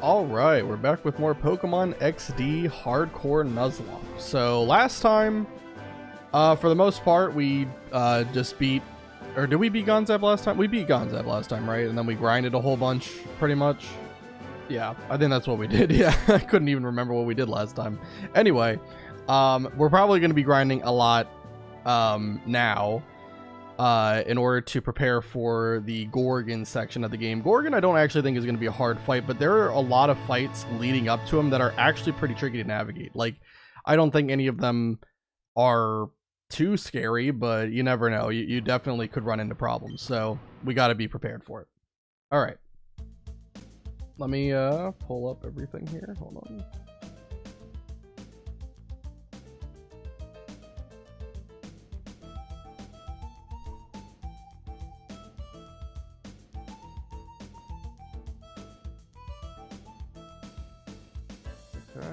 Alright, we're back with more Pokemon XD Hardcore Nuzlocke. So last time, for the most part, we just beat, or did we beat Gonzab last time? We beat Gonzab last time, right? And then we grinded a whole bunch, pretty much. Yeah, I think that's what we did. Yeah, I couldn't even remember what we did last time. Anyway, we're probably going to be grinding a lot now. In order to prepare for the Gorgon section of the game. Gorgon I don't actually think is going to be a hard fight, but there are a lot of fights leading up to him that are actually pretty tricky to navigate. Like, I don't think any of them are too scary, but you never know. You definitely could run into problems, so we got to be prepared for it. Alright. Let me pull up everything here. Hold on. Okay.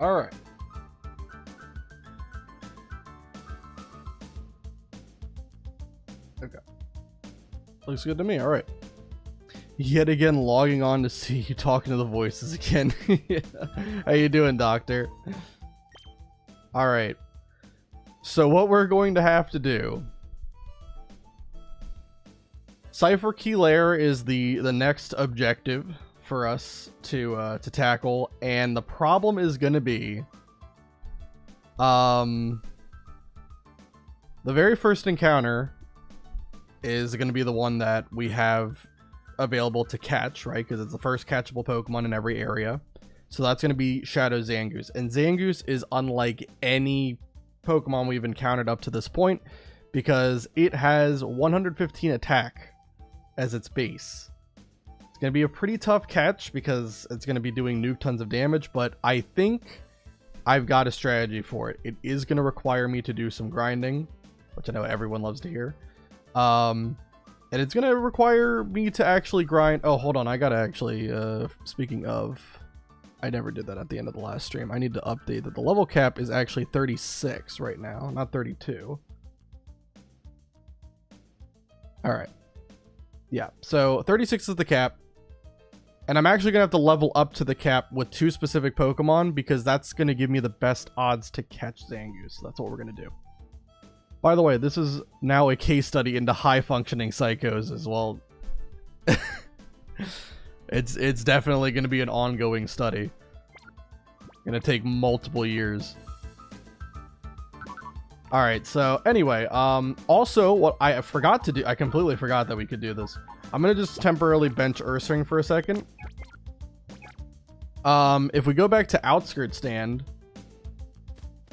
All right. Okay. Looks good to me. All right. Yet again, logging on to see you talking to the voices again. Yeah. How you doing, Doctor? All right. So what we're going to have to do. Cypher Key Lair is the next objective for us to tackle, and the problem is going to be the very first encounter is going to be the one that we have available to catch, right? Because it's the first catchable Pokemon in every area. So that's going to be Shadow Zangoose. And Zangoose is unlike any Pokemon we've encountered up to this point because it has 115 attack as its base. It's going to be a pretty tough catch because it's going to be doing nuke tons of damage, but I think I've got a strategy for it. It is going to require me to do some grinding, which I know everyone loves to hear. And it's going to require me to actually grind. Oh, hold on. I got to actually, speaking of... I never did that at the end of the last stream. I need to update that the level cap is actually 36 right now, not 32. All right. Yeah, so 36 is the cap. And I'm actually going to have to level up to the cap with 2 specific Pokemon because that's going to give me the best odds to catch Zangoose. That's what we're going to do. By the way, this is now a case study into high-functioning psychos as well. It's definitely going to be an ongoing study. Going to take multiple years. Alright, so anyway, also what I forgot to do, I completely forgot that we could do this. I'm going to just temporarily bench Ursaring for a second. If we go back to Outskirt Stand,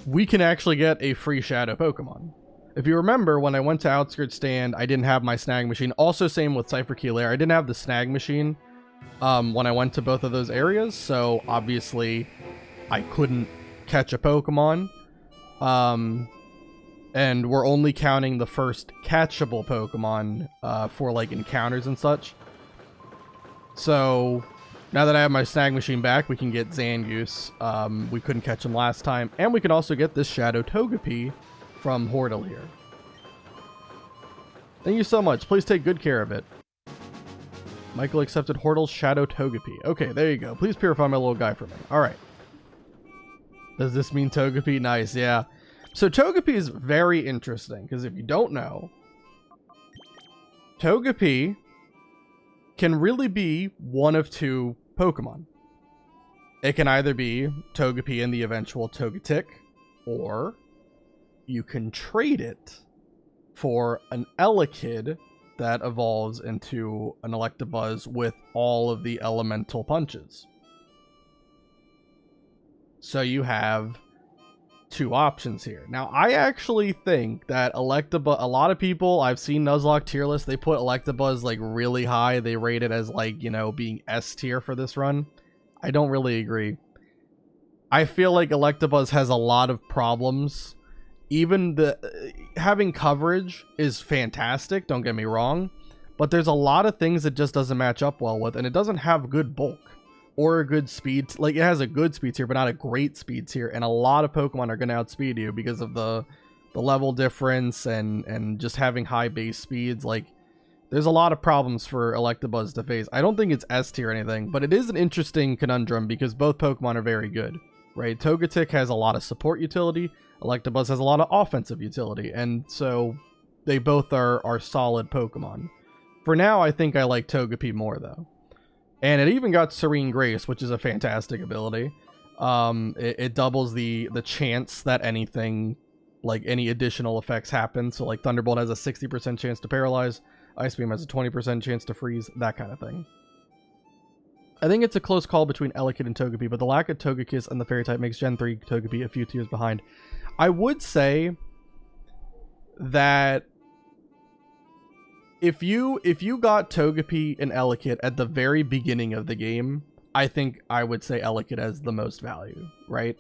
we can actually get a free Shadow Pokemon. If you remember, when I went to Outskirt Stand, I didn't have my Snag Machine. Also, same with Cypher Key Lair. I didn't have the Snag Machine when I went to both of those areas, so obviously I couldn't catch a Pokemon. And we're only counting the first catchable Pokemon for like encounters and such. So now that I have my Snag Machine back, we can get Zangoose. We couldn't catch him last time, and we can also get this Shadow Togepi from Hordle here. Thank you so much. Please take good care of it. Michael accepted Hordle's Shadow Togepi. Okay, there you go. Please purify my little guy for me. Alright. Does this mean Togepi? Nice, yeah. So Togepi is very interesting, because if you don't know, Togepi can really be one of 2 Pokemon. It can either be Togepi and the eventual Togetic, or you can trade it for an Elekid that evolves into an Electabuzz with all of the elemental punches. So you have 2 options here. Now, I actually think that Electabuzz, a lot of people, I've seen Nuzlocke tier list, they put Electabuzz like really high. They rate it as like, you know, being S tier for this run. I don't really agree. I feel like Electabuzz has a lot of problems. Even having coverage is fantastic, don't get me wrong, but there's a lot of things it just doesn't match up well with, and it doesn't have good bulk. or a good speed. Like, it has a good speed tier, but not a great speed tier. And a lot of Pokemon are going to outspeed you because of the level difference and just having high base speeds. Like, there's a lot of problems for Electabuzz to face. I don't think it's S tier or anything, but it is an interesting conundrum because both Pokemon are very good, right? Togetic has a lot of support utility. Electabuzz has a lot of offensive utility. And so they both are solid Pokemon. For now, I think I like Togepi more, though. And it even got Serene Grace, which is a fantastic ability. It doubles the chance that anything, like any additional effects happen. So, like, Thunderbolt has a 60% chance to paralyze. Ice Beam has a 20% chance to freeze, that kind of thing. I think it's a close call between Elekid and Togepi, but the lack of Togekiss and the Fairy type makes Gen 3 Togepi a few tiers behind. I would say that if you got Togepi and Elekid at the very beginning of the game, I think I would say Elekid has the most value, right?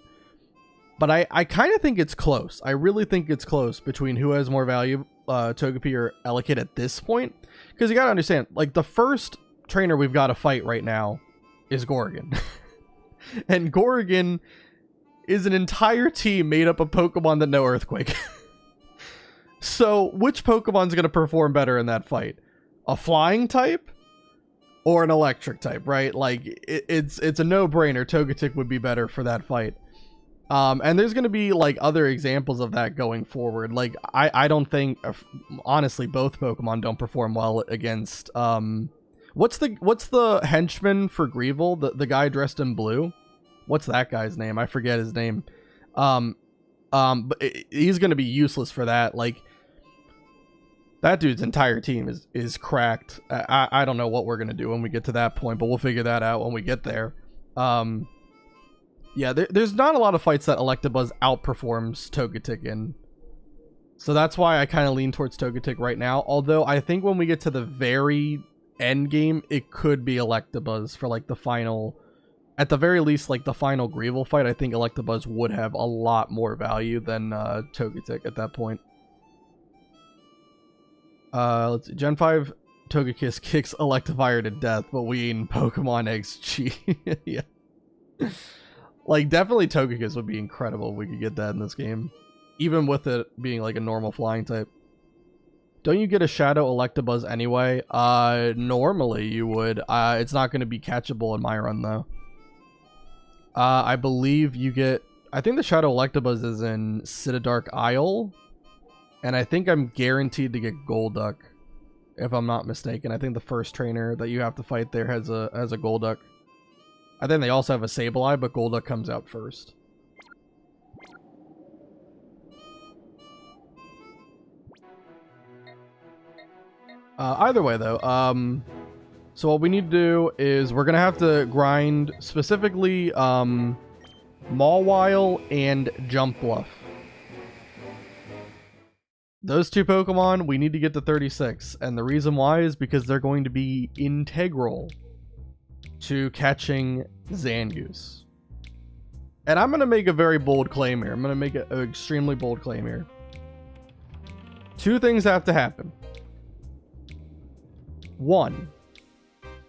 But I kind of think it's close. I really think it's close between who has more value, Togepi or Elekid at this point. Because you got to understand, like, the first trainer we've got to fight right now is Gorgon. And Gorgon is an entire team made up of Pokemon that know Earthquake. So, which Pokemon's going to perform better in that fight? A flying type? Or an electric type, right? Like, it's a no-brainer. Togetic would be better for that fight. And there's going to be, like, other examples of that going forward. Like, I don't think, honestly, both Pokemon don't perform well against, what's the henchman for Greevil? The guy dressed in blue? What's that guy's name? I forget his name. But he's going to be useless for that. Like, that dude's entire team is cracked. I don't know what we're going to do when we get to that point, but we'll figure that out when we get there. Yeah, there's not a lot of fights that Electabuzz outperforms Togetic in. So that's why I kind of lean towards Togetic right now. Although I think when we get to the very end game, it could be Electabuzz for, like, the final... At the very least, like, the final Greevil fight, I think Electabuzz would have a lot more value than Togetic at that point. Let's see. Gen 5 Togekiss kicks Electivire to death, but we in Pokemon XG. Yeah. Like, definitely Togekiss would be incredible if we could get that in this game. Even with it being, like, a normal flying type. Don't you get a Shadow Electabuzz anyway? Normally you would. It's not going to be catchable in my run, though. I believe you get... I think the Shadow Electabuzz is in Citydark Isle. And I think I'm guaranteed to get Golduck, if I'm not mistaken. I think the first trainer that you have to fight there has a Golduck. I think they also have a Sableye, but Golduck comes out first. Either way, though, so what we need to do is we're going to have to grind specifically Mawile and Jump Bluff. Those two Pokemon, we need to get to 36. And the reason why is because they're going to be integral to catching Zangoose. And I'm going to make a very bold claim here. I'm going to make an extremely bold claim here. Two things have to happen. One,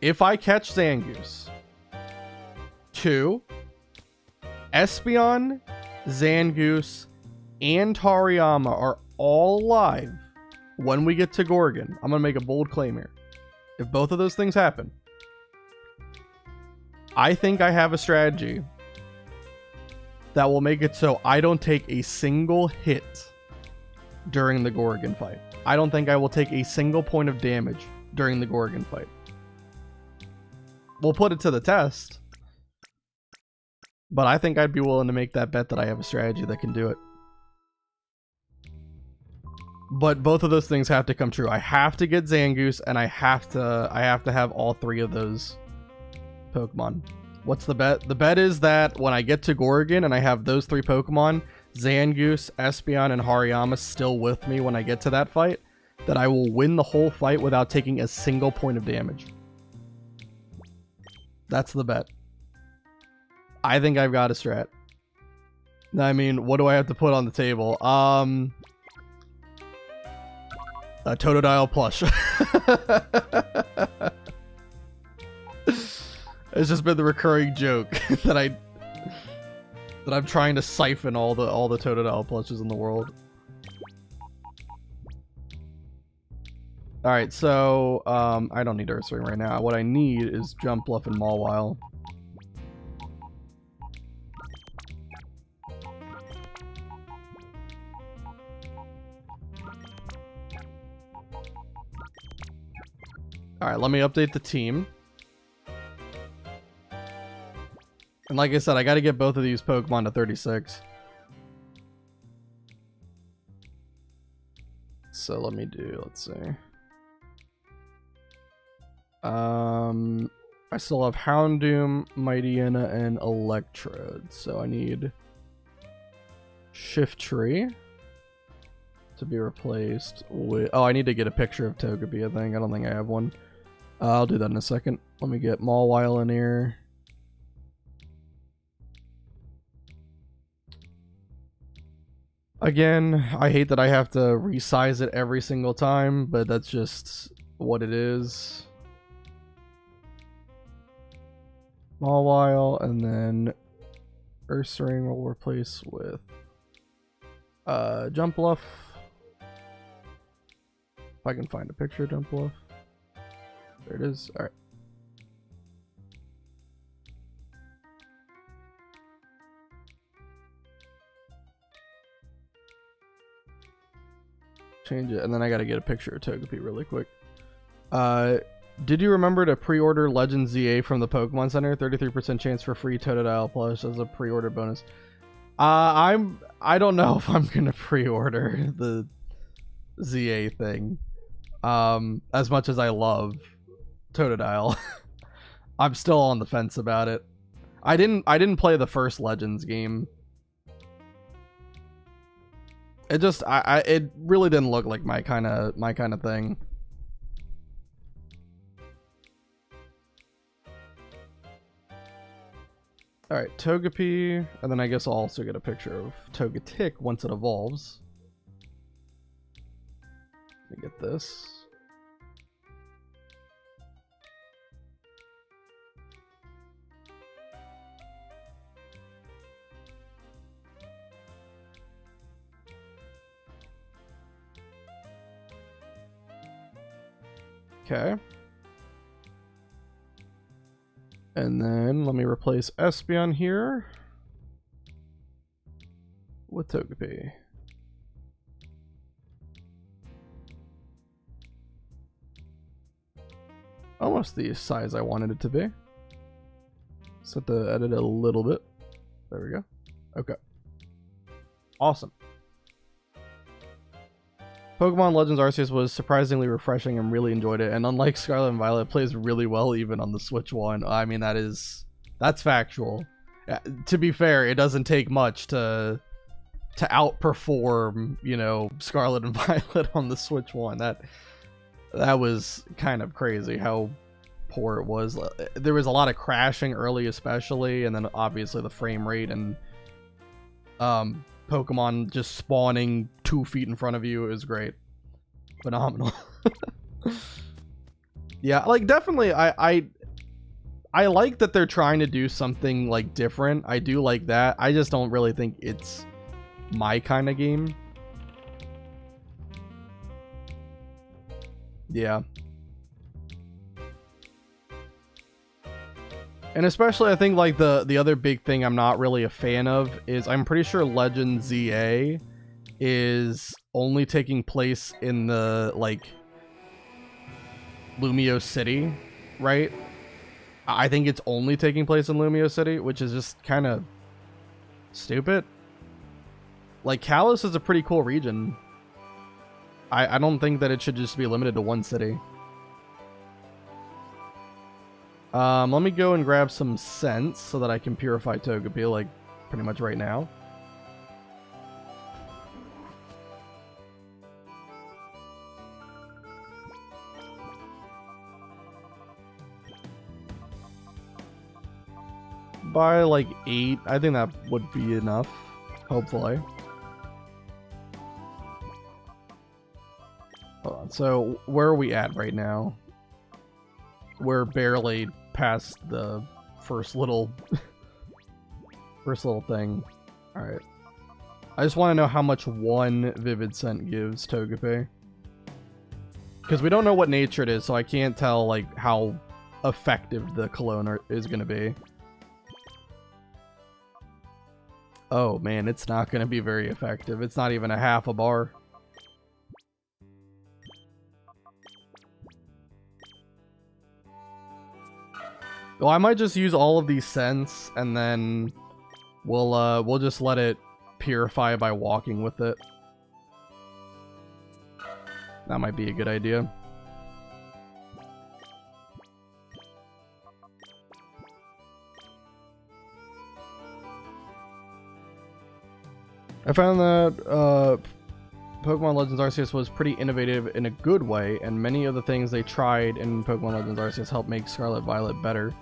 if I catch Zangoose. Two, Espeon, Zangoose, and Hariyama are all alive when we get to Gorgon. I'm going to make a bold claim here. If both of those things happen, I think I have a strategy that will make it so I don't take a single hit during the Gorgon fight. I don't think I will take a single point of damage during the Gorgon fight. We'll put it to the test, but I think I'd be willing to make that bet that I have a strategy that can do it. But both of those things have to come true. I have to get Zangoose, and I have to have all three of those Pokemon. What's the bet? The bet is that when I get to Gorgon and I have those three Pokemon, Zangoose, Espeon, and Hariyama still with me when I get to that fight, that I will win the whole fight without taking a single point of damage. That's the bet. I think I've got a strat. I mean, what do I have to put on the table? A Totodile plush. It's just been the recurring joke that I'm trying to siphon all the Totodile plushes in the world. Alright, so I don't need Earthring right now. What I need is Jump Bluff and Mawile. Alright, let me update the team. And like I said, I gotta get both of these Pokemon to 36. So let me do, let's see. I still have Houndoom, Mightyena, and Electrode. So I need Shiftry to be replaced with... Oh, I need to get a picture of Togepi, I think. I don't think I have one. I'll do that in a second. Let me get Mawile in here. Again, I hate that I have to resize it every single time, but that's just what it is. Mawile, and then Ursaring will replace with Jump Bluff. If I can find a picture of Jump Bluff. There it is. Alright. Change it, and then I gotta get a picture of Togepi really quick. Did you remember to pre-order Legend ZA from the Pokemon Center? 33% chance for free Totodile plush as a pre-order bonus. I don't know if I'm gonna pre-order the ZA thing. As much as I love Totodile, I'm still on the fence about it. I didn't play the first Legends game. It just it really didn't look like my kind of thing. All right, Togepi, and then I guess I'll also get a picture of Togetic once it evolves. Let me get this. Okay. And then let me replace Espeon here with Togepi. Almost the size I wanted it to be. Set the edit a little bit. There we go. Okay. Awesome. Pokemon Legends Arceus was surprisingly refreshing and really enjoyed it, and unlike Scarlet and Violet, it plays really well even on the Switch One. I mean, that's factual. To be fair, it doesn't take much to outperform, you know, Scarlet and Violet on the Switch One. That was kind of crazy how poor it was. There was a lot of crashing early, especially, and then obviously the frame rate and Pokemon just spawning 2 feet in front of you is great. Phenomenal. Yeah, like definitely I like that they're trying to do something like different. I do like that. I just don't really think it's my kind of game. Yeah. And especially I think like the other big thing I'm not really a fan of is I'm pretty sure Legend ZA is only taking place in the like Lumio City, right? I think it's only taking place in Lumio City, which is just kind of stupid. Like Kalos is a pretty cool region. I don't think that it should just be limited to one city. Let me go and grab some scents so that I can purify Togepi, like, pretty much right now. By, like, 8. I think that would be enough, hopefully. Hold on, so where are we at right now? We're barely past the first little thing. All right. I just want to know how much one Vivid Scent gives Togepi. Because we don't know what nature it is, so I can't tell like how effective the cologne is going to be. Oh man, it's not going to be very effective. It's not even a half a bar. Well, I might just use all of these scents and then we'll just let it purify by walking with it. That might be a good idea. I found that Pokemon Legends Arceus was pretty innovative in a good way, and many of the things they tried in Pokemon Legends Arceus helped make Scarlet Violet better.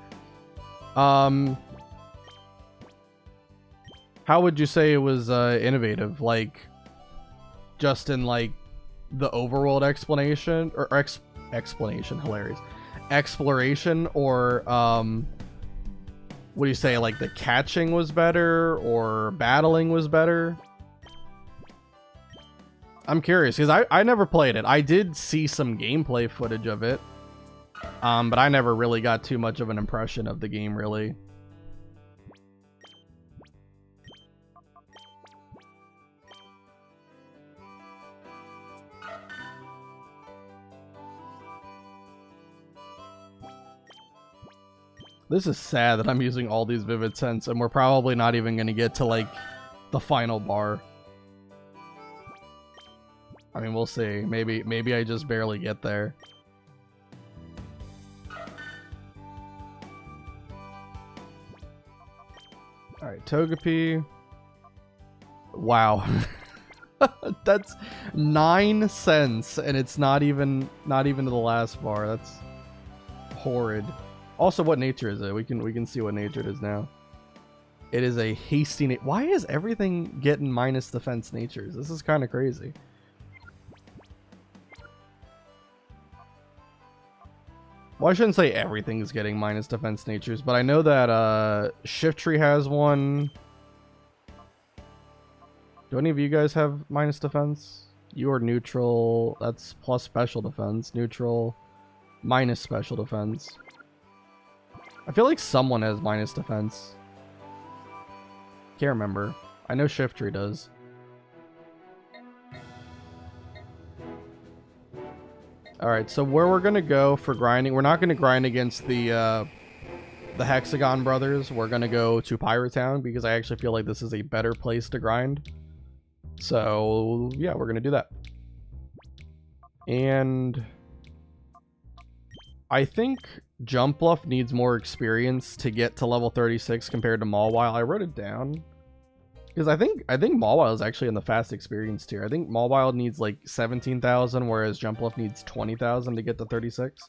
How would you say it was innovative? Like, just in like the overworld explanation or explanation, hilarious, exploration, or what do you say? Like the catching was better or battling was better? I'm curious because I never played it. I did see some gameplay footage of it, but I never really got too much of an impression of the game, really. This is sad that I'm using all these Vivid Scents, and we're probably not even going to get to, like, the final bar. I mean, we'll see. Maybe I just barely get there. Alright, Togepi. Wow. That's 9 cents, and it's not even to the last bar. That's horrid. Also, what nature is it? We can see what nature it is now. It is a hasty Why is everything getting minus defense natures? This is kind of crazy. Well, I shouldn't say everything's getting minus defense natures, but I know that Shiftry has one. Do any of you guys have minus defense? You are neutral. That's plus special defense. Neutral, minus special defense. I feel like someone has minus defense. Can't remember. I know Shiftry does. Alright, so where we're gonna go for grinding, we're not gonna grind against the Hexagon brothers. We're gonna go to Pirate Town because I actually feel like this is a better place to grind. So yeah, we're gonna do that. And I think Jump Bluff needs more experience to get to level 36 compared to Mawile. I wrote it down because I think Mawile is actually in the fast experience tier. I think Mawile needs like 17,000, whereas Jump Bluff needs 20,000 to get to 36.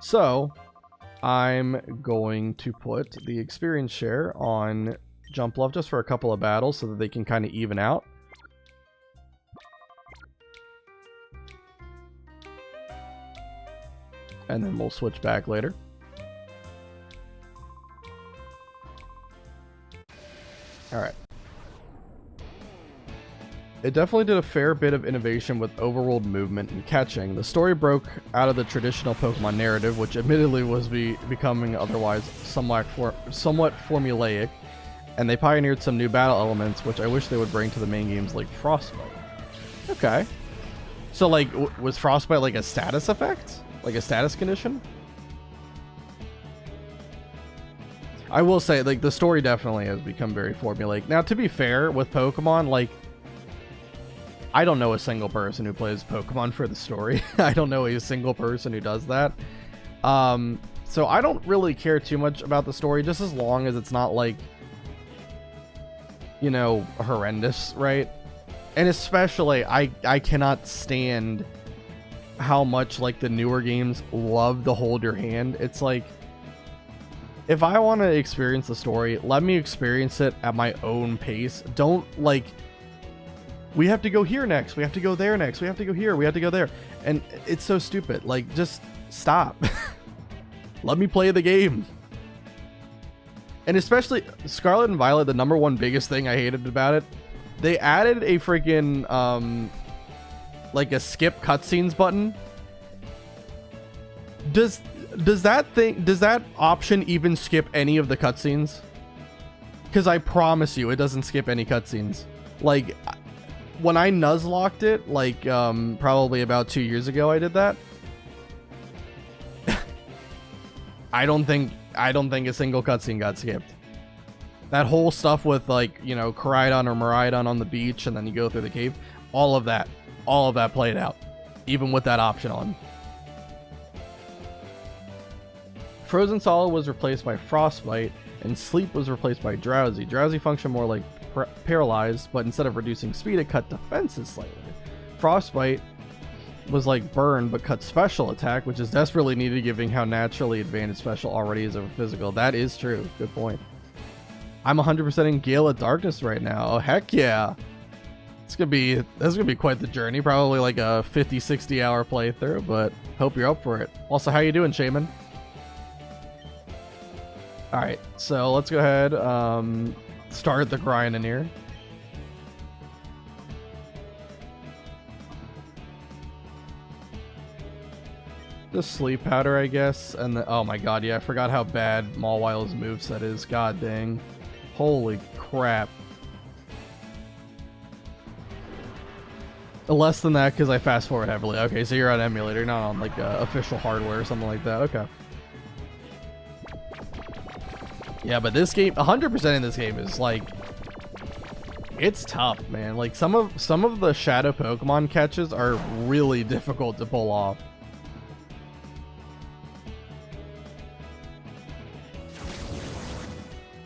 So I'm going to put the experience share on Jump Bluff just for a couple of battles so that they can kind of even out. And then we'll switch back later. Alright. It definitely did a fair bit of innovation with overworld movement and catching. The story broke out of the traditional Pokemon narrative, which admittedly was becoming otherwise somewhat formulaic, and they pioneered some new battle elements, which I wish they would bring to the main games like Frostbite. Okay. So, like, was Frostbite like a status effect? Like a status condition? I will say, like, the story definitely has become very formulaic. Now, to be fair, with Pokemon, like, I don't know a single person who plays Pokemon for the story. I don't know a single person who does that. So I don't really care too much about the story, just as long as it's not, like, you know, horrendous, right? And especially, I cannot stand how much, like, the newer games love to hold your hand. It's like, if I want to experience the story, let me experience it at my own pace. Don't, like, we have to go here next, we have to go there next, we have to go here, we have to go there. And it's so stupid. Like, just stop. Let me play the game. And especially Scarlet and Violet, the number one biggest thing I hated about it, they added a freaking like a skip cutscenes button. Does that option even skip any of the cutscenes? Because I promise you, it doesn't skip any cutscenes. Like, when I Nuzlocked it, like probably about 2 years ago, I did that. I don't think a single cutscene got skipped. That whole stuff with, like, you know, Koraidon or Miraidon on the beach, and then you go through the cave, all of that played out, even with that option on. Frozen Solid was replaced by Frostbite, and Sleep was replaced by Drowsy. Drowsy functioned more like Paralyzed, but instead of reducing speed, it cut defenses slightly. Frostbite was like Burn, but cut special attack, which is desperately needed given how naturally advantage special already is over physical. That is true. Good point. I'm 100% in Gale of Darkness right now. Oh, heck yeah. That's gonna be quite the journey. Probably like a 50-60 hour playthrough, but hope you're up for it. Also, how you doing, Shaman? Alright, so let's go ahead, start the grind in here. The Sleep Powder, I guess, and the, oh my god, yeah, I forgot how bad Mawwile's moveset is. God dang. Holy crap. Less than that because I fast forward heavily. Okay, so you're on emulator, not on like official hardware or something like that. Okay. Yeah, but this game, 100% in this game is like, it's tough, man. Like some of the shadow Pokemon catches are really difficult to pull off.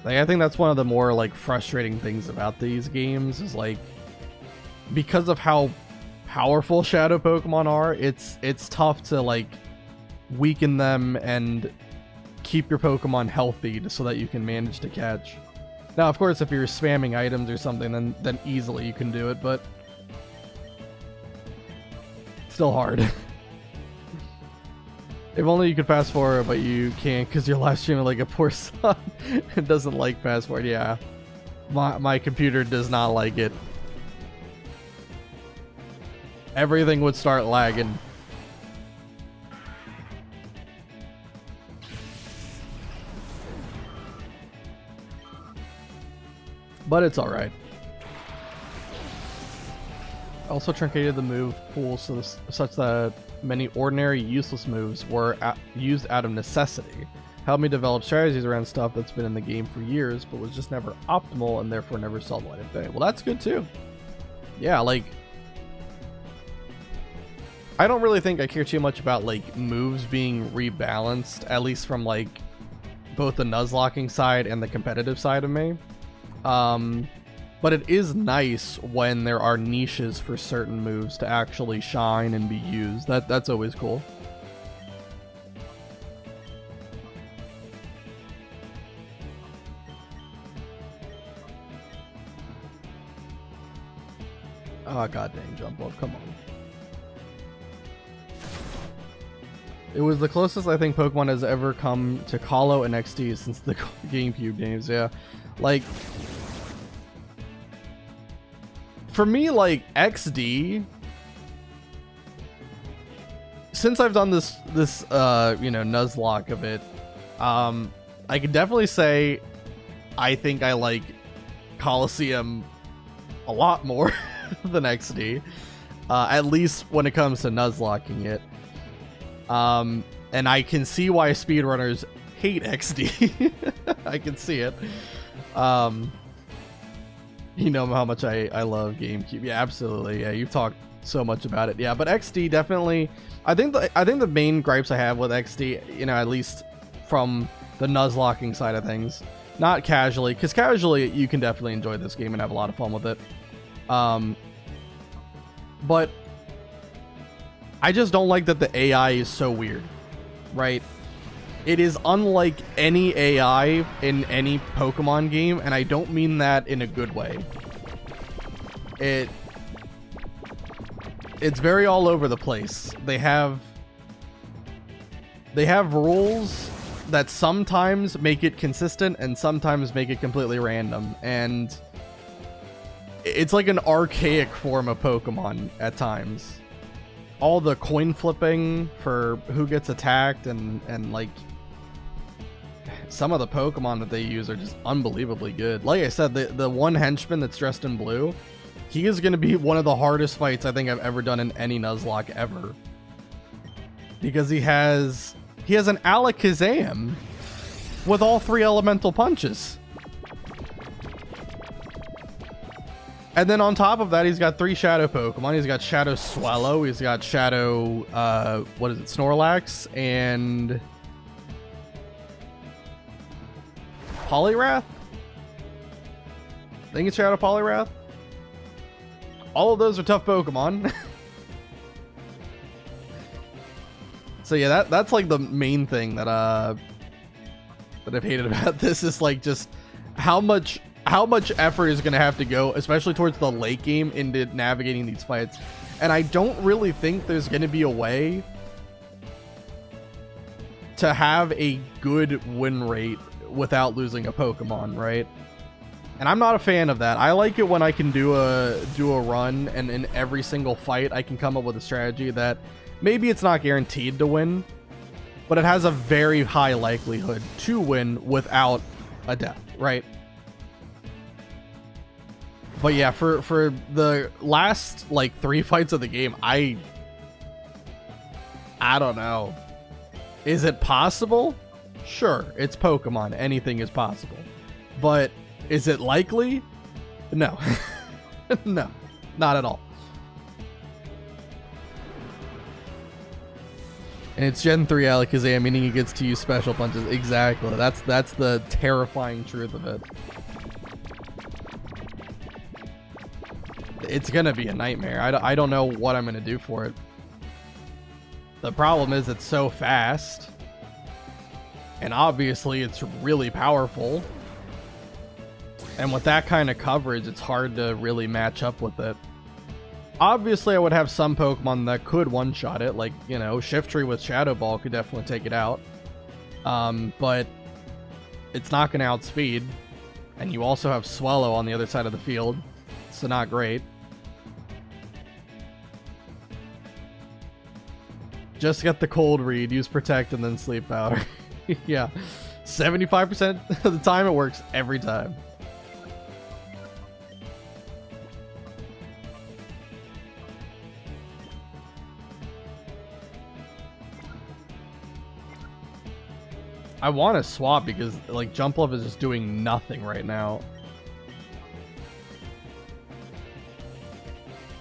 Like, I think that's one of the more like frustrating things about these games is like, because of how powerful shadow Pokemon are, it's tough to like weaken them and keep your Pokemon healthy so that you can manage to catch. Now, of course, if you're spamming items or something, then easily you can do it, but still hard. If only you could fast forward, but you can't because you're live streaming like a poor son. It doesn't like fast forward. Yeah, my computer does not like it. Everything would start lagging. But it's alright. Also truncated the move pool such that many ordinary useless moves were used out of necessity. Helped me develop strategies around stuff that's been in the game for years but was just never optimal and therefore never saw the light of day. Well, that's good too. Yeah, like, I don't really think I care too much about like moves being rebalanced, at least from like both the Nuzlocking side and the competitive side of me. But it is nice when there are niches for certain moves to actually shine and be used. That's always cool. Oh, god dang, jump up, come on. It was the closest I think Pokemon has ever come to Kahlo and XD since the GameCube games, yeah. Like, for me, like, XD, since I've done this you know, Nuzlocke of it, I can definitely say I think I like Coliseum a lot more than XD, at least when it comes to Nuzlocking it. And I can see why speedrunners hate XD. I can see it. You know how much I love GameCube. Yeah, absolutely. Yeah, you've talked so much about it. Yeah, but XD definitely. I think the main gripes I have with XD, you know, at least from the Nuzlocking side of things, not casually, because casually you can definitely enjoy this game and have a lot of fun with it. But I just don't like that the AI is so weird, right? It is unlike any AI in any Pokemon game, and I don't mean that in a good way. It's very all over the place. They have rules that sometimes make it consistent and sometimes make it completely random. And it's like an archaic form of Pokemon at times. All the coin flipping for who gets attacked and like some of the Pokemon that they use are just unbelievably good. Like I said, the one henchman that's dressed in blue, he is going to be one of the hardest fights I think I've ever done in any Nuzlocke ever. Because he has an Alakazam with all 3 elemental punches. And then on top of that, he's got 3 Shadow Pokemon. He's got Shadow Swallow, he's got Shadow, what is it, Snorlax, and Poliwrath? I think it's Shadow Poliwrath. All of those are tough Pokemon. So yeah, that's like the main thing that I've hated about this is like just how much effort is going to have to go, especially towards the late game, into navigating these fights. And I don't really think there's going to be a way to have a good win rate without losing a Pokemon, right? And I'm not a fan of that. I like it when I can do a run, and in every single fight I can come up with a strategy that maybe it's not guaranteed to win, but it has a very high likelihood to win without a death, right? But yeah, for the last like 3 fights of the game, I don't know. Is it possible? Sure, it's Pokemon. Anything is possible. But is it likely? No. No, not at all. And it's Gen 3 Alakazam, meaning he gets to use special punches. Exactly. That's the terrifying truth of it. It's gonna be a nightmare. I don't know what I'm gonna do for it. The problem is it's so fast. And obviously it's really powerful. And with that kind of coverage, it's hard to really match up with it. Obviously, I would have some Pokemon that could one-shot it, like, you know, Shiftry with Shadow Ball could definitely take it out. But it's not going to outspeed. And you also have Swallow on the other side of the field, so not great. Just get the Cold Read, use Protect, and then Sleep Powder. Yeah, 75% of the time it works every time. I want to swap because like Jumpluff is just doing nothing right now.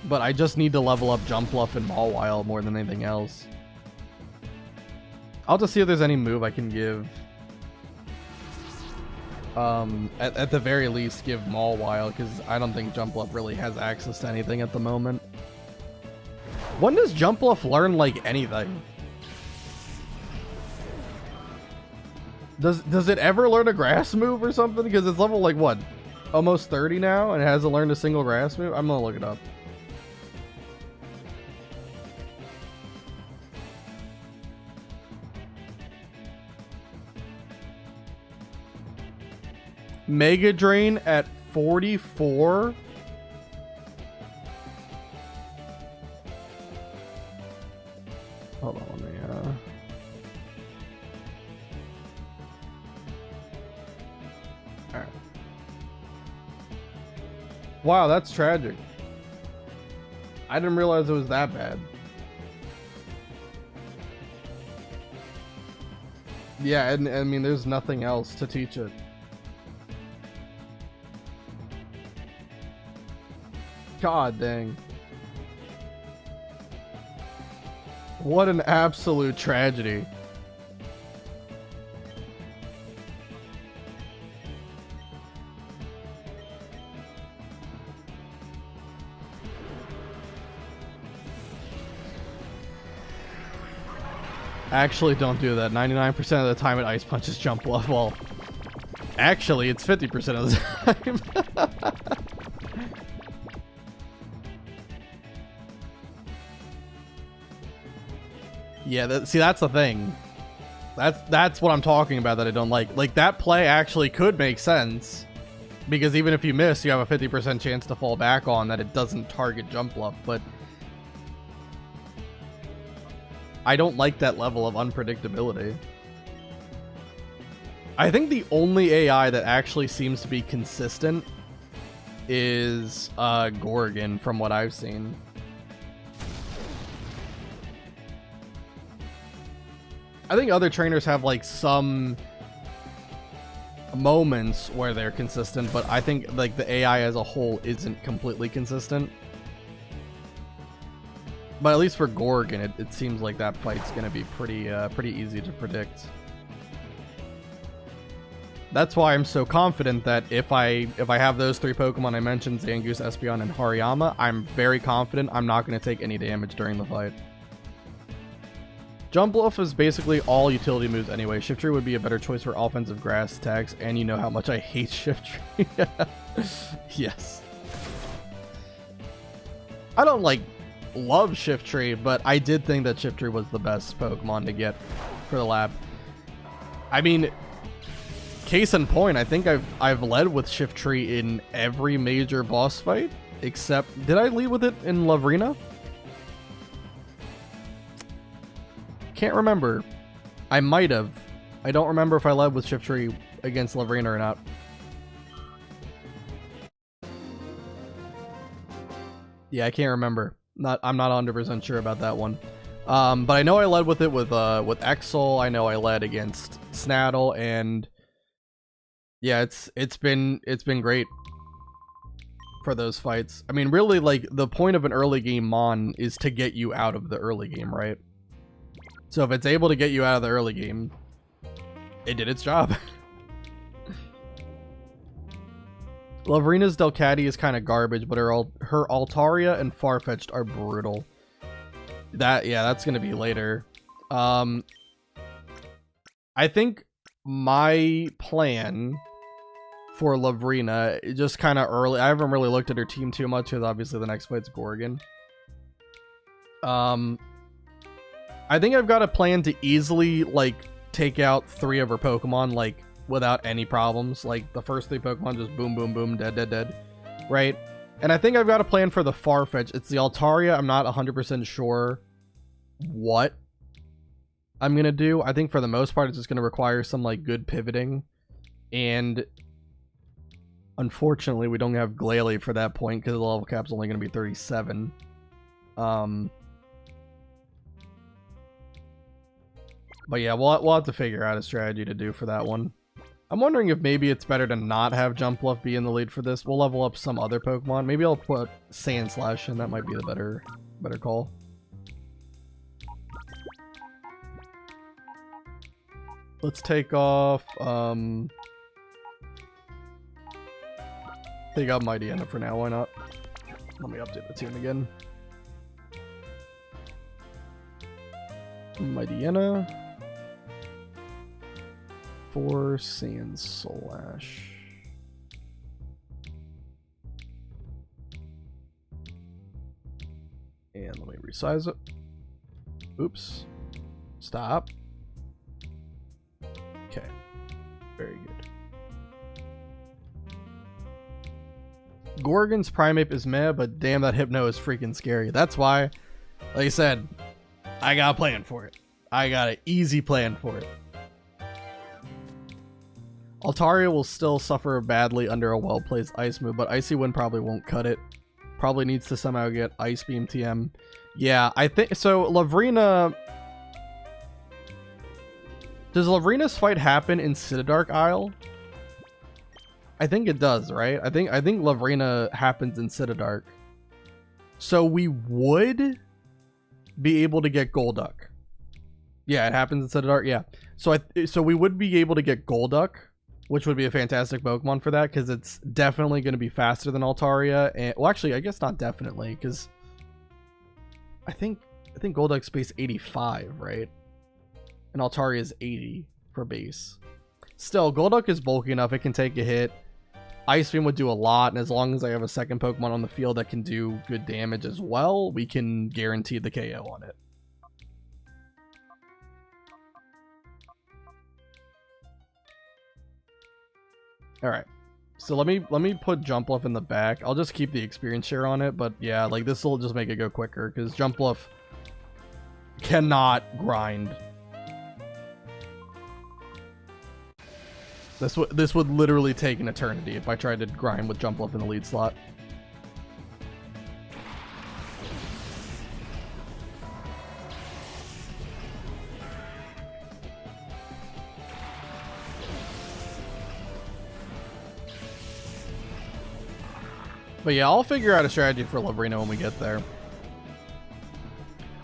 But I just need to level up Jumpluff and Mawile more than anything else. I'll just see if there's any move I can give. At the very least, give Mawile, because I don't think Jumpluff really has access to anything at the moment. When does Jumpluff learn, like, anything? Does it ever learn a grass move or something? Because it's level, like, what? Almost 30 now, and it hasn't learned a single grass move? I'm gonna look it up. Mega Drain at 44? Hold on, let me, Alright. Wow, that's tragic. I didn't realize it was that bad. Yeah, and I mean, there's nothing else to teach it. God dang. What an absolute tragedy. Actually, don't do that. 99% of the time it ice punches Jumpluff. Well, actually, it's 50% of the time. Yeah, see, that's the thing. That's what I'm talking about that I don't like. Like, that play actually could make sense. Because even if you miss, you have a 50% chance to fall back on that it doesn't target jump bluff, but I don't like that level of unpredictability. I think the only AI that actually seems to be consistent is Gorgon from what I've seen. I think other trainers have like some moments where they're consistent, but I think like the AI as a whole isn't completely consistent. But at least for Gorgon, it seems like that fight's gonna be pretty easy to predict. That's why I'm so confident that if I have those three Pokemon I mentioned, Zangoose, Espeon, and Hariyama, I'm very confident I'm not going to take any damage during the fight. Jump Bluff is basically all utility moves anyway. Shift Tree would be a better choice for offensive grass attacks, and you know how much I hate Shift Tree. Yes. I don't, like, love Shift Tree, but I did think that Shift Tree was the best Pokemon to get for the lab. I mean, case in point, I think I've led with Shift Tree in every major boss fight, except... Did I lead with it in Lavrina? Can't remember. I might have. I don't remember if I led with Shift Tree against Lavrina or not. Yeah, I can't remember. I'm not 100% sure about that one. But I know I led with it with Exel. I know I led against Snaddle, and yeah, it's been great for those fights. I mean, really, like, the point of an early game Mon is to get you out of the early game, right? So if it's able to get you out of the early game, it did its job. Lavrina's Delcatty is kind of garbage, but her Altaria and Farfetch'd are brutal. That's gonna be later. I think my plan for Lavrina, just kind of early. I haven't really looked at her team too much because obviously the next fight's Gorgon. I think I've got a plan to easily, like, take out 3 of her Pokemon, like, without any problems. Like, the first 3 Pokemon just boom, boom, boom, dead, dead, dead. Right? And I think I've got a plan for the Farfetch. It's the Altaria. I'm not 100% sure what I'm going to do. I think for the most part, it's just going to require some, like, good pivoting. And unfortunately, we don't have Glalie for that point because the level cap's only going to be 37. But yeah, we'll have to figure out a strategy to do for that one. I'm wondering if maybe it's better to not have Jump Bluff be in the lead for this. We'll level up some other Pokemon. Maybe I'll put Sand Slash in. That might be the better call. Let's take off, take out Mightyena for now. Why not? Let me update the team again. Mightyena. For Sand Slash. And let me resize it. Oops. Stop. Okay. Very good. Gorgon's Primeape is meh, but damn, that Hypno is freaking scary. That's why, like I said, I got a plan for it. I got an easy plan for it. Altaria will still suffer badly under a well-placed Ice move, but Icy Wind probably won't cut it. Probably needs to somehow get Ice Beam TM. Yeah, I think so. Lavrina... Does Lavrina's fight happen in Citydark Isle? I think it does, right? I think Lavrina happens in Citydark. So we would be able to get Golduck. Yeah, it happens in Citydark. Yeah. So we would be able to get Golduck, which would be a fantastic Pokemon for that, because it's definitely going to be faster than Altaria. And, well, actually, I guess not definitely, because I think Golduck's base 85, right? And Altaria is 80 for base. Still, Golduck is bulky enough. It can take a hit. Ice Beam would do a lot, and as long as I have a second Pokemon on the field that can do good damage as well, we can guarantee the KO on it. All right. So let me put Jumpluff in the back. I'll just keep the experience share on it, but yeah, like this will just make it go quicker because Jumpluff cannot grind. This would literally take an eternity if I tried to grind with Jumpluff in the lead slot. But yeah, I'll figure out a strategy for Labrina when we get there.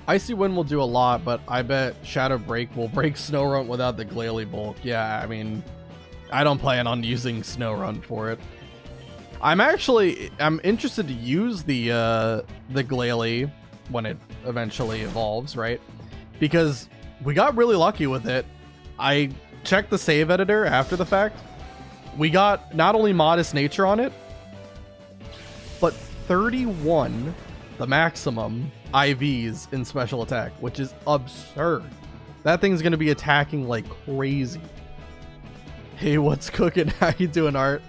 Icy Wind will do a lot, but I bet Shadow Break will break Snow without the Glalie bulk. Yeah, I mean, I don't plan on using Snow for it. I'm interested to use the Glalie when it eventually evolves, right? Because we got really lucky with it. I checked the save editor after the fact. We got not only Modest Nature on it, but 31, the maximum, IVs in special attack, which is absurd. That thing's going to be attacking like crazy. Hey, what's cooking? How you doing, Art?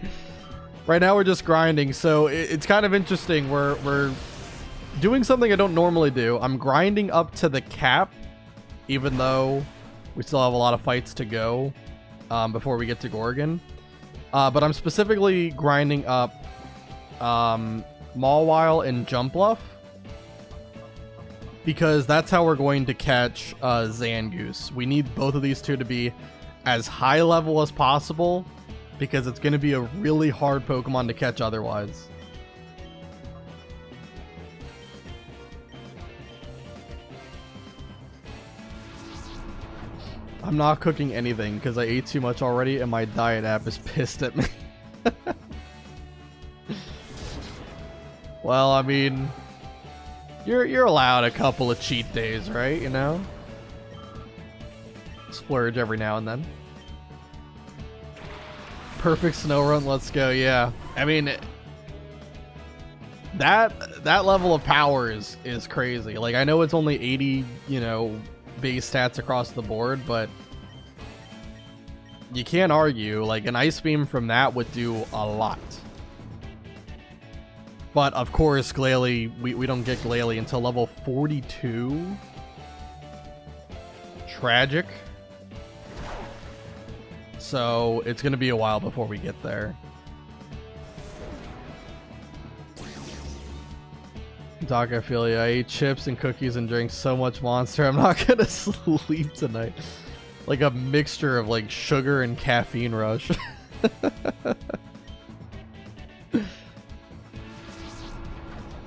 Right now we're just grinding, so it's kind of interesting. We're doing something I don't normally do. I'm grinding up to the cap, even though we still have a lot of fights to go before we get to Gorgon. But I'm specifically grinding up Mawile and Jumpluff because that's how we're going to catch Zangoose. We need both of these two to be as high level as possible because it's going to be a really hard Pokemon to catch otherwise. I'm not cooking anything because I ate too much already and my diet app is pissed at me. Well, I mean, you're allowed a couple of cheat days, right? You know? Splurge every now and then. Perfect snow run, let's go, yeah. I mean, that level of power is crazy. Like, I know it's only 80, you know, base stats across the board, but you can't argue. Like, an Ice Beam from that would do a lot. But, of course, Glalie, we don't get Glalie until level 42. Tragic. So, it's going to be a while before we get there. Doc, I feel you. I ate chips and cookies and drank so much Monster, I'm not going to sleep tonight. Like a mixture of, like, sugar and caffeine rush.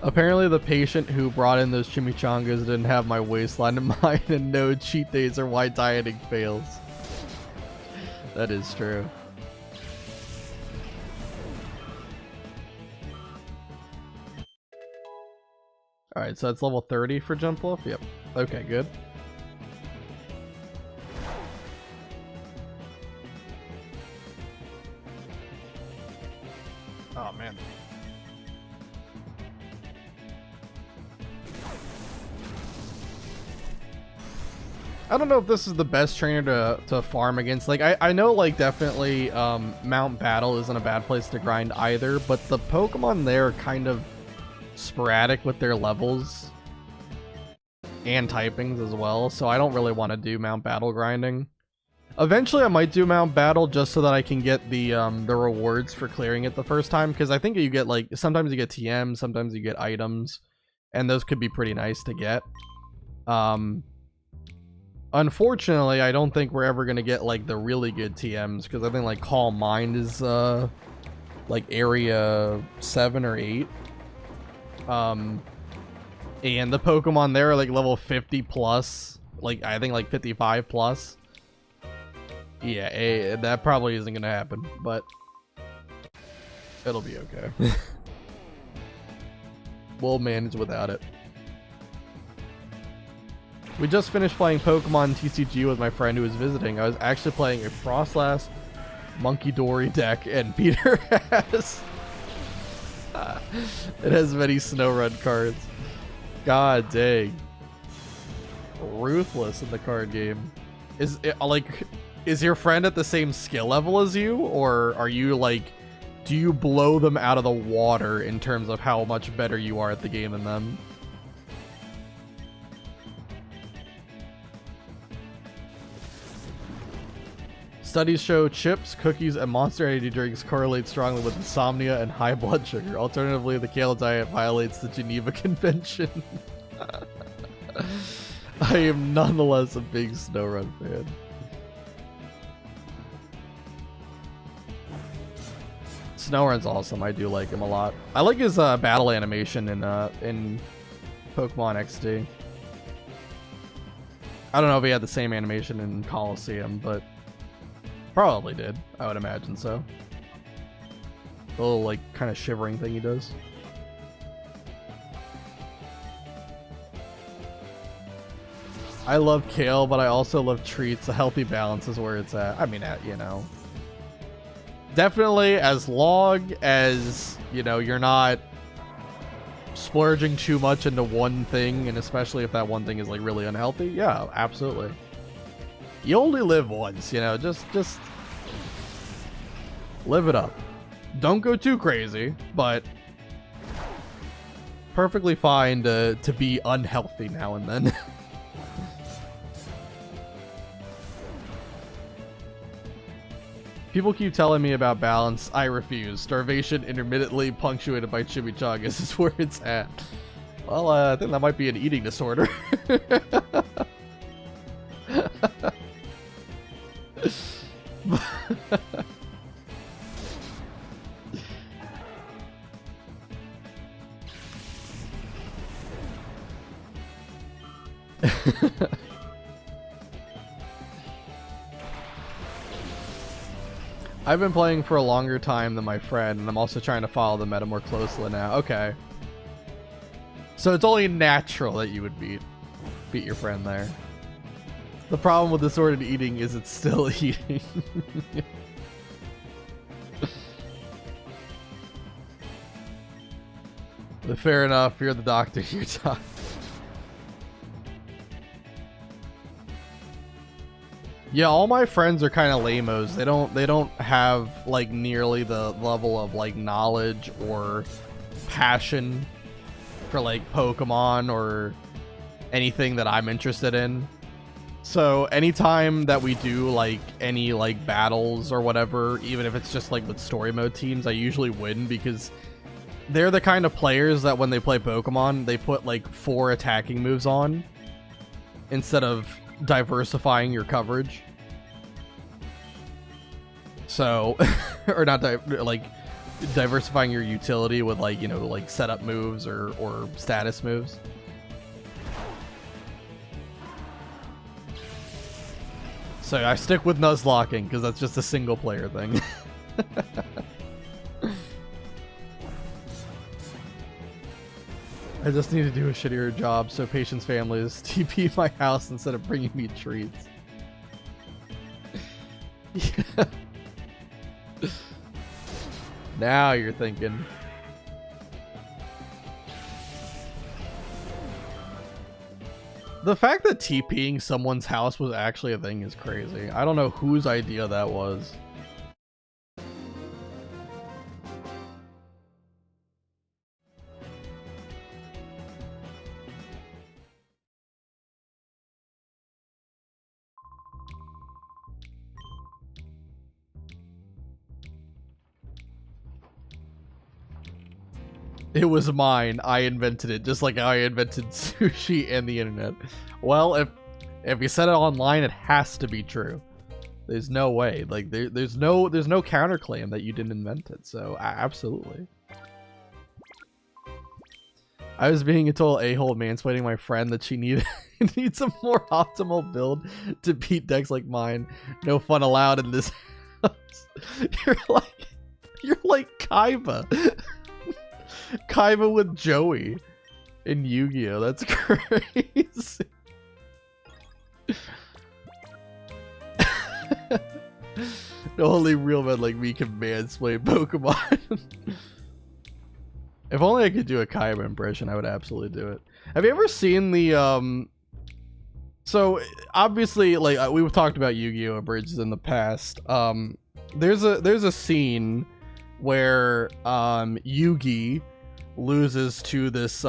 Apparently the patient who brought in those chimichangas didn't have my waistline in mind, and no, cheat days are why dieting fails. That is true. Alright, so it's level 30 for Jumpluff? Yep. Okay, good. Oh, man. I don't know if this is the best trainer to farm against. Like, I know, like, definitely Mount Battle isn't a bad place to grind either, but the Pokemon there are kind of sporadic with their levels and typings as well, so I don't really want to do Mount Battle grinding. Eventually I might do Mount Battle just so that I can get the rewards for clearing it the first time, because I think you get, like, sometimes you get TM, sometimes you get items, and those could be pretty nice to get. Unfortunately, I don't think we're ever going to get, like, the really good TMs, because I think, like, Calm Mind is, like, area 7 or 8. And the Pokemon there are, like, level 50 plus. Like, I think, like, 55 plus. Yeah, that probably isn't going to happen, but it'll be okay. We'll manage without it. We just finished playing Pokemon TCG with my friend who was visiting. I was actually playing a Frostlass, Monkey Dory deck, and Peter has... it has many Snowrun cards. God dang. Ruthless in the card game. Is it, like... is your friend at the same skill level as you, or are you like, do you blow them out of the water in terms of how much better you are at the game than them? Studies show chips, cookies, and Monster Energy drinks correlate strongly with insomnia and high blood sugar. Alternatively, the kale diet violates the Geneva Convention. I am nonetheless a big SnowRun fan. SnowRun's awesome. I do like him a lot. I like his battle animation in Pokemon XD. I don't know if he had the same animation in Coliseum, but probably did. I would imagine so. The little like kind of shivering thing he does. I love kale, but I also love treats. A healthy balance is where it's at. I mean, you know. Definitely, as long as, you know, you're not splurging too much into one thing, and especially if that one thing is like really unhealthy, yeah, absolutely. You only live once, you know, just live it up. Don't go too crazy, but perfectly fine to be unhealthy now and then. People keep telling me about balance. I refuse. Starvation intermittently punctuated by chimichangas is where it's at. Well, I think that might be an eating disorder. I've been playing for a longer time than my friend, and I'm also trying to follow the meta more closely now. Okay. So it's only natural that you would beat your friend there. The problem with disordered eating is it's still eating. But fair enough, you're the doctor, you're doctor. Yeah, all my friends are kind of lame-os. They don't have like nearly the level of like knowledge or passion for like Pokemon or anything that I'm interested in. So anytime that we do like any like battles or whatever, even if it's just like with story mode teams, I usually win because they're the kind of players that when they play Pokemon, they put like 4 attacking moves on instead of diversifying your coverage. So, or not like diversifying your utility with like, you know, like setup moves or status moves. So I stick with Nuzlocking because that's just a single player thing. I just need to do a shittier job so Patient's families TP my house instead of bringing me treats. Yeah. Now you're thinking. The fact that TPing someone's house was actually a thing is crazy. I don't know whose idea that was. It was mine. I invented it, just like I invented sushi and the internet. Well, if you said it online, it has to be true. There's no way. Like there's no counterclaim that you didn't invent it. So absolutely. I was being a total a-hole mansplaining my friend that she needs a more optimal build to beat decks like mine. No fun allowed in this house. You're like Kaiba. Kaiba with Joey in Yu-Gi-Oh! That's crazy. Only real men like me can mansplain Pokemon. If only I could do a Kaiba impression, I would absolutely do it. Have you ever seen the So obviously, like we've talked about Yu-Gi-Oh! Abridged in the past. There's a scene where Yugi loses to this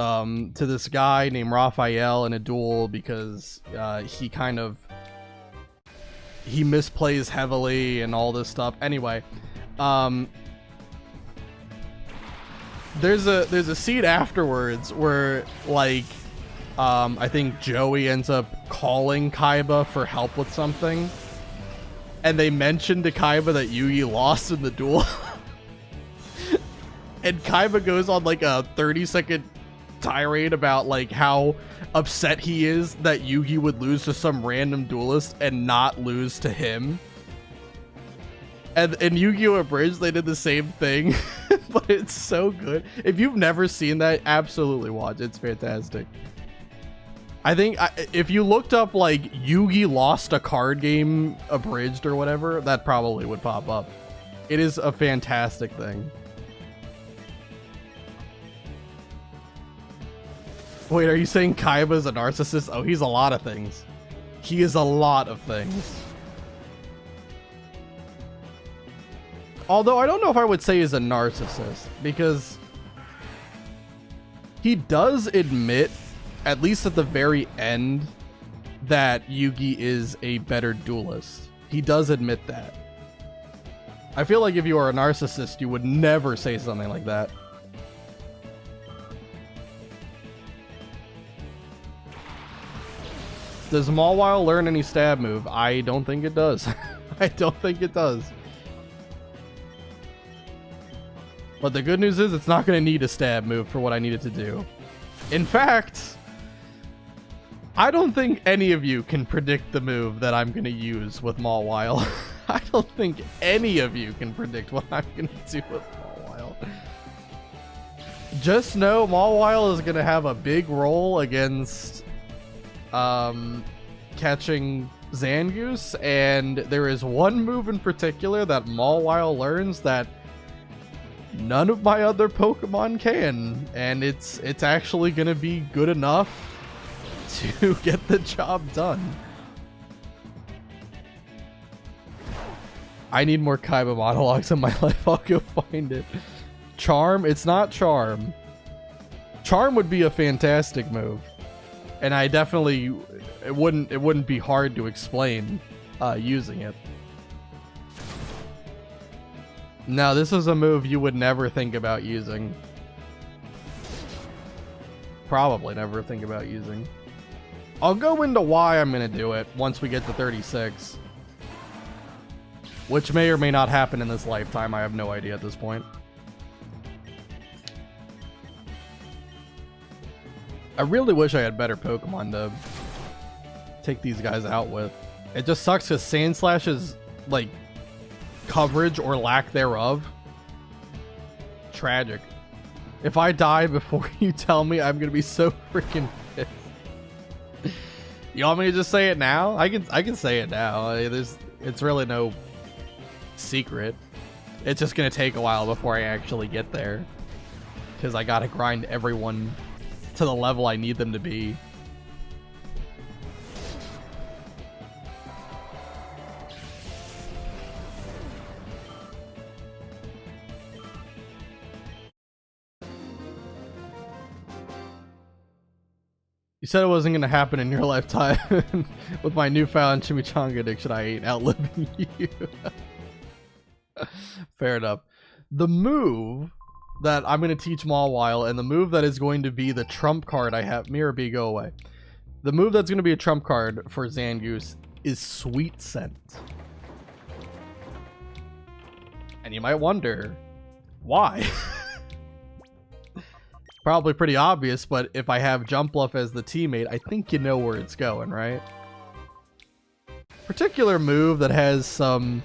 guy named Raphael in a duel because he misplays heavily and all this stuff. Anyway, there's a scene afterwards where like I think Joey ends up calling Kaiba for help with something, and they mention to Kaiba that Yugi lost in the duel. And Kaiba goes on like a 30-second tirade about like how upset he is that Yugi would lose to some random duelist and not lose to him. And in Yu-Gi-Oh! Abridged, they did the same thing, but it's so good. If you've never seen that, absolutely watch it. It's fantastic. I think if you looked up like Yugi lost a card game abridged or whatever, that probably would pop up. It is a fantastic thing. Wait, are you saying Kaiba's a narcissist? Oh, he's a lot of things. He is a lot of things. Although I don't know if I would say he's a narcissist, because he does admit, at least at the very end, that Yugi is a better duelist. He does admit that. I feel like if you are a narcissist, you would never say something like that. Does Mawile learn any stab move? I don't think it does. I don't think it does. But the good news is it's not going to need a stab move for what I need it to do. In fact, I don't think any of you can predict the move that I'm going to use with Mawile. I don't think any of you can predict what I'm going to do with Mawile. Just know Mawile is going to have a big role against catching Zangoose, and there is one move in particular that Mawile learns that none of my other Pokemon can, and it's actually gonna be good enough to get the job done. I need more Kaiba monologues in my life. I'll go find it. Charm? It's not Charm. Charm would be a fantastic move. And I definitely, it wouldn't be hard to explain using it. No, this is a move you would never think about using. Probably never think about using. I'll go into why I'm going to do it once we get to 36. Which may or may not happen in this lifetime. I have no idea at this point. I really wish I had better Pokemon to take these guys out with. It just sucks because Sandslash's like coverage or lack thereof, tragic. If I die before you tell me, I'm gonna be so freaking pissed. You want me to just say it now? I can say it now. It's really no secret. It's just gonna take a while before I actually get there, because I gotta grind everyone to the level I need them to be. You said it wasn't going to happen in your lifetime. With my newfound chimichanga addiction, I ain't outliving you. Fair enough. The move that I'm going to teach Mawile, and the move that is going to be the trump card I have... Mirror B, go away. The move that's going to be a trump card for Zangoose is Sweet Scent. And you might wonder, why? Probably pretty obvious, but if I have Jumpluff as the teammate, I think you know where it's going, right? Particular move that has some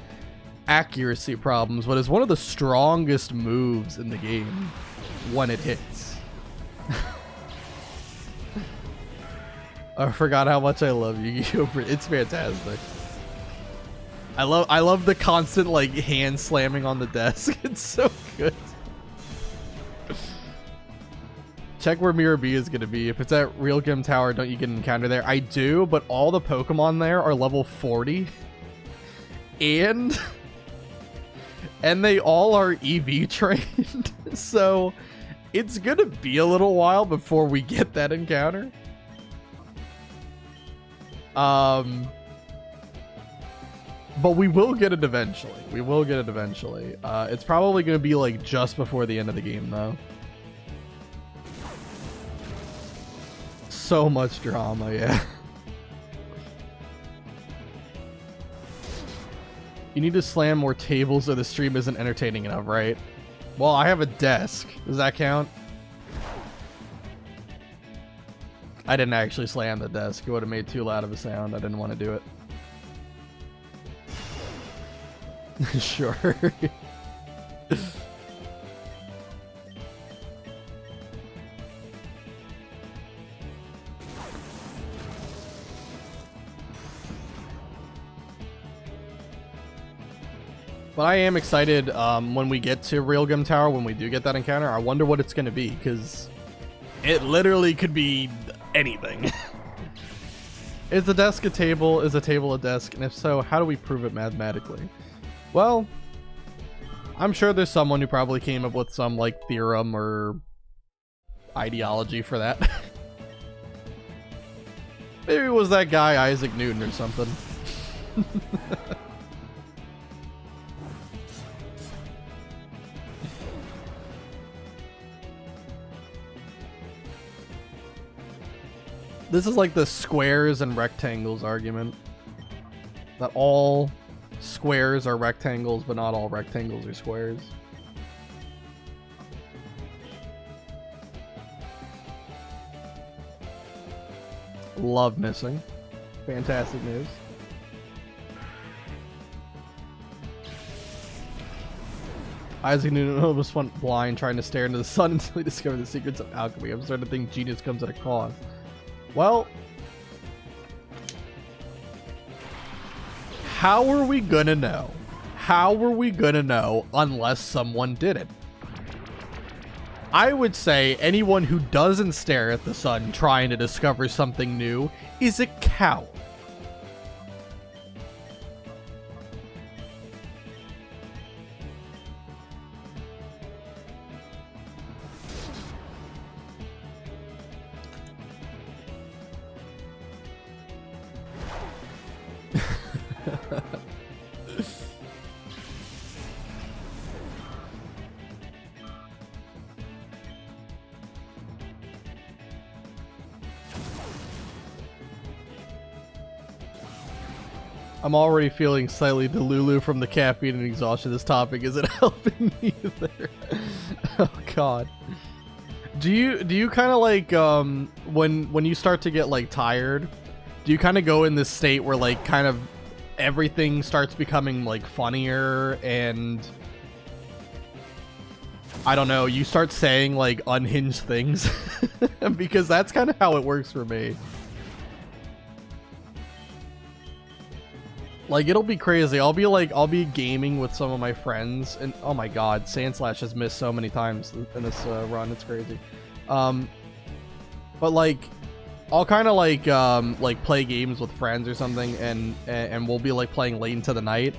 accuracy problems, but is one of the strongest moves in the game when it hits. I forgot how much I love Yu-Gi-Oh! It's fantastic. I love the constant like hand slamming on the desk. It's so good. Check where Mirror B is going to be. If it's at Real Gym Tower, don't you get an encounter there? I do, but all the Pokemon there are level 40. And they all are EV trained. So it's going to be a little while before we get that encounter. But we will get it eventually. We will get it eventually. It's probably going to be like just before the end of the game though. So much drama, yeah. You need to slam more tables or the stream isn't entertaining enough, right? Well, I have a desk. Does that count? I didn't actually slam the desk. It would have made too loud of a sound. I didn't want to do it. Sure. But I am excited when we get to Real Gym Tower, when we do get that encounter. I wonder what it's going to be, because it literally could be anything. Is the desk a table? Is a table a desk? And if so, how do we prove it mathematically? Well, I'm sure there's someone who probably came up with some like theorem or ideology for that. Maybe it was that guy Isaac Newton or something. This is like the squares and rectangles argument. That all squares are rectangles, but not all rectangles are squares. Love missing. Fantastic news. Isaac Newton almost went blind trying to stare into the sun until he discovered the secrets of alchemy. I'm starting to think genius comes at a cost. Well, how are we gonna know? How are we gonna know unless someone did it? I would say anyone who doesn't stare at the sun trying to discover something new is a coward. I'm already feeling slightly delulu from the caffeine and exhaustion. This topic isn't helping me either. Oh god. Do you kind of like when you start to get like tired, do you kind of go in this state where like kind of everything starts becoming like funnier and I don't know, you start saying like unhinged things? Because that's kind of how it works for me. Like, it'll be crazy. I'll be gaming with some of my friends, and oh my god, Sandslash has missed so many times in this run. It's crazy. But like, I'll kind of like play games with friends or something, and we'll be like playing late into the night,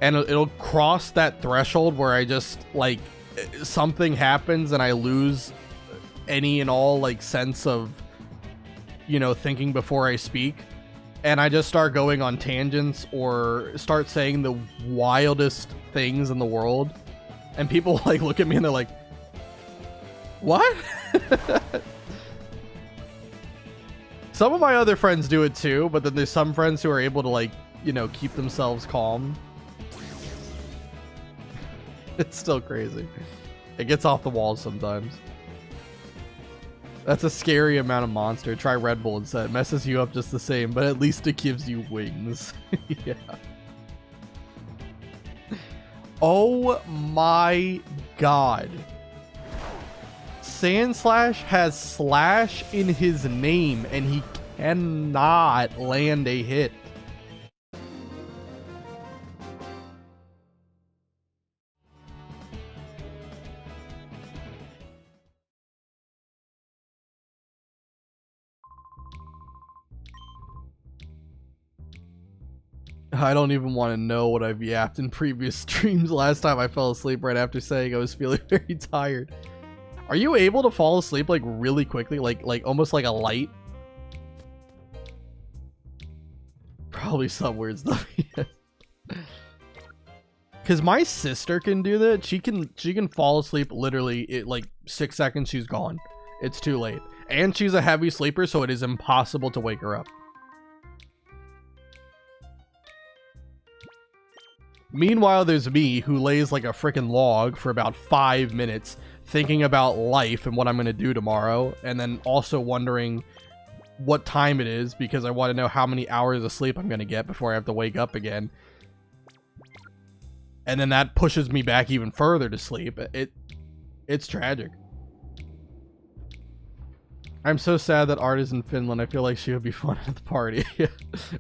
and it'll cross that threshold where I just like something happens and I lose any and all like sense of, you know, thinking before I speak. And I just start going on tangents or start saying the wildest things in the world. And people like look at me and they're like, what? Some of my other friends do it too, but then there's some friends who are able to like, you know, keep themselves calm. It's still crazy. It gets off the walls sometimes. That's a scary amount of monster. Try Red Bull instead. Messes you up just the same, but at least it gives you wings. Yeah. Oh my god. Sandslash has slash in his name and he cannot land a hit. I don't even want to know what I've yapped in previous streams. Last time I fell asleep right after saying I was feeling very tired. Are you able to fall asleep like really quickly? Like almost like a light? Probably some weird stuff. Cause my sister can do that. She can fall asleep literally like 6 seconds, she's gone. It's too late. And she's a heavy sleeper, so it is impossible to wake her up. Meanwhile, there's me, who lays like a freaking log for about 5 minutes, thinking about life and what I'm going to do tomorrow, and then also wondering what time it is, because I want to know how many hours of sleep I'm going to get before I have to wake up again. And then that pushes me back even further to sleep. It's tragic. I'm so sad that Art is in Finland. I feel like she would be fun at the party.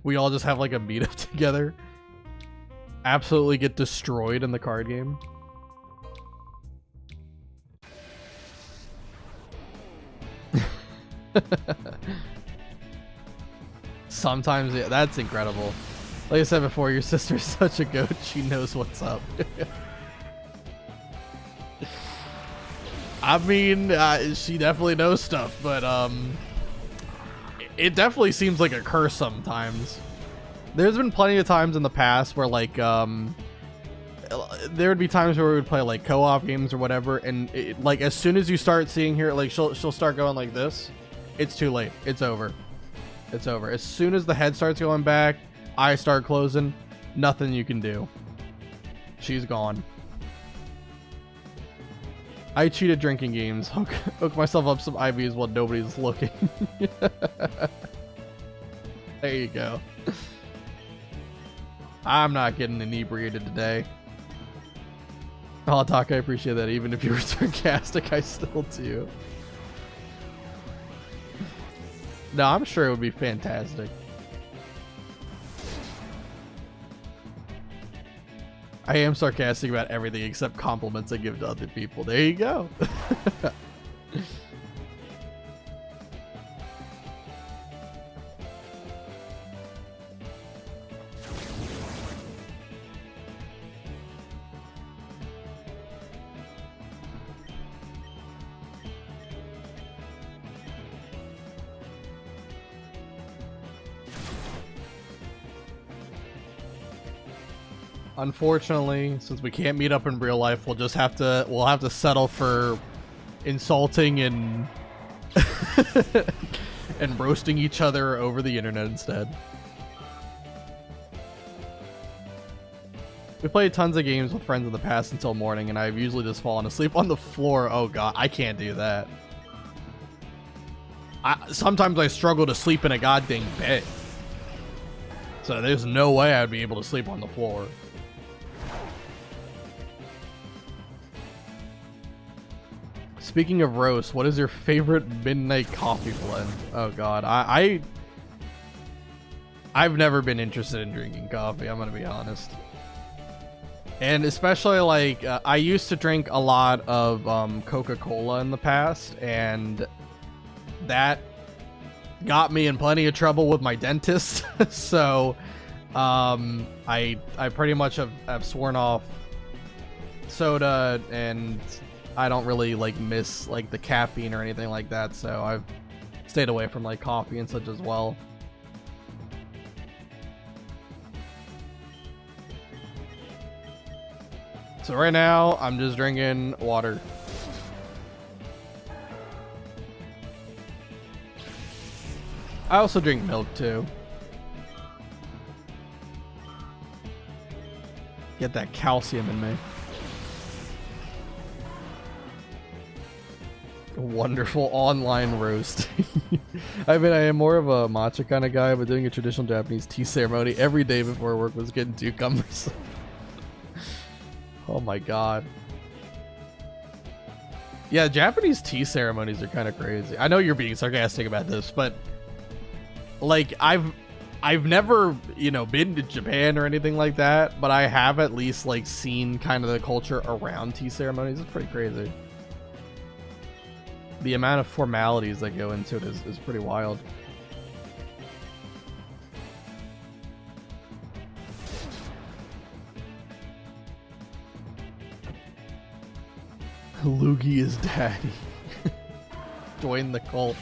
We all just have like a meetup together. Absolutely get destroyed in the card game. Sometimes, yeah, that's incredible. Like I said before, your sister's such a goat. She knows what's up. I mean, she definitely knows stuff, but it definitely seems like a curse sometimes. There's been plenty of times in the past where like there would be times where we would play like co-op games or whatever, and like as soon as you start seeing her, like she'll start going like this. It's too late. It's over. It's over. As soon as the head starts going back, eyes start closing, nothing you can do. She's gone. I cheat at drinking games. Hook myself up some IVs while nobody's looking. There you go. I'm not getting inebriated today. Oh, Doc, I appreciate that. Even if you were sarcastic, I still do. No, I'm sure it would be fantastic. I am sarcastic about everything except compliments I give to other people. There you go. Unfortunately, since we can't meet up in real life, we'll have to settle for insulting and and roasting each other over the internet instead. We played tons of games with friends in the past until morning, and I've usually just fallen asleep on the floor. Oh god, I can't do that. Sometimes I struggle to sleep in a goddamn bed. So there's no way I'd be able to sleep on the floor. Speaking of roast, what is your favorite midnight coffee blend? Oh god, I've never been interested in drinking coffee, I'm gonna be honest. And especially like, I used to drink a lot of Coca-Cola in the past, and that got me in plenty of trouble with my dentist. So I pretty much have sworn off soda, and I don't really like miss like the caffeine or anything like that, so I've stayed away from like coffee and such as well. So right now I'm just drinking water. I also drink milk too. Get that calcium in me. Wonderful online roast. I mean, I am more of a matcha kind of guy, but doing a traditional Japanese tea ceremony every day before work was getting too cumbersome. Oh my god. Yeah, Japanese tea ceremonies are kind of crazy. I know you're being sarcastic about this, but like I've never, you know, been to Japan or anything like that, but I have at least like seen kind of the culture around tea ceremonies. It's pretty crazy. The amount of formalities that go into it is pretty wild. Loogie is daddy. Join the cult.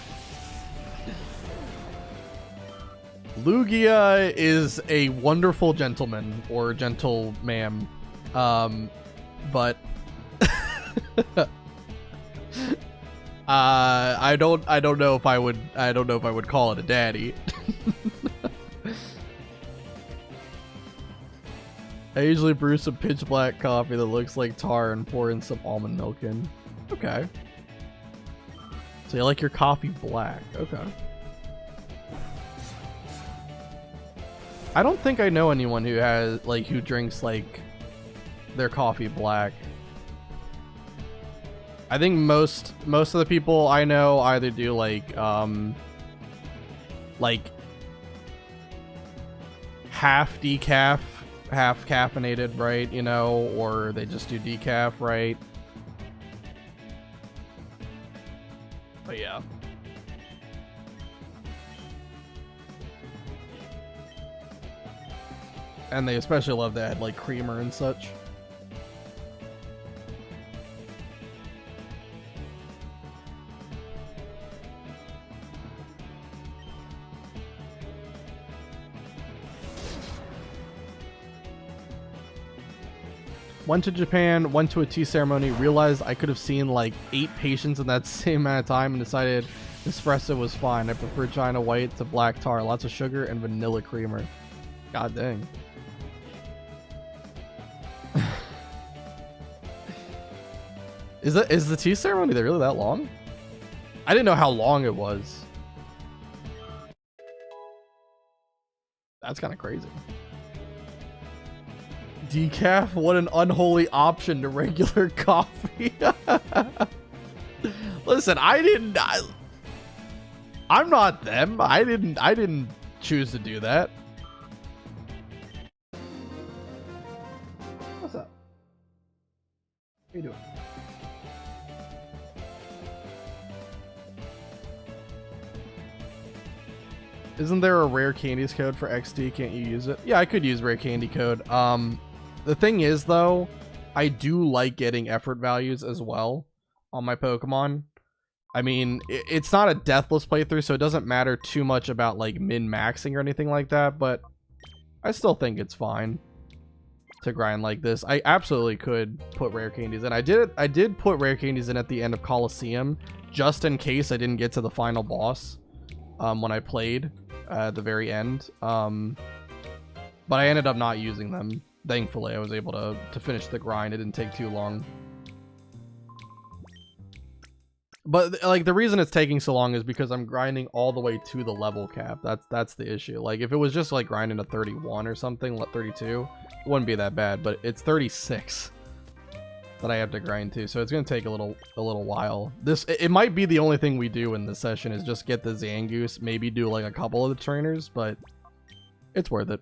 Lugia is a wonderful gentleman or gentle ma'am, but I don't know if I would call it a daddy. I usually brew some pitch black coffee that looks like tar and pour in some almond milk in. Okay. So you like your coffee black? Okay. I don't think I know anyone who has who drinks their coffee black. I think most of the people I know either do half decaf, half caffeinated, right? You know, or they just do decaf, right? But yeah. And they especially love to add creamer and such. Went to Japan, went to a tea ceremony, realized I could have seen 8 patients in that same amount of time and decided espresso was fine. I prefer China white to black tar, lots of sugar and vanilla creamer. God dang. Is the tea ceremony really that long? I didn't know how long it was. That's kind of crazy. Decaf? What an unholy option to regular coffee. Listen, I'm not them. I didn't choose to do that. What's up? How you doing? Isn't there a rare candies code for XD? Can't you use it? Yeah, I could use rare candy code. The thing is, though, I do like getting effort values as well on my Pokemon. I mean, it's not a deathless playthrough, so it doesn't matter too much about min-maxing or anything like that, but I still think it's fine to grind like this. I absolutely could put rare candies in. I did put rare candies in at the end of Coliseum, just in case I didn't get to the final boss when I played at the very end. But I ended up not using them. Thankfully, I was able to finish the grind. It didn't take too long. But the reason it's taking so long is because I'm grinding all the way to the level cap. That's the issue. If it was just grinding to 31 or something, 32, it wouldn't be that bad. But it's 36 that I have to grind to, so it's gonna take a little while. It might be the only thing we do in this session is just get the Zangoose, maybe do a couple of the trainers, but it's worth it.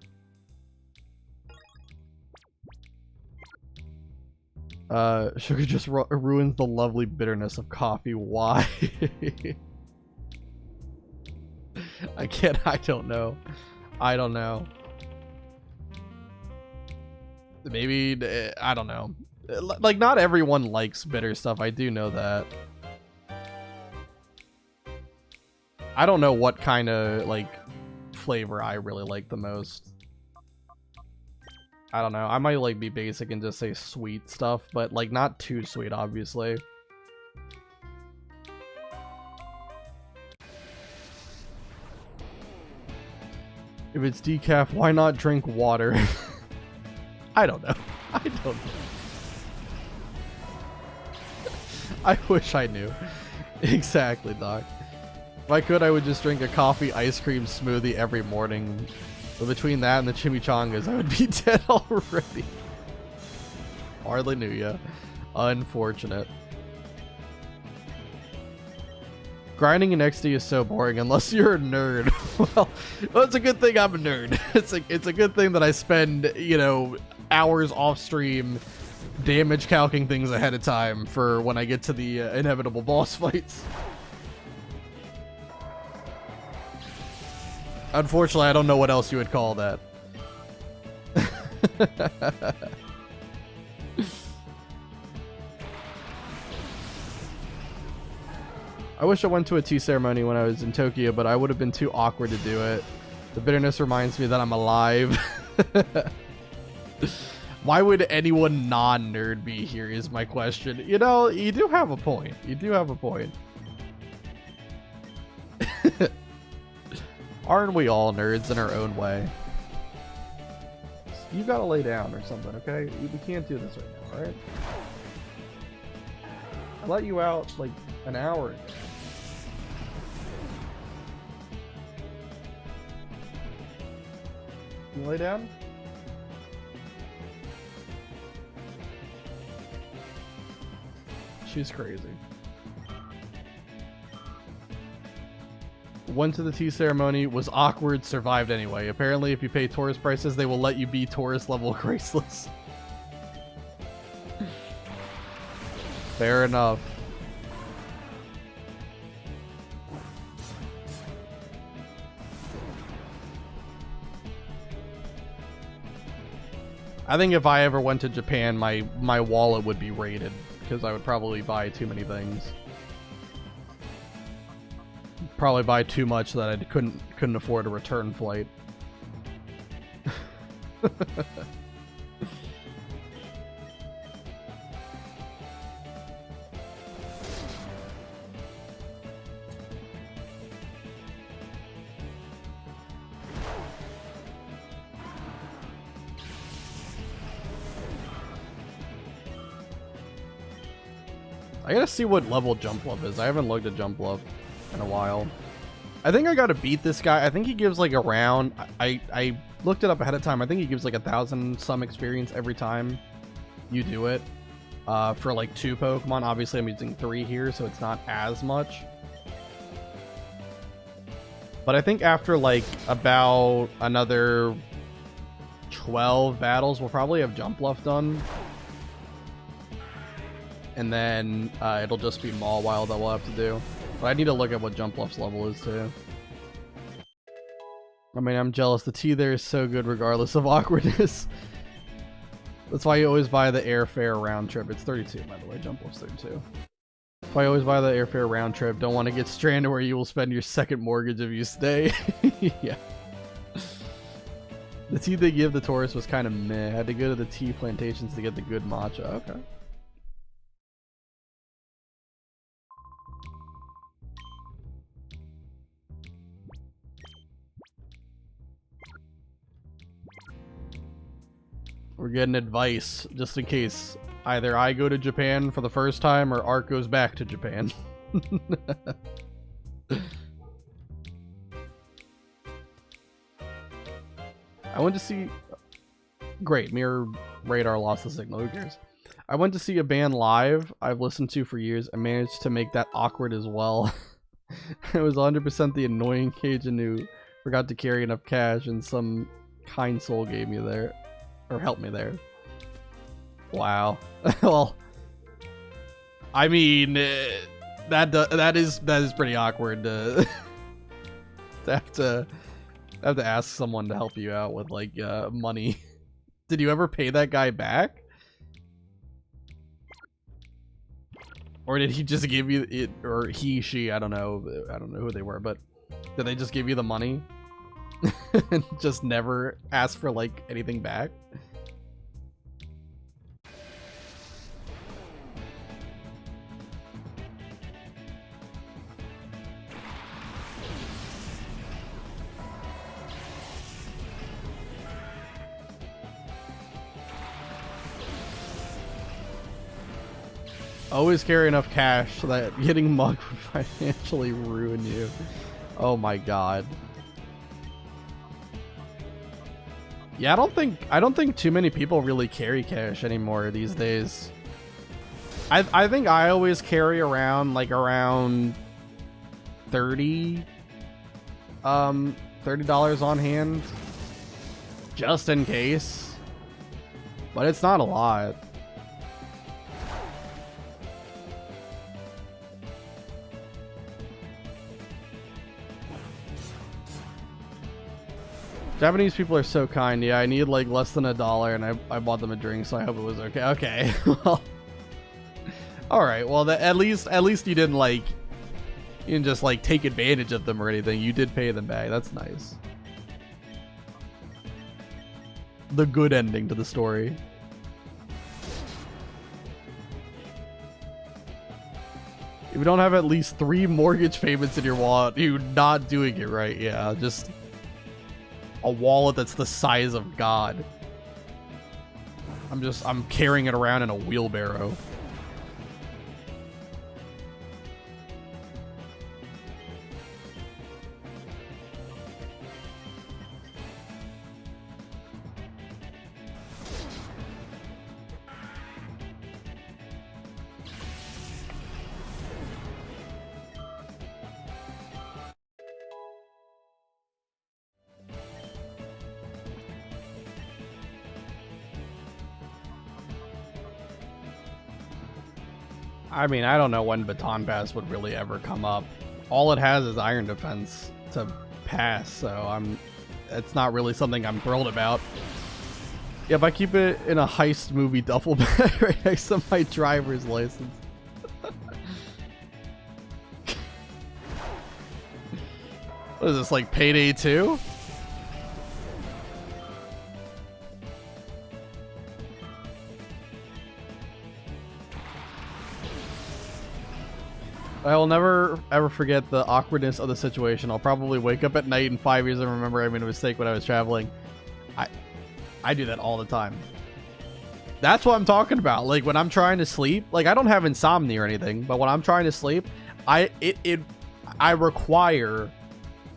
Sugar just ruins the lovely bitterness of coffee. Why? I don't know. I don't know. Maybe, I don't know. Not everyone likes bitter stuff. I do know that. I don't know what kind of, flavor I really like the most. I don't know. I might, be basic and just say sweet stuff, but, not too sweet, obviously. If it's decaf, why not drink water? I don't know. I don't know. I wish I knew. Exactly, Doc. If I could, I would just drink a coffee ice cream smoothie every morning. But between that and the chimichangas, I would be dead already. Hardly knew ya. Unfortunate. Grinding in XD is so boring unless you're a nerd. Well, it's a good thing I'm a nerd. It's a good thing that I spend, hours off stream damage calcing things ahead of time for when I get to the inevitable boss fights. Unfortunately, I don't know what else you would call that. I wish I went to a tea ceremony when I was in Tokyo, but I would have been too awkward to do it. The bitterness reminds me that I'm alive. Why would anyone non-nerd be here is my question. You know, you do have a point. You do have a point. Aren't we all nerds in our own way? You gotta lay down or something, okay? We can't do this right now, alright? I let you out like an hour ago. Can you lay down? She's crazy. Went to the tea ceremony, was awkward, survived anyway. Apparently, if you pay tourist prices, they will let you be tourist level graceless. Fair enough. I think if I ever went to Japan, my wallet would be raided because I would probably buy too many things. Probably buy too much that I couldn't afford a return flight. I gotta see what level Jump Love is. I haven't looked at Jump Love in a while. I think I gotta beat this guy. I think he gives like around... I looked it up ahead of time. I think he gives like 1,000 some experience every time you do it. For like 2 Pokemon. Obviously I'm using 3 here, so it's not as much. But I think after like about another 12 battles, we'll probably have Jump Love done. And then it'll just be Mawile that we'll have to do. But I need to look at what Jump Luff's level is too. I mean, I'm jealous. The tea there is so good regardless of awkwardness. That's why you always buy the airfare round trip. It's 32, by the way. Jump Luff's 32. That's why you always buy the airfare round trip. Don't want to get stranded where you will spend your second mortgage if you stay. Yeah. The tea they give the tourists was kind of meh. Had to go to the tea plantations to get the good matcha. Okay. We're getting advice, just in case either I go to Japan for the first time or Art goes back to Japan. I went to see... Great, Mirror Radar lost the signal, who cares? I went to see a band live I've listened to for years and managed to make that awkward as well. It was 100% the annoying Cajun who forgot to carry enough cash and some kind soul gave me there. Or help me there. Wow. Well, I mean, that is pretty awkward to have to ask someone to help you out with like money. Did you ever pay that guy back? Or did he just give you it, or he, she, I don't know who they were, but did they just give you the money? And just never ask for like anything back? Always carry enough cash so that getting mugged would financially ruin you. Oh my god. Yeah, I don't think too many people really carry cash anymore these days. I think I always carry around like around $30 on hand just in case. But it's not a lot. Japanese people are so kind. Yeah, I need like less than $1 and I bought them a drink, so I hope it was okay. Okay. Well, all right. Well, at least you didn't like You didn't just like take advantage of them or anything. You did pay them back. That's nice. The good ending to the story. If you don't have at least 3 mortgage payments in your wallet, you're not doing it right. Yeah, just a wallet that's the size of God. I'm carrying it around in a wheelbarrow. I mean, I don't know when Baton Pass would really ever come up. All it has is Iron Defense to pass, so it's not really something I'm thrilled about. Yeah, if I keep it in a heist movie duffel bag right next to my driver's license. What is this, like Payday 2? I will never ever forget the awkwardness of the situation. I'll probably wake up at night in 5 years and remember I made a mistake when I was traveling. I do that all the time. That's what I'm talking about. Like when I'm trying to sleep, like I don't have insomnia or anything, but when I'm trying to sleep, I require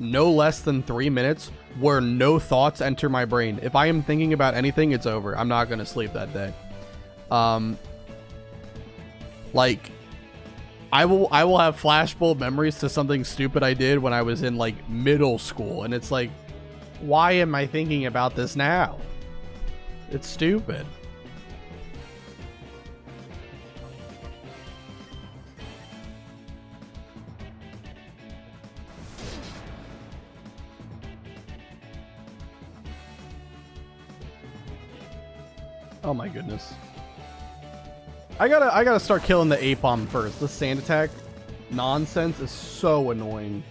no less than 3 minutes where no thoughts enter my brain. If I am thinking about anything, it's over. I'm not going to sleep that day. Like I will have flashbulb memories to something stupid I did when I was in like middle school, and it's like, why am I thinking about this now? It's stupid. Oh my goodness. I gotta start killing the Apom first. This sand attack nonsense is so annoying.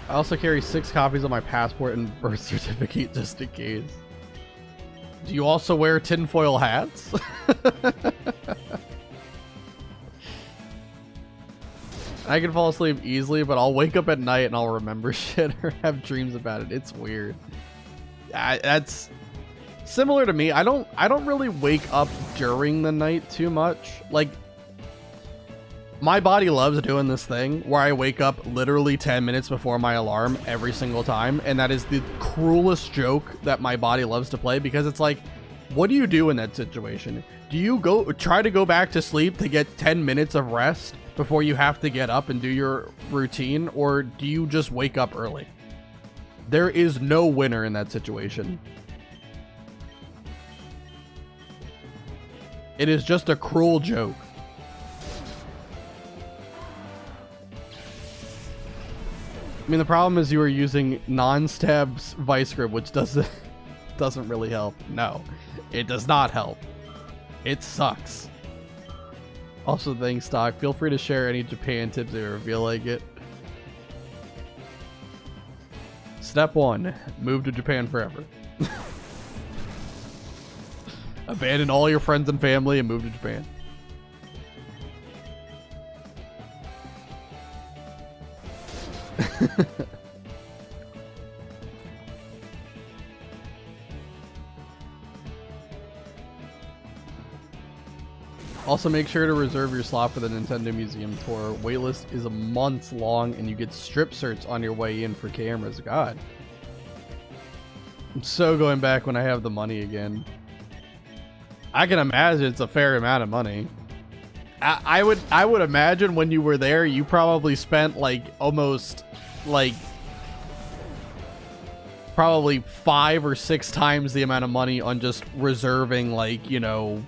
I also carry 6 copies of my passport and birth certificate just in case. Do you also wear tinfoil hats? I can fall asleep easily, but I'll wake up at night and I'll remember shit or have dreams about it. It's weird. That's similar to me. I don't really wake up during the night too much. Like, my body loves doing this thing where I wake up literally 10 minutes before my alarm every single time, and that is the cruelest joke that my body loves to play, because it's like, what do you do in that situation? Do you try to go back to sleep to get 10 minutes of rest before you have to get up and do your routine, or do you just wake up early? There is no winner in that situation. It is just a cruel joke. I mean, the problem is you are using non-stabs vice grip, which doesn't really help. No, it does not help. It sucks. Also, thanks, Stock. Feel free to share any Japan tips if you feel like it. Step 1, move to Japan forever. Abandon all your friends and family and move to Japan. Also, make sure to reserve your slot for the Nintendo Museum tour. Waitlist is a month long, and you get strip certs on your way in for cameras. God. I'm so going back when I have the money again. I can imagine it's a fair amount of money. I would imagine when you were there, you probably spent like almost like probably 5 or 6 times the amount of money on just reserving, like, you know,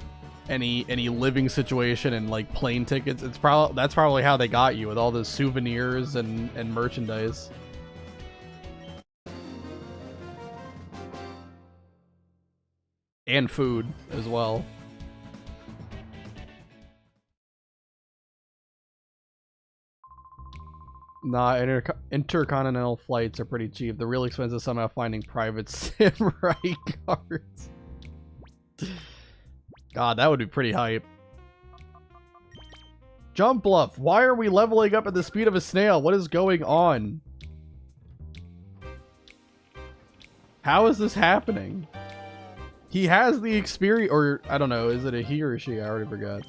any living situation and like plane tickets. That's probably how they got you, with all the souvenirs and merchandise. And food as well. Nah, intercontinental flights are pretty cheap. The real expensive somehow finding private samurai cards. God, that would be pretty hype. Jump bluff. Why are we leveling up at the speed of a snail? What is going on? How is this happening? He has the experience, or I don't know, is it a he or a she? I already forgot.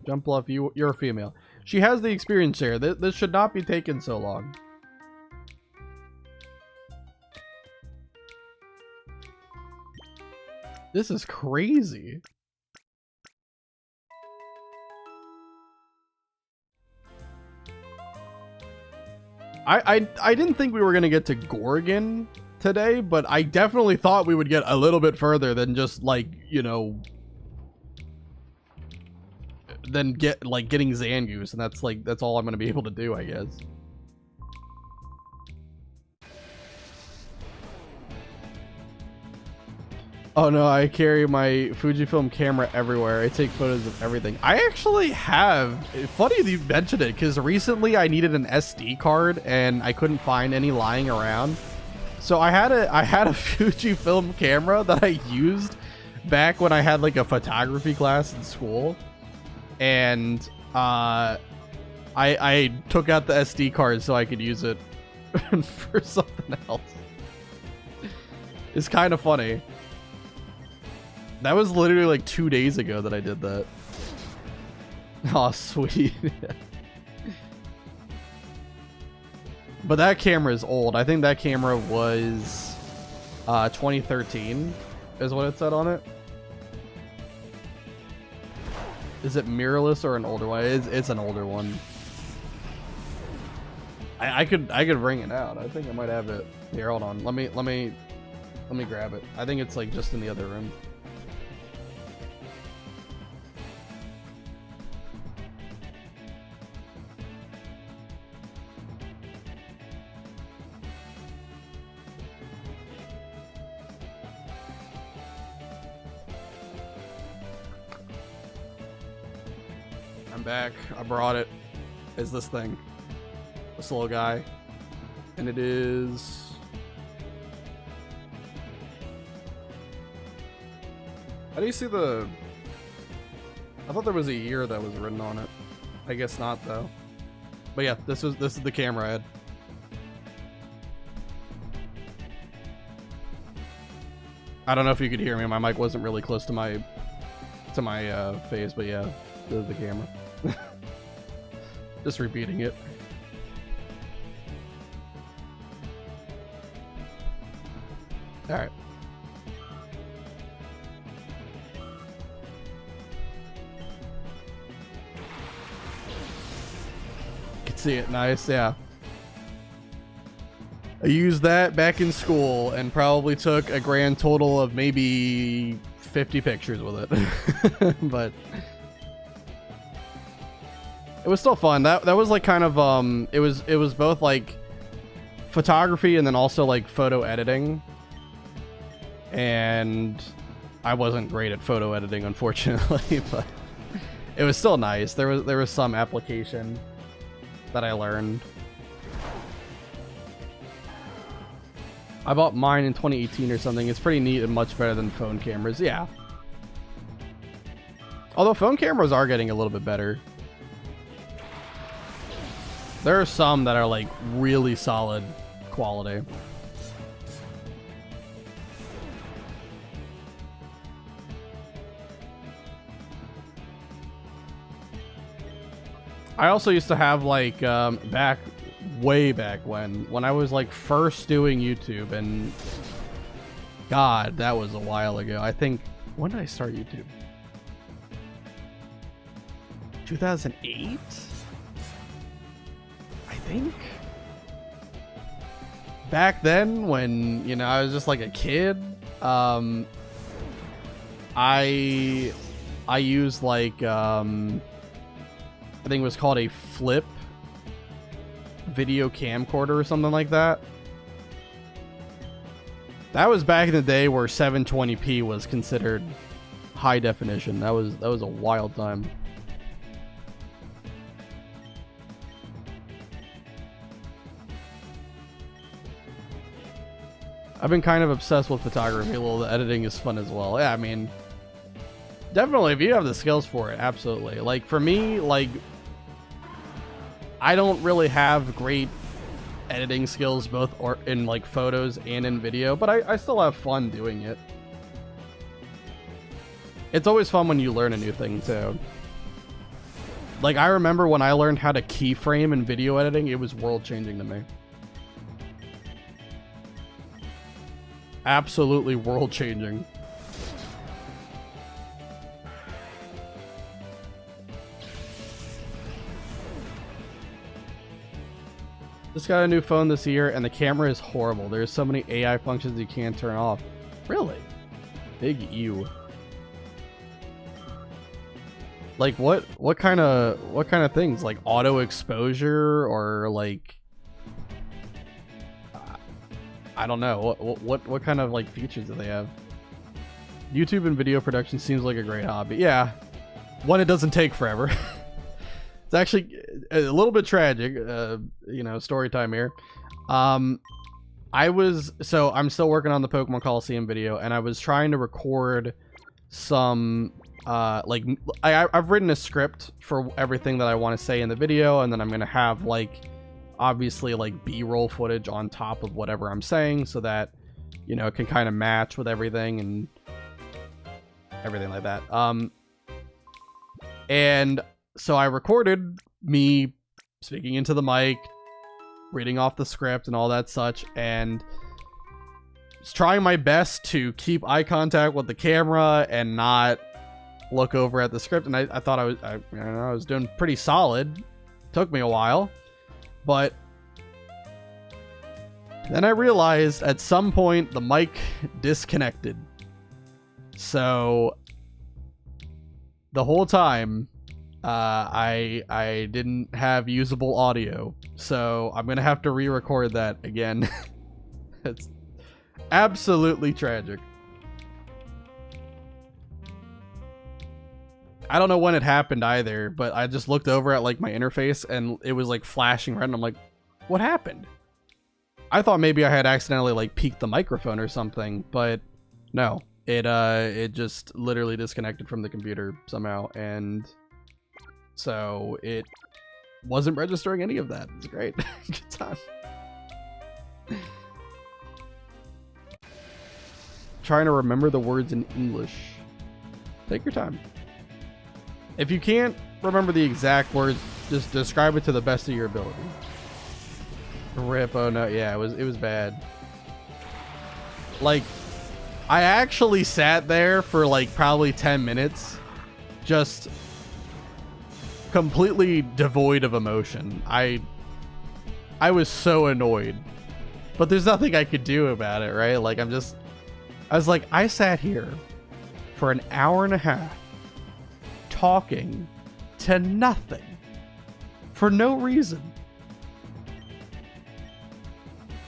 Jump bluff, you're a female. She has the experience share. This should not be taking so long. This is crazy. I didn't think we were gonna get to Gorgon today, but I definitely thought we would get a little bit further than just like, you know, than getting Zangoose, and that's all I'm gonna be able to do, I guess. Oh no, I carry my Fujifilm camera everywhere. I take photos of everything. I actually have. Funny you mentioned it, because recently I needed an SD card and I couldn't find any lying around. So I had a Fujifilm camera that I used back when I had like a photography class in school, and I took out the SD card so I could use it for something else. It's kind of funny. That was literally like 2 days ago that I did that. Oh, sweet. But that camera is old. I think that camera was 2013 is what it said on it. Is it mirrorless or an older one? It's an older one. I could bring it out. I think I might have it. Here, hold on. Let me grab it. I think it's like just in the other room. Back. I brought it. Is this thing. This little guy. And it is... How do you see the... I thought there was a year that was written on it. I guess not though. But yeah, this is the camera I had. I don't know if you could hear me. My mic wasn't really close to my face, but yeah, this is the camera. Just repeating it. All right. You can see it nice, yeah. I used that back in school and probably took a grand total of maybe 50 pictures with it. But it was still fun. That was like kind of it was both like photography and then also like photo editing. And I wasn't great at photo editing, unfortunately, but it was still nice. There was some application that I learned. I bought mine in 2018 or something. It's pretty neat and much better than phone cameras. Yeah. Although phone cameras are getting a little bit better. There are some that are like really solid quality. I also used to have like way back when I was like first doing YouTube, and God, that was a while ago. I think, when did I start YouTube? 2008? I think. Back then, when, you know, I was just like a kid, I used like I think it was called a flip video camcorder or something like that. That was back in the day where 720p was considered high definition. That was a wild time. I've been kind of obsessed with photography. Well, the editing is fun as well. Yeah, I mean, definitely if you have the skills for it, absolutely. Like for me, like I don't really have great editing skills both or in like photos and in video, but I still have fun doing it. It's always fun when you learn a new thing too. Like I remember when I learned how to keyframe in video editing, it was world-changing to me. Absolutely world-changing. Just got a new phone this year and the camera is horrible. There's so many AI functions you can't turn off. Really? Big ew. Like what kind of things? Like auto exposure or like I don't know. What kind of like features do they have? YouTube and video production seems like a great hobby. Yeah. One, it doesn't take forever. It's actually a little bit tragic, you know, story time here. I'm still working on the Pokemon Coliseum video, and I was trying to record some, I've written a script for everything that I want to say in the video, and then I'm going to have, like, obviously, like, B-roll footage on top of whatever I'm saying, so that, you know, it can kind of match with everything, and everything like that. And so I recorded me speaking into the mic, reading off the script and all that such, and was trying my best to keep eye contact with the camera and not look over at the script. And I thought I was doing pretty solid. Took me a while, but then I realized at some point the mic disconnected. So the whole time I didn't have usable audio, so I'm gonna have to re-record that again. It's absolutely tragic. I don't know when it happened either, but I just looked over at like my interface and it was like flashing red, and I'm like, what happened? I thought maybe I had accidentally like peaked the microphone or something, but no, it just literally disconnected from the computer somehow, and so it wasn't registering any of that. It's great. Good time. Trying to remember the words in English. Take your time. If you can't remember the exact words, just describe it to the best of your ability. Rip. Oh no, yeah, it was bad. Like, I actually sat there for like probably 10 minutes just completely devoid of emotion. I was so annoyed, but there's nothing I could do about it, right? Like I was like, I sat here for an hour and a half talking to nothing for no reason.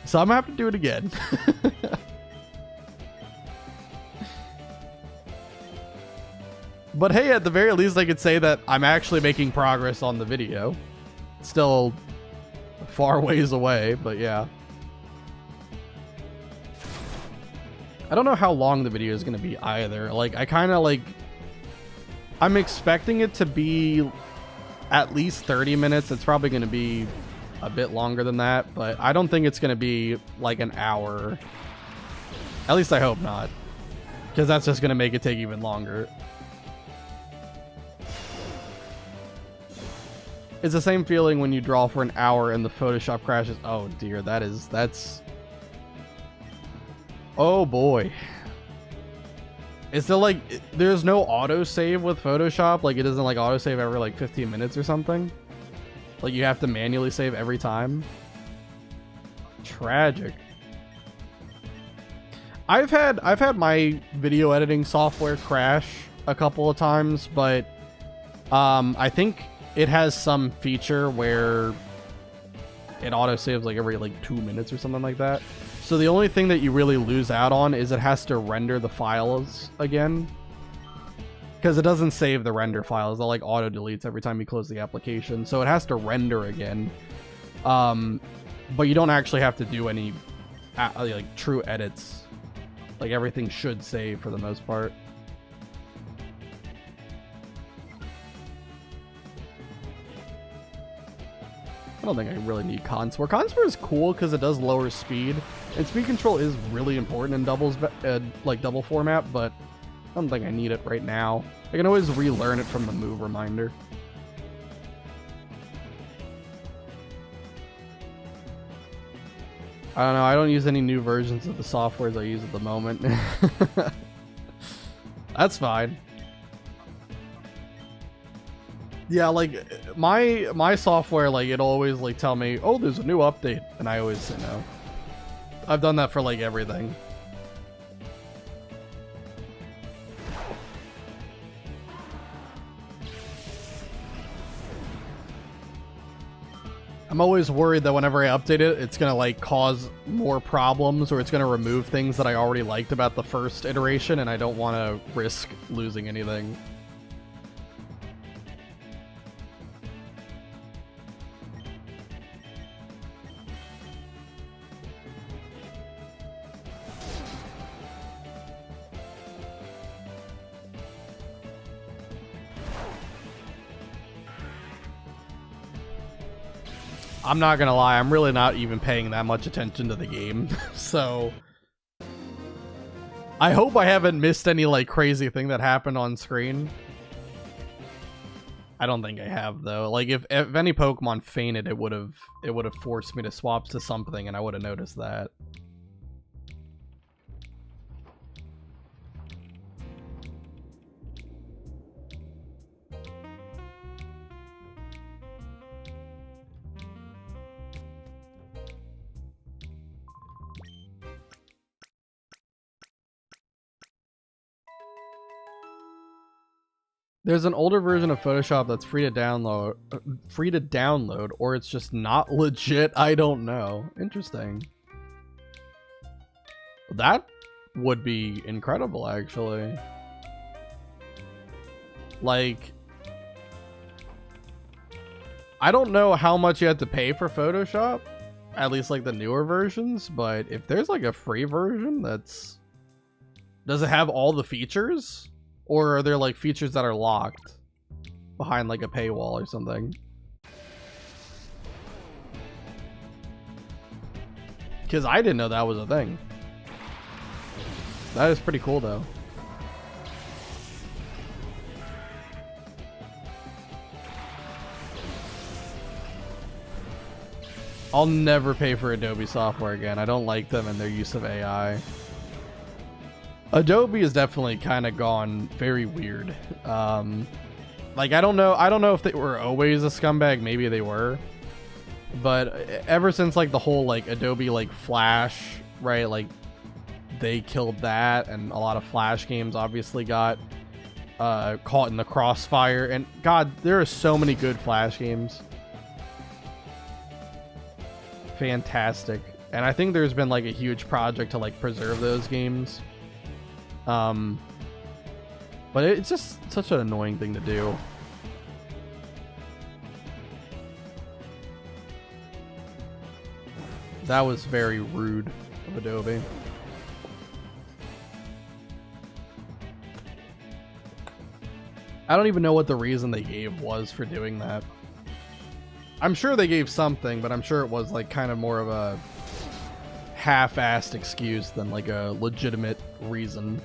So I'm gonna have to do it again. But hey, at the very least, I could say that I'm actually making progress on the video. Still far ways away, but yeah. I don't know how long the video is going to be either. Like, I'm expecting it to be at least 30 minutes. It's probably going to be a bit longer than that, but I don't think it's going to be like an hour. At least I hope not, because that's just going to make it take even longer. It's the same feeling when you draw for an hour and the Photoshop crashes. Oh dear, that's... Oh boy. Is there like, there's no autosave with Photoshop? Like it doesn't like autosave every like 15 minutes or something? Like you have to manually save every time? Tragic. I've had my video editing software crash a couple of times, but I think it has some feature where it autosaves like every like 2 minutes or something like that. So the only thing that you really lose out on is it has to render the files again, because it doesn't save the render files. It like auto deletes every time you close the application, so it has to render again. But you don't actually have to do any like true edits. Like everything should save for the most part. I don't think I really need Conspore. Conspore is cool because it does lower speed, and speed control is really important in doubles, like double format. But I don't think I need it right now. I can always relearn it from the move reminder. I don't know. I don't use any new versions of the softwares I use at the moment. That's fine. Yeah, like my software, like it always like tell me, oh, there's a new update, and I always say no. I've done that for like everything. I'm always worried that whenever I update it, it's gonna like cause more problems, or it's gonna remove things that I already liked about the first iteration, and I don't want to risk losing anything. I'm not gonna lie, I'm really not even paying that much attention to the game, so I hope I haven't missed any like crazy thing that happened on screen. I don't think I have though. Like if any Pokemon fainted, it would have forced me to swap to something, and I would have noticed that. There's an older version of Photoshop that's free to download, or it's just not legit. I don't know. Interesting. That would be incredible, actually. Like, I don't know how much you have to pay for Photoshop, at least like the newer versions, but if there's like a free version that's... Does it have all the features? Or are there like features that are locked behind like a paywall or something? Because I didn't know that was a thing. That is pretty cool though. I'll never pay for Adobe software again. I don't like them and their use of AI. Adobe has definitely kind of gone very weird. Like I don't know if they were always a scumbag. Maybe they were, but ever since like the whole like Adobe like Flash, right? Like they killed that, and a lot of Flash games obviously got caught in the crossfire. And God, there are so many good Flash games. Fantastic. And I think there's been like a huge project to like preserve those games. But it's just such an annoying thing to do. That was very rude of Adobe. I don't even know what the reason they gave was for doing that. I'm sure they gave something, but I'm sure it was like kind of more of a half-assed excuse than like a legitimate reason.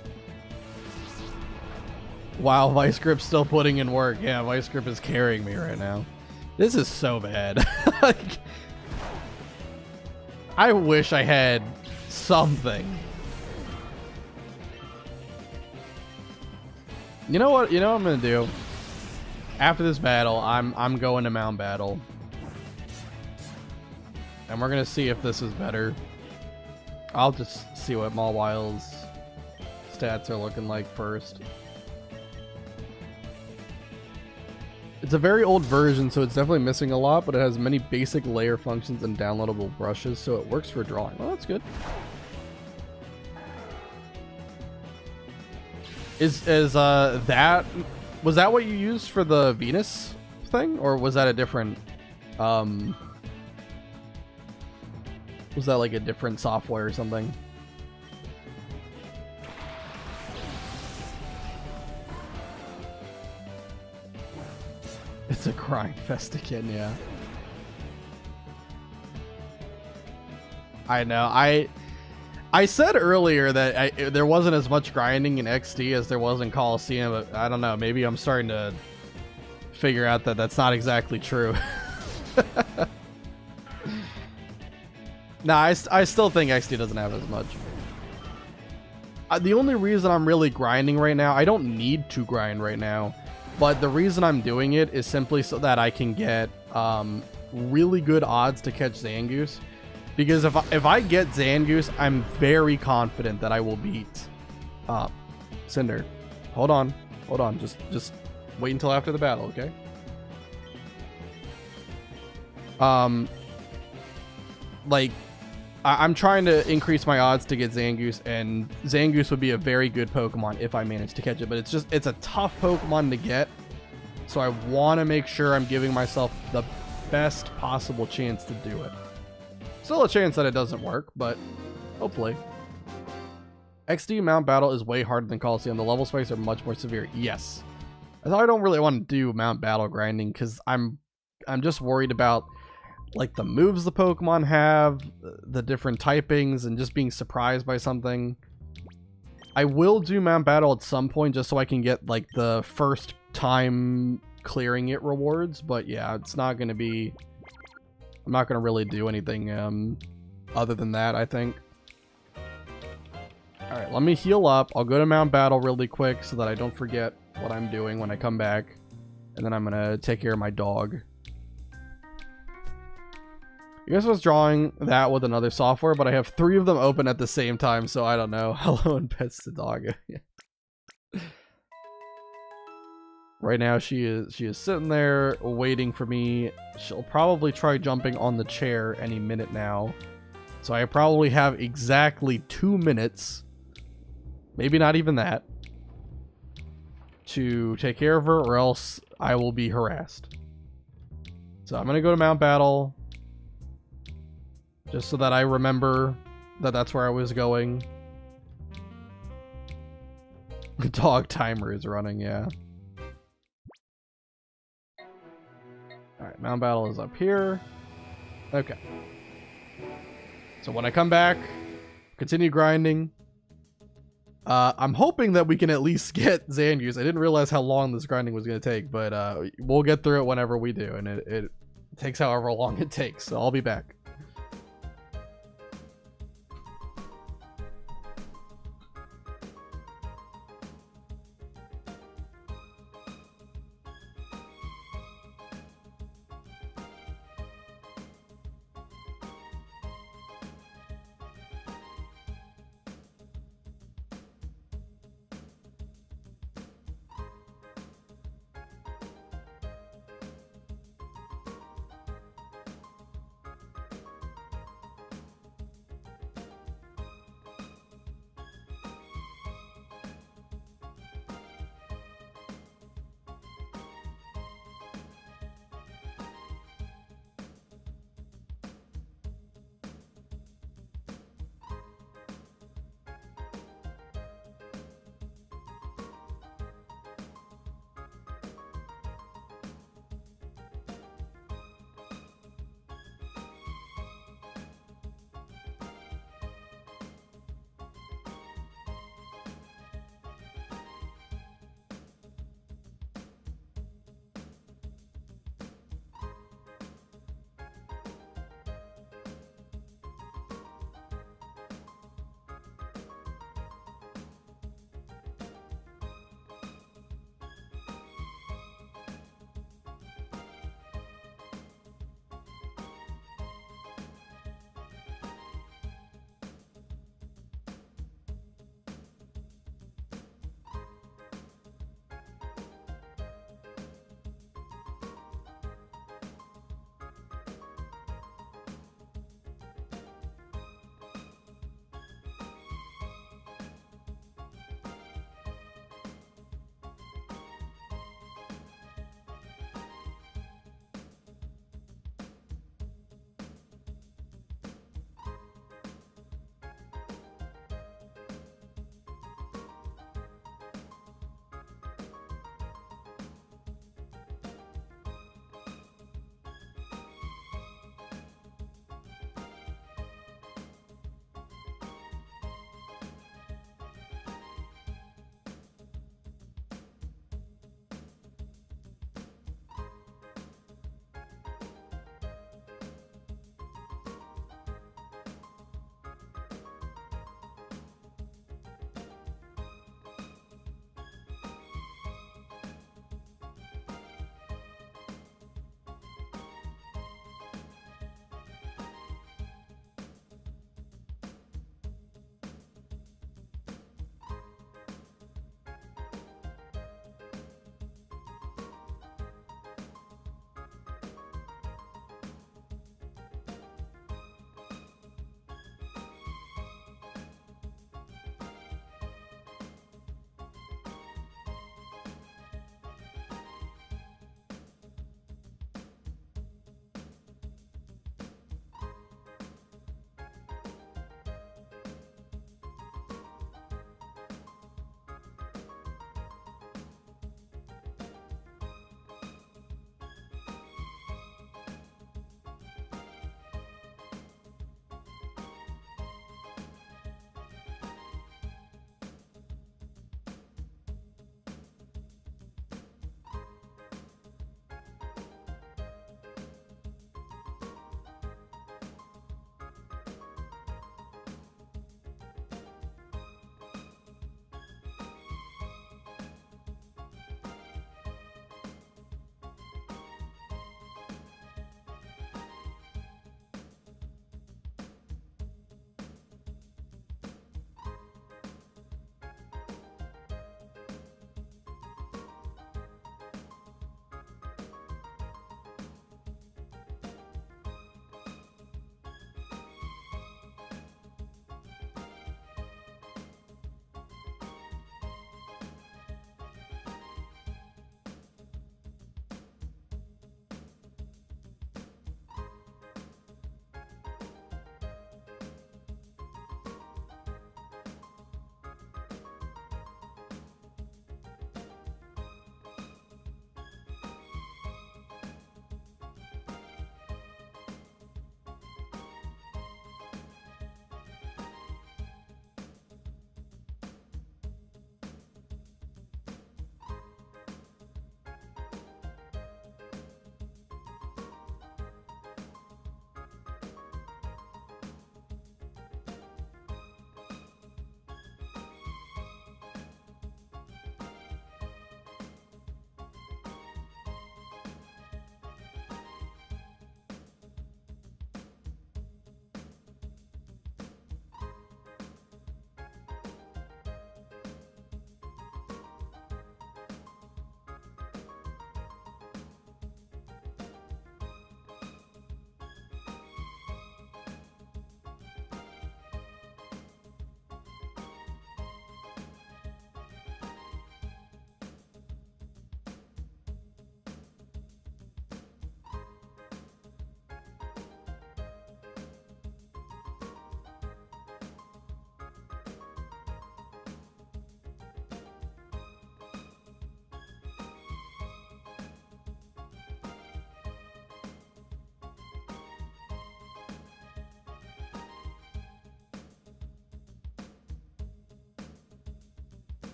Wow, Vice Grip's still putting in work. Yeah, Vice Grip is carrying me right now. This is so bad. Like, I wish I had something. You know what? You know what I'm gonna do? After this battle, I'm going to Mount Battle. And we're gonna see if this is better. I'll just see what Mawwile's stats are looking like first. It's a very old version, so it's definitely missing a lot, but it has many basic layer functions and downloadable brushes, so it works for drawing. Well, that's good. Was that what you used for the Venus thing, or was that a different Was that like a different software or something? It's a grind fest again, yeah. I know. I said earlier that there wasn't as much grinding in XD as there was in Coliseum, but I don't know. Maybe I'm starting to figure out that that's not exactly true. Nah, I still think XD doesn't have as much. The only reason I'm really grinding right now, I don't need to grind right now, but the reason I'm doing it is simply so that I can get really good odds to catch Zangoose. Because if I get Zangoose, I'm very confident that I will beat Cinder. Hold on. Just wait until after the battle, okay? Like, I'm trying to increase my odds to get Zangoose, and Zangoose would be a very good Pokemon if I manage to catch it, but it's a tough Pokemon to get, so I want to make sure I'm giving myself the best possible chance to do it. Still a chance that it doesn't work, but hopefully. XD Mount Battle is way harder than Coliseum. The level spikes are much more severe. Yes. I don't really want to do Mount Battle grinding because I'm just worried about like the moves the Pokemon have, the different typings, and just being surprised by something. I will do Mount Battle at some point just so I can get like the first time clearing it rewards, but yeah, it's not going to be... I'm not going to really do anything other than that, I think. Alright, let me heal up. I'll go to Mount Battle really quick so that I don't forget what I'm doing when I come back. And then I'm going to take care of my dog. I guess I was drawing that with another software, but I have 3 of them open at the same time, so I don't know. Hello and pets the dog. Right now she is sitting there waiting for me. She'll probably try jumping on the chair any minute now. So I probably have exactly 2 minutes, maybe not even that, to take care of her, or else I will be harassed. So I'm gonna go to Mount Battle, just so that I remember that that's where I was going. The dog timer is running, yeah. Alright, Mount Battle is up here. Okay. So when I come back, continue grinding. I'm hoping that we can at least get Zangoose. I didn't realize how long this grinding was going to take, but we'll get through it whenever we do, and it takes however long it takes, so I'll be back.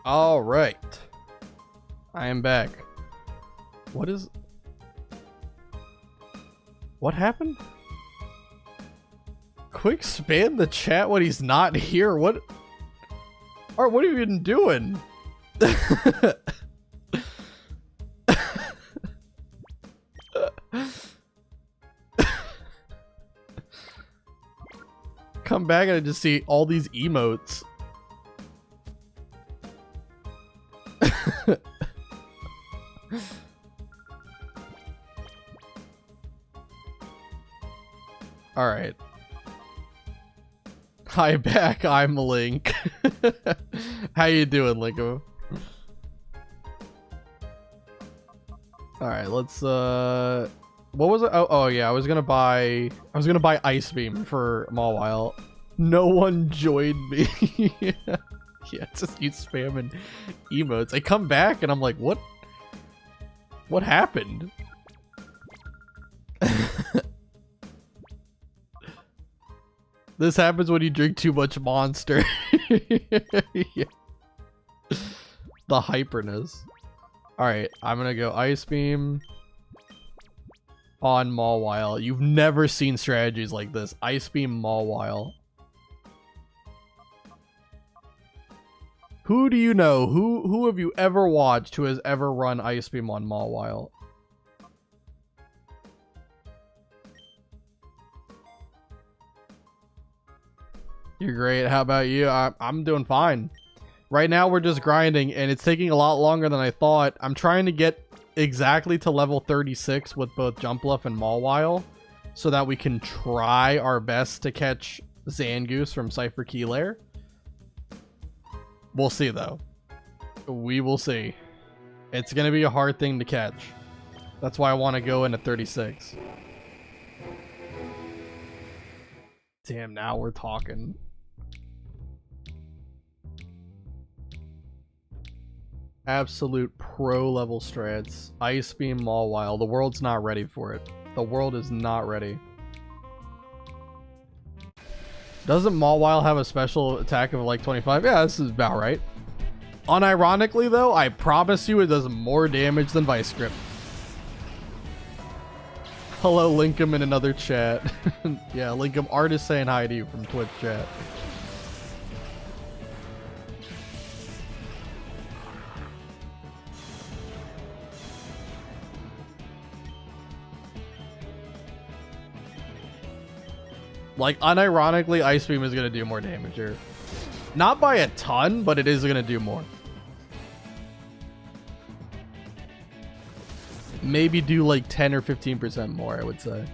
All right. I am back. What happened? Quick spam the chat when he's not here. What? Art, what have you been doing? Come back and I just see all these emotes. All right. Hi back, I'm Link. How you doing, Linko? All right, let's what was it? Oh yeah, I was gonna buy Ice Beam for Mawile. No one joined me. Yeah, it's just you spamming emotes. I come back and I'm like, what happened? This happens when you drink too much Monster. Yeah. The hyperness. Alright, I'm gonna go Ice Beam on Mawile. You've never seen strategies like this. Ice Beam Mawile. Who do you know? Who have you ever watched who has ever run Ice Beam on Mawile? You're great. How about you? I'm doing fine. Right now we're just grinding and it's taking a lot longer than I thought. I'm trying to get exactly to level 36 with both Jumpluff and Mawile so that we can try our best to catch Zangoose from Cypher Key Lair. We'll see though. We will see. It's going to be a hard thing to catch. That's why I want to go in at 36. Damn, now we're talking. Absolute pro level strats. Ice Beam Mawile. The world's not ready for it. The world is not ready. Doesn't Mawile have a special attack of like 25? Yeah, this is about right. Unironically though, I promise you it does more damage than Vice Grip. Hello, Linkum in another chat. Yeah, Linkum, Art is saying hi to you from Twitch chat. Like, unironically, Ice Beam is going to do more damage here. Not by a ton, but it is going to do more. Maybe do like 10 or 15% more, I would say.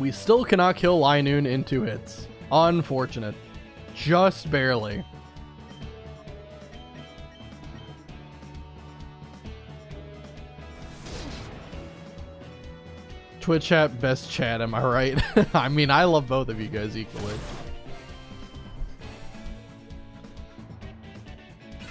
We still cannot kill Linoon in 2 hits. Unfortunate. Just barely. Twitch chat, best chat, am I right? I mean, I love both of you guys equally.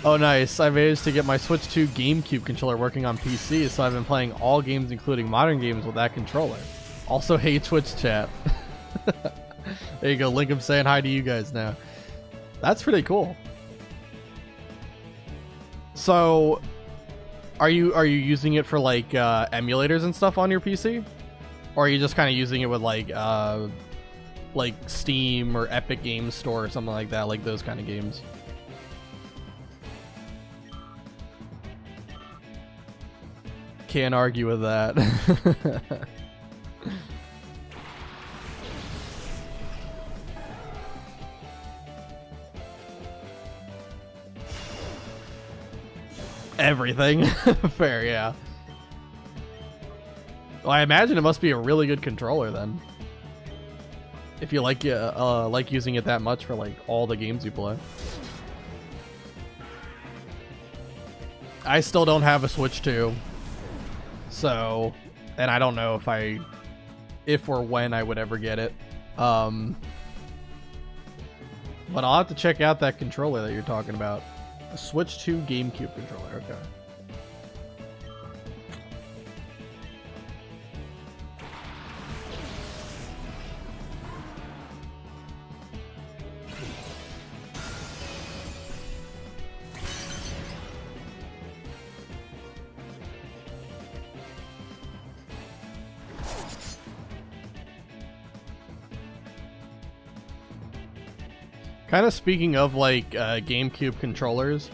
Oh, nice. I managed to get my Switch 2 GameCube controller working on PC, so I've been playing all games, including modern games, with that controller. Also, hey, Twitch chat. There you go. Linkum saying hi to you guys now. That's pretty cool. So, are you using it for, like, emulators and stuff on your PC? Or are you just kind of using it with, like Steam or Epic Games Store or something like that, like those kind of games? Can't argue with that. Everything. Fair, yeah. Well, I imagine it must be a really good controller then. If you like using it that much for like all the games you play. I still don't have a Switch 2. So, and I don't know if or when I would ever get it. But I'll have to check out that controller that you're talking about. A Switch 2 GameCube controller, okay. Kind of speaking of like GameCube controllers,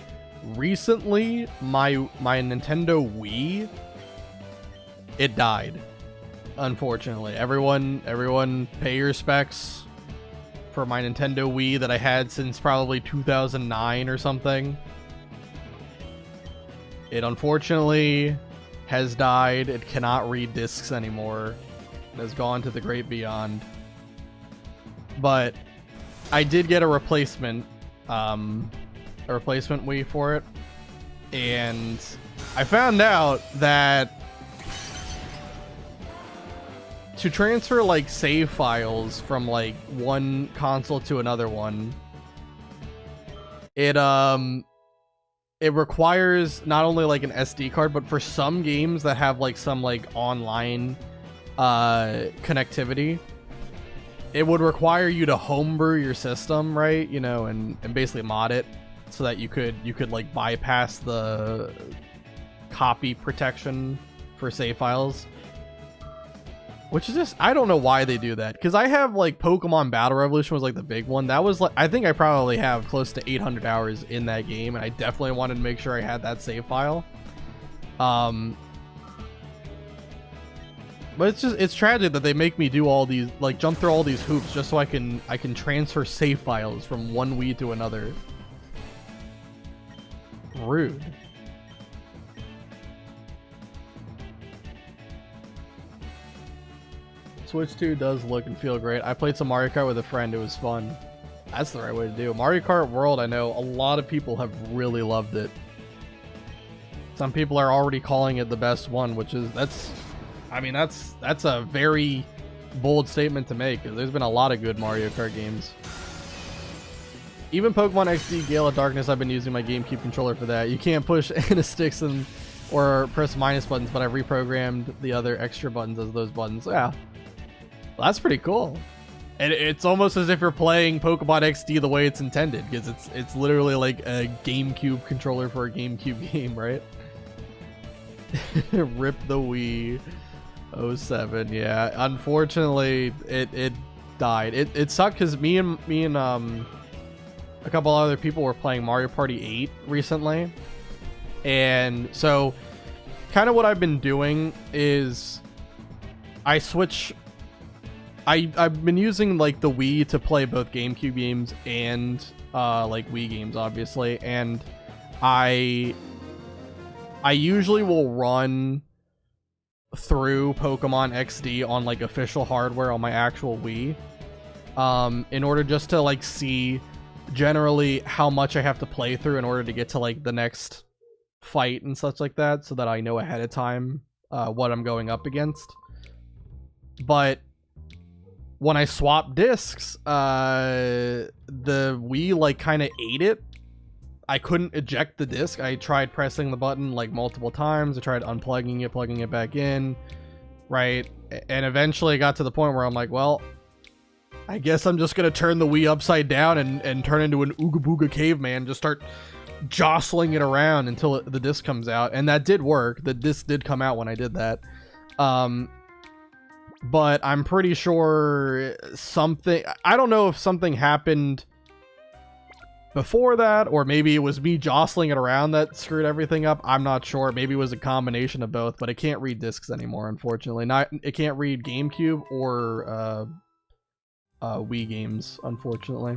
recently my Nintendo Wii, it died. Unfortunately, everyone pay your respects for my Nintendo Wii that I had since probably 2009 or something. It unfortunately has died. It cannot read discs anymore. It has gone to the great beyond. But I did get a replacement Wii for it, and I found out that to transfer like save files from like one console to another one, it requires not only like an SD card, but for some games that have like some like online connectivity, it would require you to homebrew your system, right? You know, and basically mod it so that you could like bypass the copy protection for save files. Which is just, I don't know why they do that. Because I have like Pokemon Battle Revolution was like the big one. That was like, I think I probably have close to 800 hours in that game. And I definitely wanted to make sure I had that save file. But it's tragic that they make me do all these, like jump through all these hoops just so I can transfer save files from one Wii to another. Rude. Switch 2 does look and feel great. I played some Mario Kart with a friend. It was fun. That's the right way to do it. Mario Kart World, I know a lot of people have really loved it. Some people are already calling it the best one, which is, that's a very bold statement to make. There's been a lot of good Mario Kart games. Even Pokemon XD Gale of Darkness, I've been using my GameCube controller for that. You can't push any sticks or press minus buttons, but I've reprogrammed the other extra buttons as those buttons. Yeah. Well, that's pretty cool. And it's almost as if you're playing Pokemon XD the way it's intended, because it's literally like a GameCube controller for a GameCube game, right? Rip the Wii. 07, yeah. Unfortunately, it died. It sucked because me and a couple other people were playing Mario Party 8 recently. And so kind of what I've been doing is I've been using like the Wii to play both GameCube games and like Wii games, obviously, and I usually will run through Pokemon XD on like official hardware on my actual Wii, in order just to like see generally how much I have to play through in order to get to like the next fight and such like that, so that I know ahead of time what I'm going up against. But when I swapped discs, the Wii like kind of ate it. I couldn't eject the disc. I tried pressing the button like multiple times. I tried unplugging it, plugging it back in, right? And eventually I got to the point where I'm like, well, I guess I'm just gonna turn the Wii upside down and turn into an Ooga Booga caveman, just start jostling it around until the disc comes out. And that did work. The disc did come out when I did that. But I'm pretty sure I don't know if something happened before that, or maybe it was me jostling it around that screwed everything up. I'm not sure. Maybe it was a combination of both, but it can't read discs anymore, unfortunately. It can't read GameCube or Wii games, unfortunately.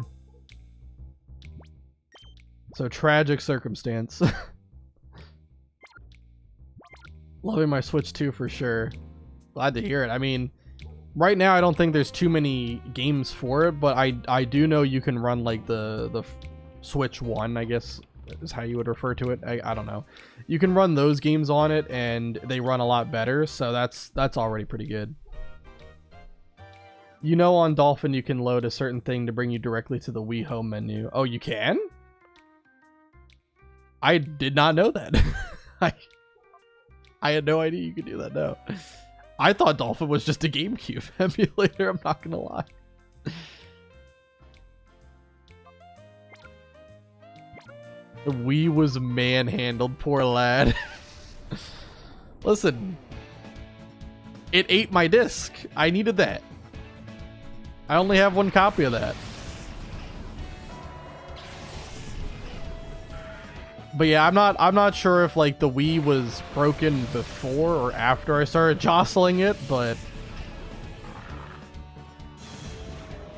So tragic circumstance. Loving my Switch 2 for sure. Glad to hear it. I mean, right now I don't think there's too many games for it, but I do know you can run like the Switch 1, I guess is how you would refer to it. I don't know. You can run those games on it and they run a lot better, so that's already pretty good. You know, on Dolphin you can load a certain thing to bring you directly to the Wii home menu. Oh, you can? I did not know that. I had no idea you could do that now. I thought Dolphin was just a GameCube emulator, I'm not gonna lie. The Wii was manhandled, poor lad. Listen, it ate my disc. I needed that. I only have one copy of that. But yeah, I'm not sure if like the Wii was broken before or after I started jostling it, but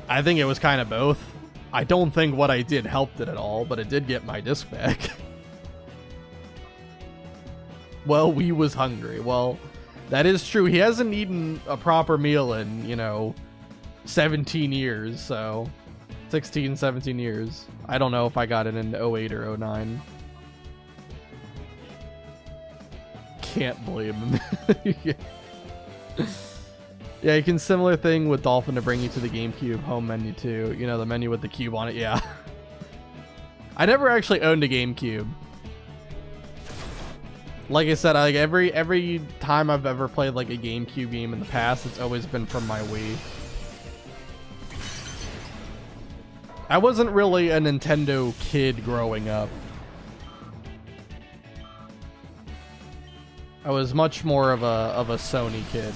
I think it was kind of both. I don't think what I did helped it at all, but it did get my disc back. Well, Wii was hungry. Well, that is true. He hasn't eaten a proper meal in, you know, 17 years, so 16, 17 years. I don't know if I got it in 08 or 09. Can't blame him. Yeah, you can similar thing with Dolphin to bring you to the GameCube home menu too. You know, the menu with the cube on it. Yeah. I never actually owned a GameCube. Like I said, like every time I've ever played like a GameCube game in the past, it's always been from my Wii. I wasn't really a Nintendo kid growing up. I was much more of a Sony kid.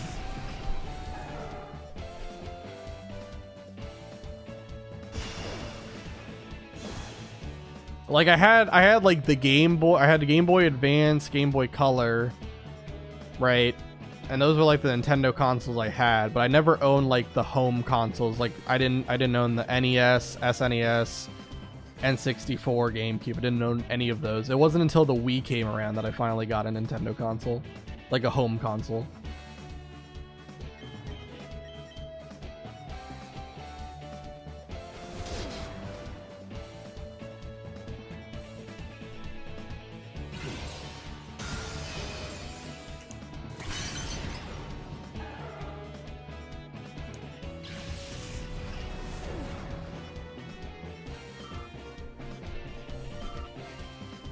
Like I had like the Game Boy, I had the Game Boy Advance, Game Boy Color, right? And those were like the Nintendo consoles I had, but I never owned like the home consoles. Like I didn't own the NES, SNES, N64, GameCube. I didn't own any of those. It wasn't until the Wii came around that I finally got a Nintendo console, like a home console.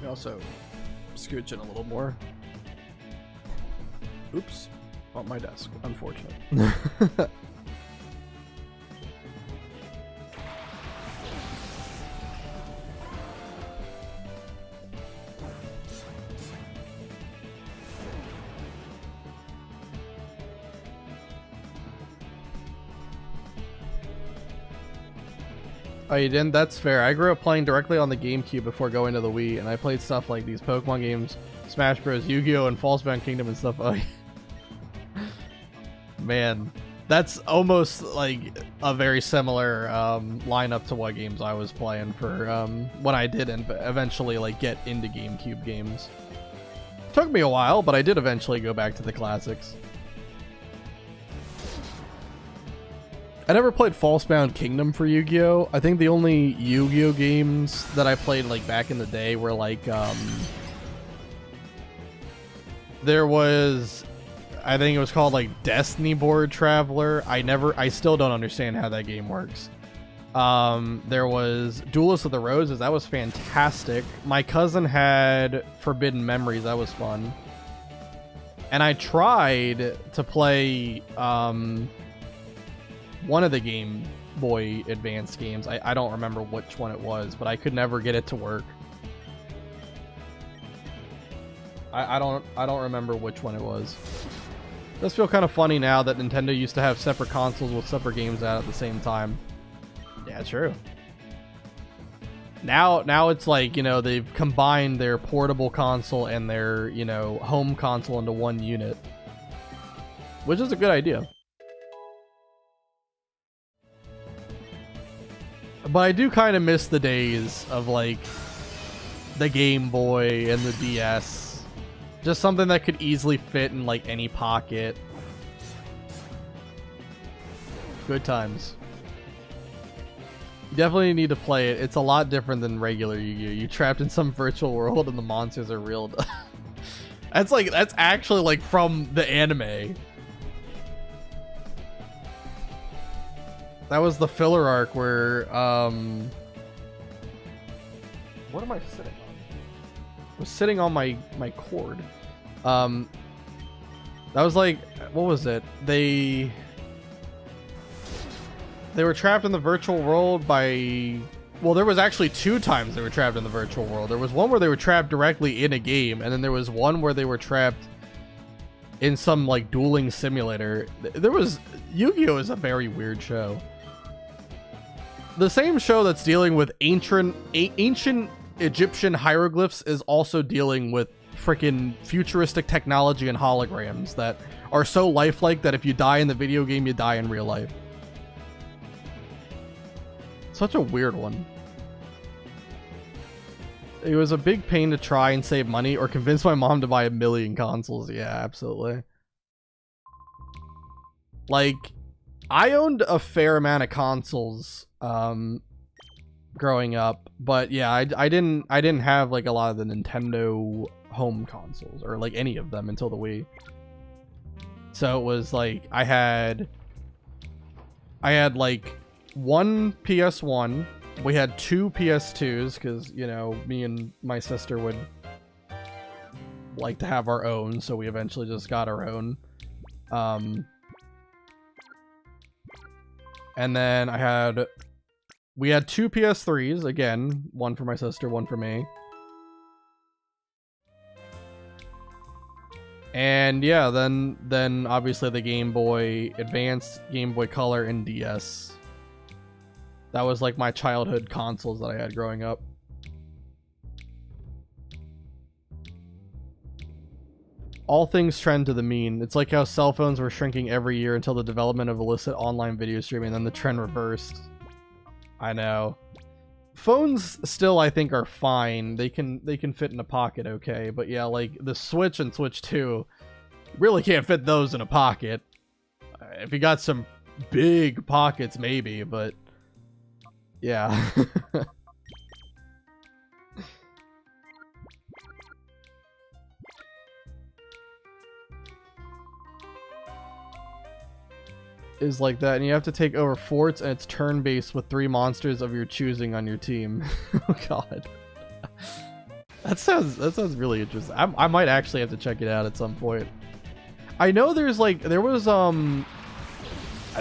Also scooch in a little more. Oops, on my desk. Unfortunate. Oh, you didn't? That's fair. I grew up playing directly on the GameCube before going to the Wii, and I played stuff like these Pokemon games, Smash Bros, Yu-Gi-Oh, and Falsebound Kingdom and stuff. Oh, man, that's almost like a very similar lineup to what games I was playing for when I didn't eventually like get into GameCube games. Took me a while, but I did eventually go back to the classics. I never played Falsebound Kingdom for Yu-Gi-Oh! I think the only Yu-Gi-Oh! Games that I played like back in the day were like there was, I think it was called like Destiny Board Traveler. I still don't understand how that game works. There was Duelist of the Roses. That was fantastic. My cousin had Forbidden Memories. That was fun. And I tried to play one of the Game Boy Advance games. I don't remember which one it was, but I could never get it to work. I don't remember which one it was. It does feel kind of funny now that Nintendo used to have separate consoles with separate games out at the same time. Yeah, true. Now it's like, you know, they've combined their portable console and their, you know, home console into one unit, which is a good idea. But I do kind of miss the days of like the Game Boy and the DS. Just something that could easily fit in like any pocket. Good times. You definitely need to play it. It's a lot different than regular Yu-Gi-Oh! You're trapped in some virtual world and the monsters are real. That's actually like from the anime. That was the filler arc where, what am I sitting on? I was sitting on my cord. That was like, what was it? They were trapped in the virtual world by, well, there was actually 2 times they were trapped in the virtual world. There was one where they were trapped directly in a game, and then there was one where they were trapped in some like dueling simulator. There was, Yu-Gi-Oh! Is a very weird show. The same show that's dealing with ancient Egyptian hieroglyphs is also dealing with freaking futuristic technology and holograms that are so lifelike that if you die in the video game, you die in real life. Such a weird one. It was a big pain to try and save money or convince my mom to buy 1 million consoles. Yeah, absolutely. Like, I owned a fair amount of consoles growing up, but yeah, I didn't have like a lot of the Nintendo home consoles or like any of them until the Wii. So it was like I had like 1 PS1. We had 2 PS2s because, you know, me and my sister would like to have our own, so we eventually just got our own. And then we had 2 PS3s, again, 1 for my sister, 1 for me. And yeah, then obviously the Game Boy Advance, Game Boy Color, and DS. That was like my childhood consoles that I had growing up. All things trend to the mean. It's like how cell phones were shrinking every year until the development of illicit online video streaming, and then the trend reversed. I know. Phones still, I think, are fine. They can fit in a pocket okay, but yeah, like the Switch and Switch 2 really can't fit those in a pocket. If you got some big pockets, maybe, but yeah. Is like that, and you have to take over forts, and it's turn-based with 3 monsters of your choosing on your team. Oh god. That sounds really interesting. I might actually have to check it out at some point. I know there was I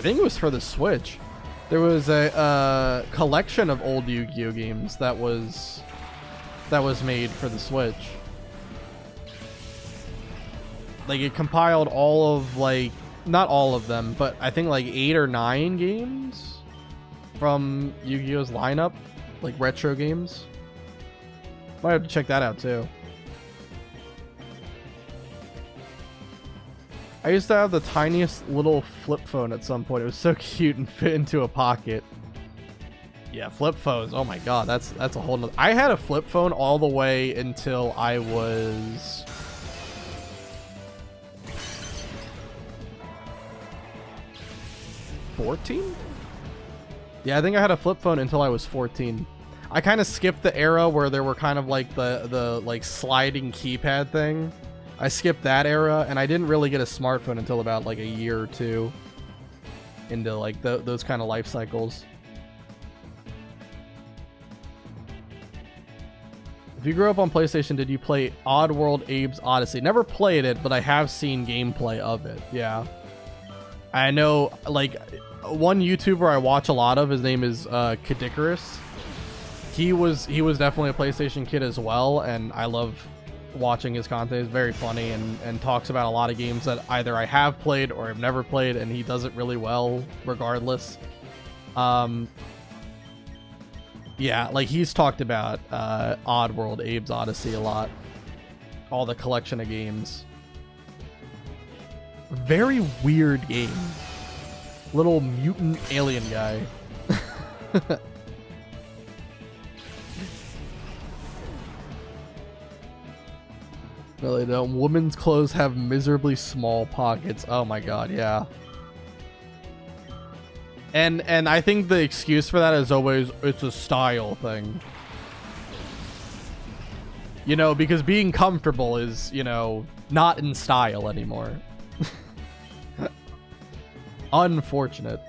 think it was for the Switch. There was a collection of old Yu-Gi-Oh games that was made for the Switch. Like it compiled all of like, not all of them, but I think like 8 or 9 games from Yu-Gi-Oh's lineup, like retro games. Might have to check that out too. I used to have the tiniest little flip phone at some point. It was so cute and fit into a pocket. Yeah, flip phones. Oh my god, that's a whole nother. I had a flip phone all the way until I was 14? Yeah, I think I had a flip phone until I was 14. I kind of skipped the era where there were kind of like the like sliding keypad thing. I skipped that era, and I didn't really get a smartphone until about like a year or 2 into like those kind of life cycles. If you grew up on PlayStation, did you play Oddworld Abe's Odyssey? Never played it, but I have seen gameplay of it. Yeah. I know, like, one YouTuber I watch a lot of, his name is Kadikarus. He was definitely a PlayStation kid as well, and I love watching his content. He's very funny and talks about a lot of games that either I have played or I've never played, and he does it really well regardless. Yeah, like he's talked about Oddworld Abe's Odyssey a lot. All the collection of games. Very weird game. Little mutant alien guy. No, they don't. Women's clothes have miserably small pockets. Oh my god, yeah. And I think the excuse for that is always, it's a style thing. You know, because being comfortable is, you know, not in style anymore. Unfortunate.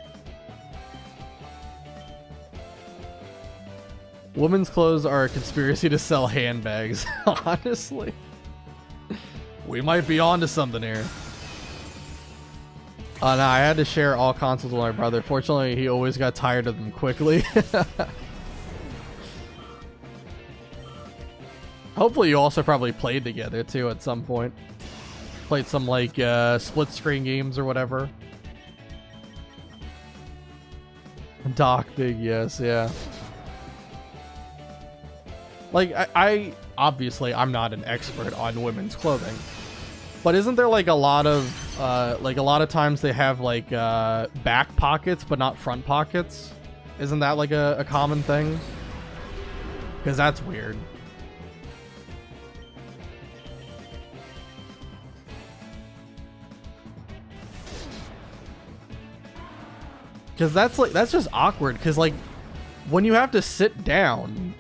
Women's clothes are a conspiracy to sell handbags. Honestly. We might be onto something here. No, I had to share all consoles with my brother. Fortunately, he always got tired of them quickly. Hopefully you also probably played together too at some point. Played some like split screen games or whatever. Doc Big, yes, yeah. Like, I obviously I'm not an expert on women's clothing, but isn't there like a lot of times they have like back pockets but not front pockets? Isn't that like a common thing? Because that's weird. Because that's just awkward. Because like when you have to sit down,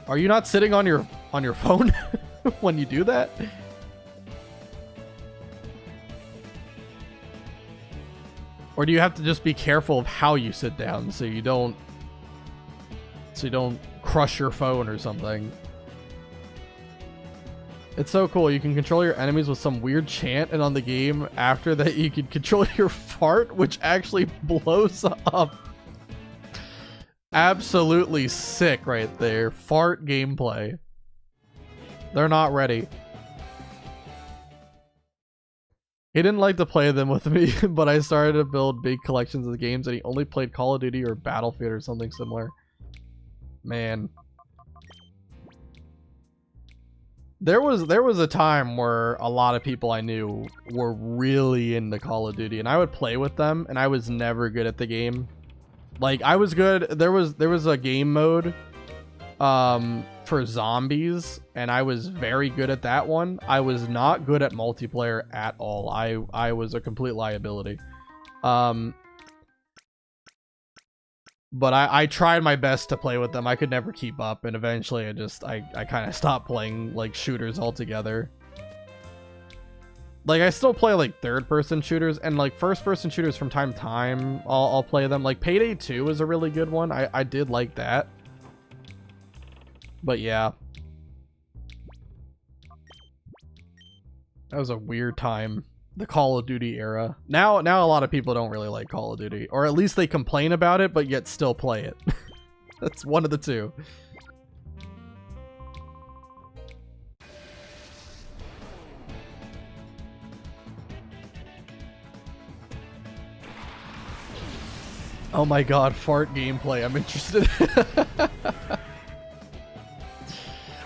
are you not sitting on your phone when you do that? Or do you have to just be careful of how you sit down so you don't crush your phone or something? It's so cool. You can control your enemies with some weird chant, and on the game after that you can control your fart, which actually blows up. Absolutely sick right there. Fart gameplay. They're not ready. He didn't like to play them with me, but I started to build big collections of the games, and he only played Call of Duty or Battlefield or something similar. Man. There was a time where a lot of people I knew were really into Call of Duty, and I would play with them, and I was never good at the game. Like, I was good. There was a game mode for zombies, and I was very good at that one. I was not good at multiplayer at all. I was a complete liability. But I tried my best to play with them. I could never keep up, and eventually I kind of stopped playing like shooters altogether. Like, I still play like third-person shooters, and like first-person shooters from time to time. I'll play them. Like Payday 2 is a really good one. I did like that. But yeah, that was a weird time. The Call of Duty era. Now a lot of people don't really like Call of Duty, or at least they complain about it, but yet still play it. That's one of the two. Oh my god, fart gameplay. I'm interested.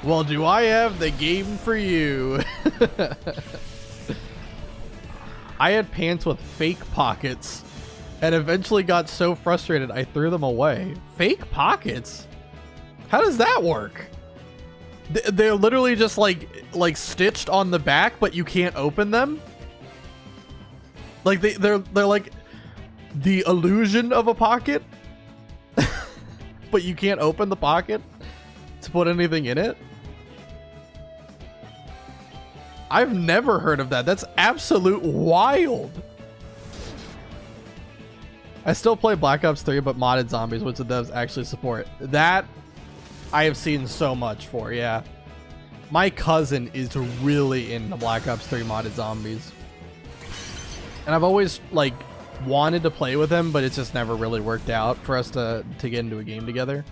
Well, do I have the game for you? I had pants with fake pockets and eventually got so frustrated I threw them away. Fake pockets? How does that work? They're literally just like stitched on the back, but you can't open them? Like they're like the illusion of a pocket, but you can't open the pocket to put anything in it? I've never heard of that. That's absolute wild. I still play Black Ops 3, but modded zombies, which the devs actually support. That I have seen so much for, yeah. My cousin is really into Black Ops 3 modded zombies. And I've always, like, wanted to play with him, but it's just never really worked out for us to get into a game together.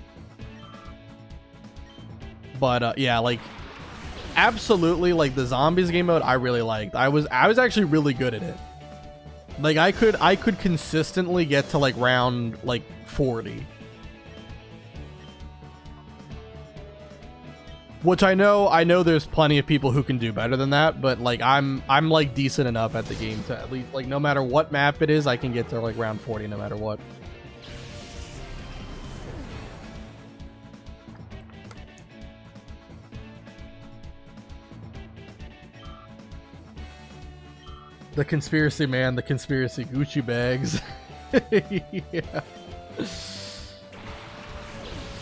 But, yeah, like, absolutely, like, the zombies game mode I really liked. I was actually really good at it. Like, I could consistently get to like round like 40, which I know there's plenty of people who can do better than that, but like I'm like decent enough at the game to at least, like, no matter what map it is, I can get to like round 40 no matter what. The conspiracy, man. The conspiracy. Gucci bags. Yeah.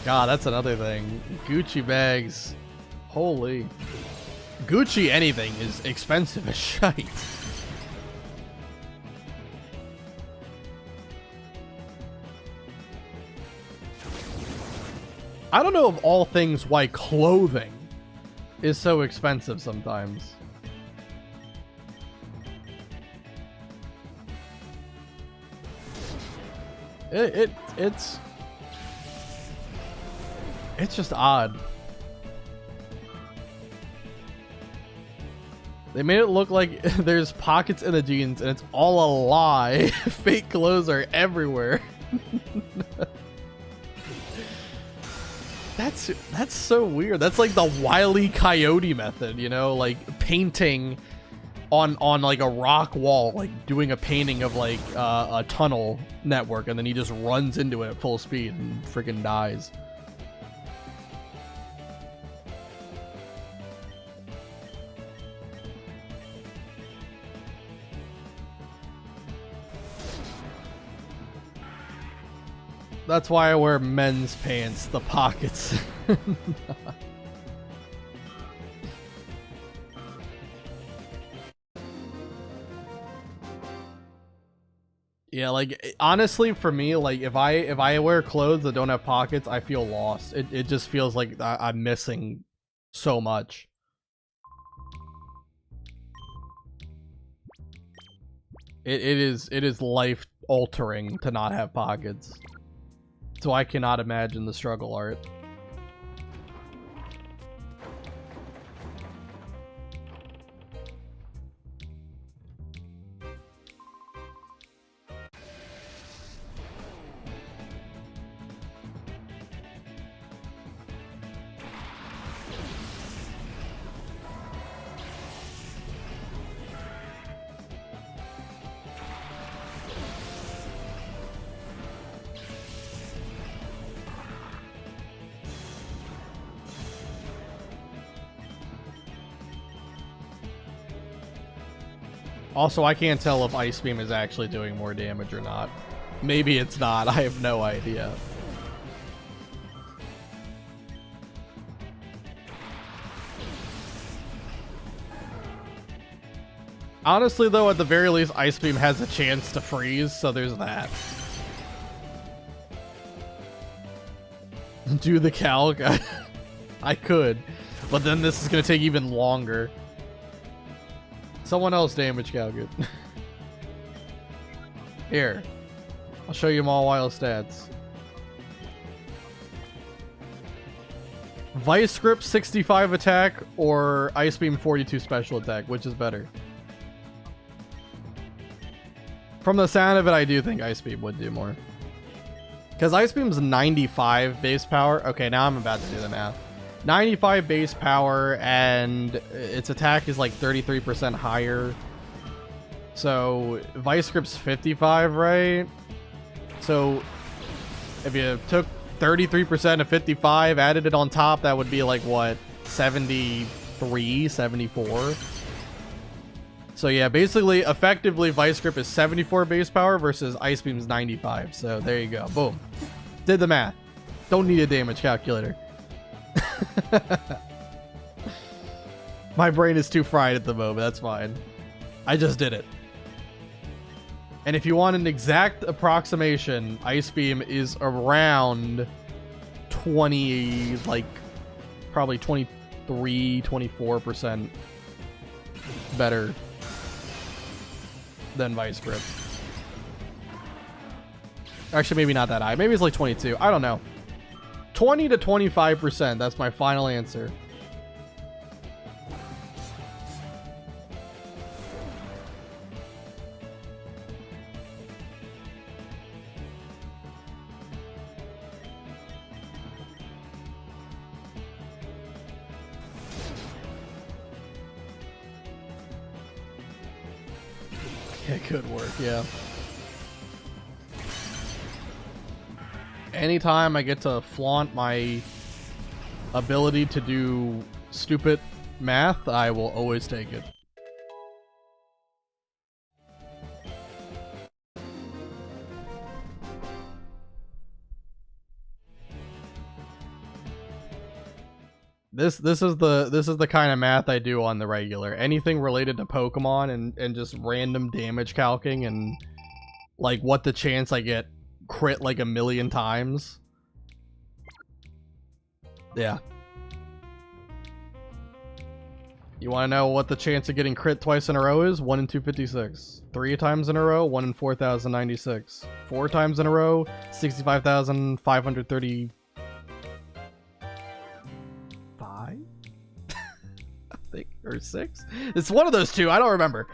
God, that's another thing. Gucci bags. Holy. Gucci anything is expensive as shite. I don't know of all things why clothing is so expensive sometimes. It's just odd. They made it look like there's pockets in the jeans, and it's all a lie. Fake clothes are everywhere. that's so weird. That's like the Wile E. Coyote method, you know, like painting on like a rock wall, like doing a painting of like a tunnel network, and then he just runs into it at full speed and freaking dies. That's why I wear men's pants, the pockets. Yeah, like honestly for me, like if I wear clothes that don't have pockets, I feel lost. It just feels like I'm missing so much. It is life altering to not have pockets. So I cannot imagine the struggle art. Also, I can't tell if Ice Beam is actually doing more damage or not. Maybe it's not. I have no idea. Honestly, though, at the very least, Ice Beam has a chance to freeze, so there's that. Do the calc? I could, but then this is going to take even longer. Someone else damage calculate. Here. I'll show you them all wild stats. Vice Grip 65 attack or Ice Beam 42 special attack, which is better? From the sound of it, I do think Ice Beam would do more. Because Ice Beam's 95 base power. Okay, now I'm about to do the math. 95 base power, and its attack is like 33% higher. So Vice Grip's 55, right? So if you took 33% of 55, added it on top, that would be like what, 73, 74? So yeah, basically, effectively, Vice Grip is 74 base power versus Ice Beam's 95. So there you go. Boom. Did the math. Don't need a damage calculator. My brain is too fried at the moment. That's fine. I just did it. And if you want an exact approximation, Ice Beam is around 20, like probably 23, 24% better than Vice Grip. Actually, maybe not that high. Maybe it's like 22. I don't know. 20 to 25%. That's my final answer. It could work, yeah. Anytime I get to flaunt my ability to do stupid math, I will always take it. This is the kind of math I do on the regular. Anything related to Pokemon and just random damage calcing and like what the chance I get crit like a million times. Yeah. You want to know what the chance of getting crit twice in a row is? 1 in 256. 3 times in a row, 1 in 4096. 4 times in a row, 65,530. I think, or 6. It's one of those two. I don't remember.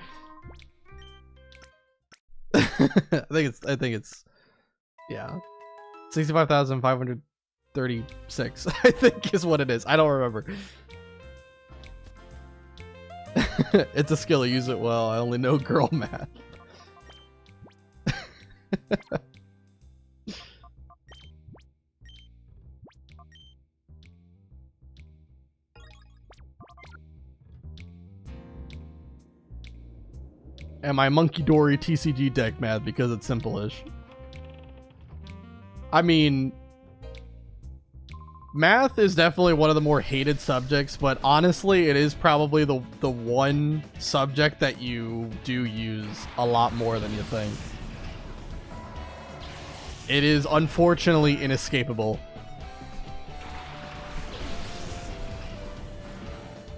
I think it's yeah, 65,530 36, I think is what it is. I don't remember. It's a skill, I use it well. I only know girl math. And my Monkey Dory TCG deck math because it's simple-ish. I mean, math is definitely one of the more hated subjects, but honestly, it is probably the one subject that you do use a lot more than you think. It is unfortunately inescapable.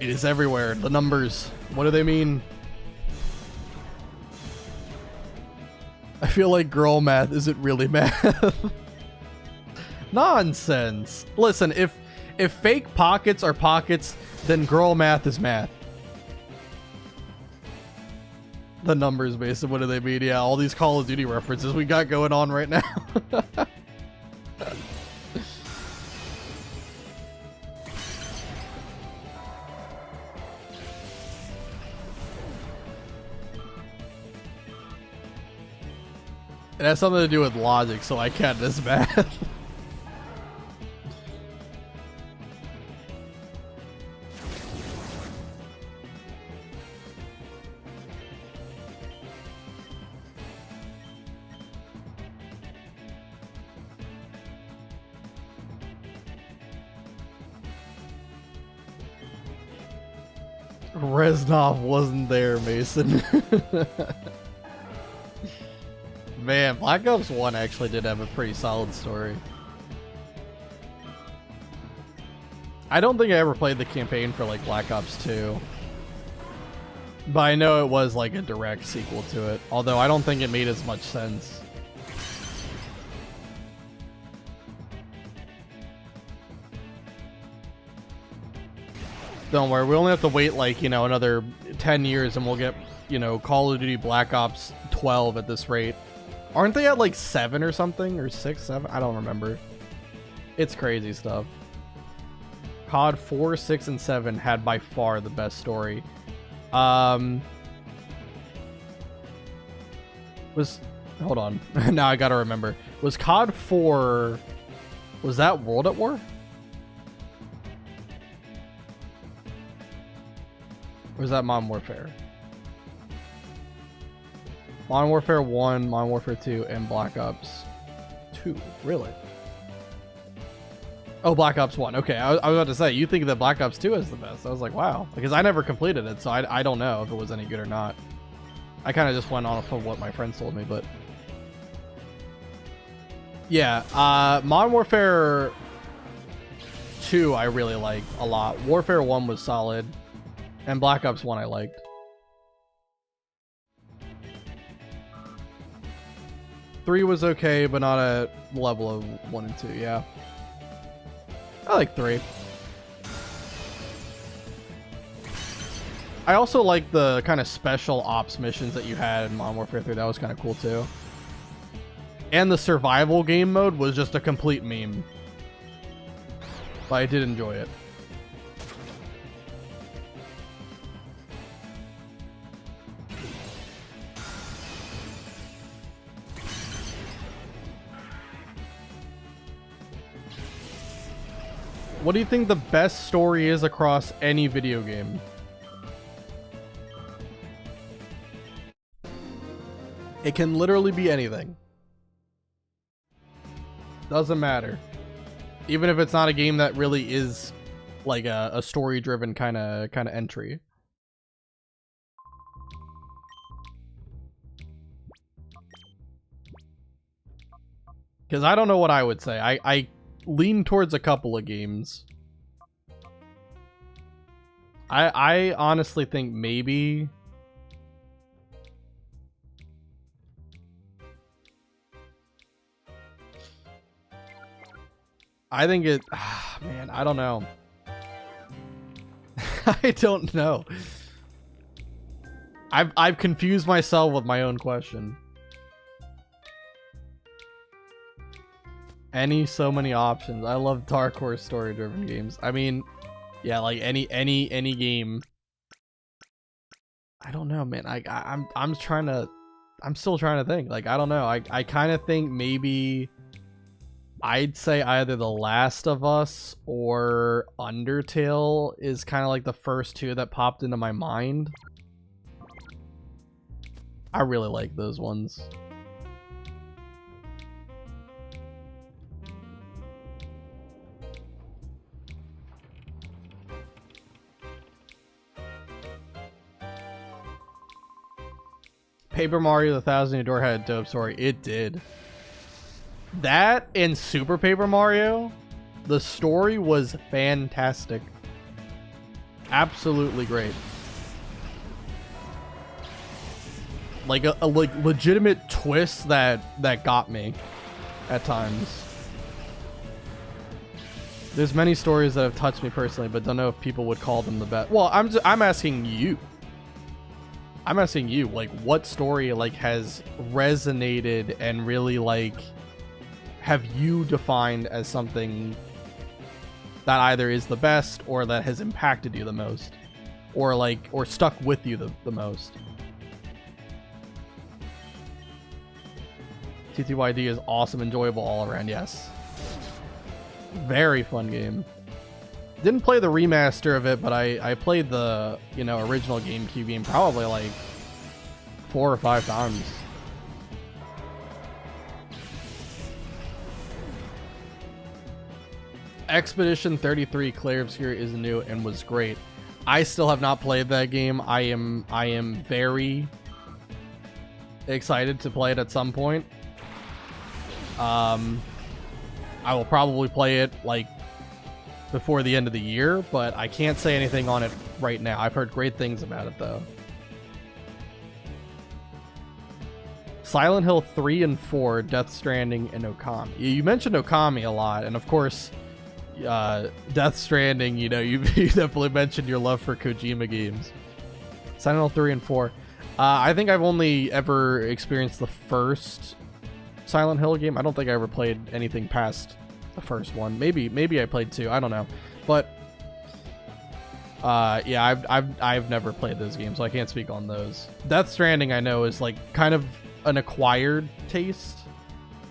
It is everywhere. The numbers, what do they mean? I feel like girl math isn't really math. Nonsense. Listen, if fake pockets are pockets, then girl math is math. The numbers, basically, what do they mean? Yeah, all these Call of Duty references we got going on right now. It has something to do with logic, so I can't this math. Reznov wasn't there, Mason. Man, Black Ops 1 actually did have a pretty solid story. I don't think I ever played the campaign for like Black Ops 2. But I know it was like a direct sequel to it. Although I don't think it made as much sense. Don't worry, we only have to wait like, you know, another 10 years and we'll get, you know, Call of Duty Black Ops 12 at this rate. Aren't they at like 7 or something? Or 6, 7? I don't remember. It's crazy stuff. COD 4, 6, and 7 had by far the best story. Hold on. Now I gotta remember. Was COD 4... Was that World at War? Or was that Modern Warfare? Modern Warfare 1, Modern Warfare 2, and Black Ops 2. Really? Oh, Black Ops 1. Okay, I was about to say, you think that Black Ops 2 is the best. I was like, wow. Because I never completed it, so I don't know if it was any good or not. I kind of just went off of what my friends told me, but... Yeah, Modern Warfare 2 I really liked a lot. Warfare 1 was solid. And Black Ops 1 I liked. Three was okay, but not at level of 1 and 2, yeah. I like 3. I also like the kind of special ops missions that you had in Modern Warfare 3. That was kind of cool too. And the survival game mode was just a complete meme. But I did enjoy it. What do you think the best story is across any video game? It can literally be anything. Doesn't matter. Even if it's not a game that really is like a story-driven kind of entry. Because I don't know what I would say. I lean towards a couple of games. I honestly think maybe... I think it... man, I don't know. I don't know. I've confused myself with my own question. So many options. I love dark horse story driven games. I mean, yeah, like any game. I don't know, man. I'm still trying to think. Like, I don't know. I kind of think maybe I'd say either The Last of Us or Undertale is kind of like the first two that popped into my mind. I really like those ones. Paper Mario the Thousand Year Door had a dope story. It did. That and Super Paper Mario, the story was fantastic. Absolutely great. Like a legitimate twist that got me at times. There's many stories that have touched me personally, but don't know if people would call them the best. Well, I'm asking you. I'm asking you, like, what story like has resonated and really like have you defined as something that either is the best or that has impacted you the most, or like or stuck with you the most? TTYD is awesome, enjoyable all around. Yes, very fun game. Didn't play the remaster of it, but I played the, you know, original GameCube game probably like 4 or 5 times. Expedition 33 Clair Obscur is new and was great. I still have not played that game. I am very excited to play it at some point. I will probably play it like before the end of the year, but I can't say anything on it right now. I've heard great things about it though. Silent Hill 3 and 4, Death Stranding, and Okami. You mentioned Okami a lot, and of course, Death Stranding, you know, you definitely mentioned your love for Kojima games. Silent Hill 3 and 4. I think I've only ever experienced the first Silent Hill game. I don't think I ever played anything past the first one. Maybe I played 2. I don't know. But yeah, I've never played those games, so I can't speak on those. Death Stranding, I know, is like kind of an acquired taste,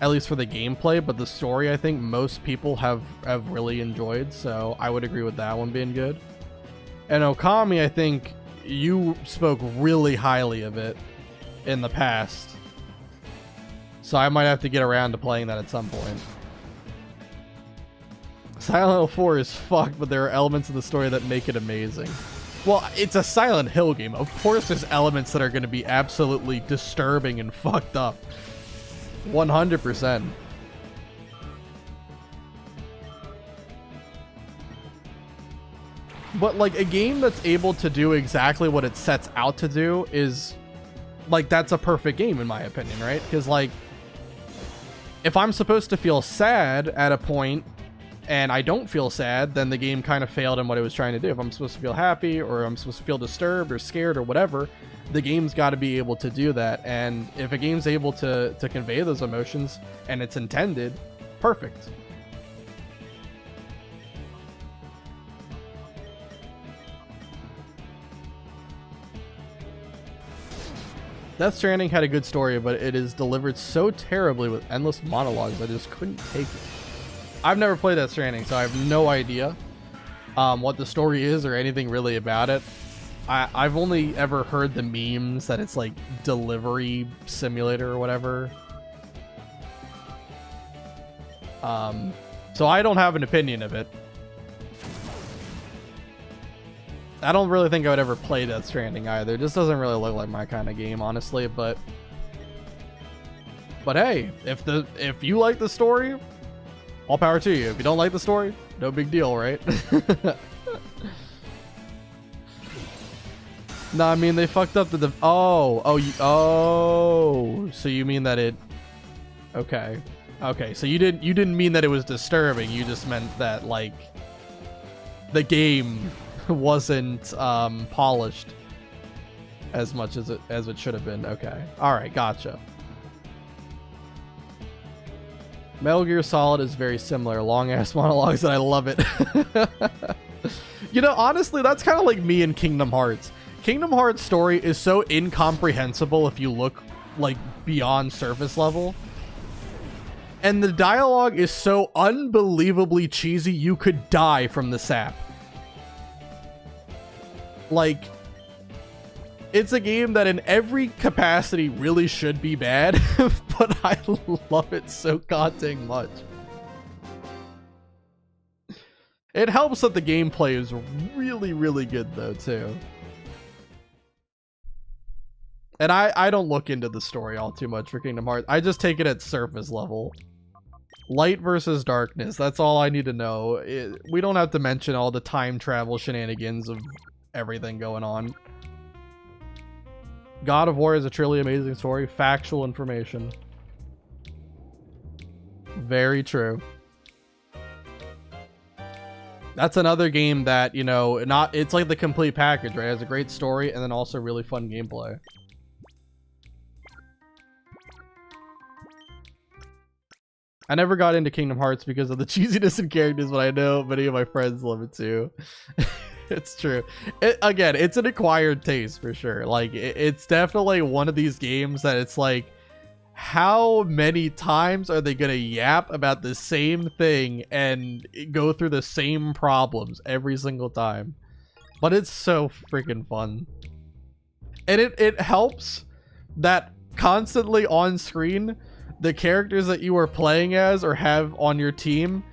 at least for the gameplay, but the story I think most people have really enjoyed, so I would agree with that one being good. And Okami, I think you spoke really highly of it in the past, so I might have to get around to playing that at some point. Silent Hill 4 is fucked, but there are elements of the story that make it amazing. Well, it's a Silent Hill game. Of course there's elements that are going to be absolutely disturbing and fucked up. 100%. But like a game that's able to do exactly what it sets out to do is like, that's a perfect game in my opinion, right? Because like, if I'm supposed to feel sad at a point and I don't feel sad, then the game kind of failed in what it was trying to do. If I'm supposed to feel happy, or I'm supposed to feel disturbed or scared or whatever, the game's got to be able to do that. And if a game's able to convey those emotions and it's intended, perfect. Death Stranding had a good story, but it is delivered so terribly with endless monologues I just couldn't take it. I've never played Death Stranding, so I have no idea what the story is or anything really about it. I've only ever heard the memes that it's like delivery simulator or whatever. So I don't have an opinion of it. I don't really think I would ever play Death Stranding either. It just doesn't really look like my kind of game, honestly, but hey, if you like the story, all power to you. If you don't like the story, no big deal, right? No, I mean, they fucked up the so you mean that it... Okay, so you didn't mean that it was disturbing. You just meant that like the game wasn't polished as much as it should have been. Okay, all right, gotcha. Metal Gear Solid is very similar. Long ass monologues, and I love it. You know, honestly, that's kind of like me in Kingdom Hearts. Kingdom Hearts story is so incomprehensible if you look like beyond surface level. And the dialogue is so unbelievably cheesy, you could die from the sap. Like, it's a game that in every capacity really should be bad, but I love it so goddamn much. It helps that the gameplay is really, really good though, too. And I don't look into the story all too much for Kingdom Hearts. I just take it at surface level. Light versus darkness. That's all I need to know. We don't have to mention all the time travel shenanigans of everything going on. God of War is a truly amazing story. Factual information. Very true. That's another game that, you know, it's like the complete package, right? It has a great story and then also really fun gameplay. I never got into Kingdom Hearts because of the cheesiness and characters, but I know many of my friends love it too. It's true. Again, it's an acquired taste for sure. Like, it's definitely one of these games that it's like, how many times are they gonna yap about the same thing and go through the same problems every single time? But it's so freaking fun. And it helps that constantly on screen, the characters that you are playing as or have on your team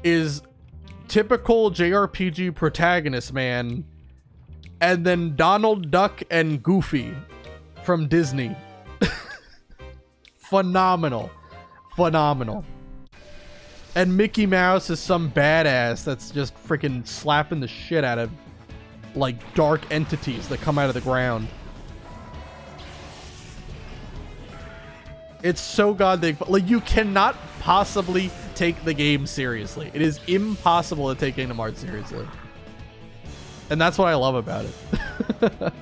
is typical JRPG protagonist, man. And then Donald Duck and Goofy from Disney. Phenomenal. Phenomenal. And Mickey Mouse is some badass that's just freaking slapping the shit out of like dark entities that come out of the ground. It's so goddamn like, you cannot possibly take the game seriously. It is impossible to take Kingdom Hearts seriously. And that's what I love about it.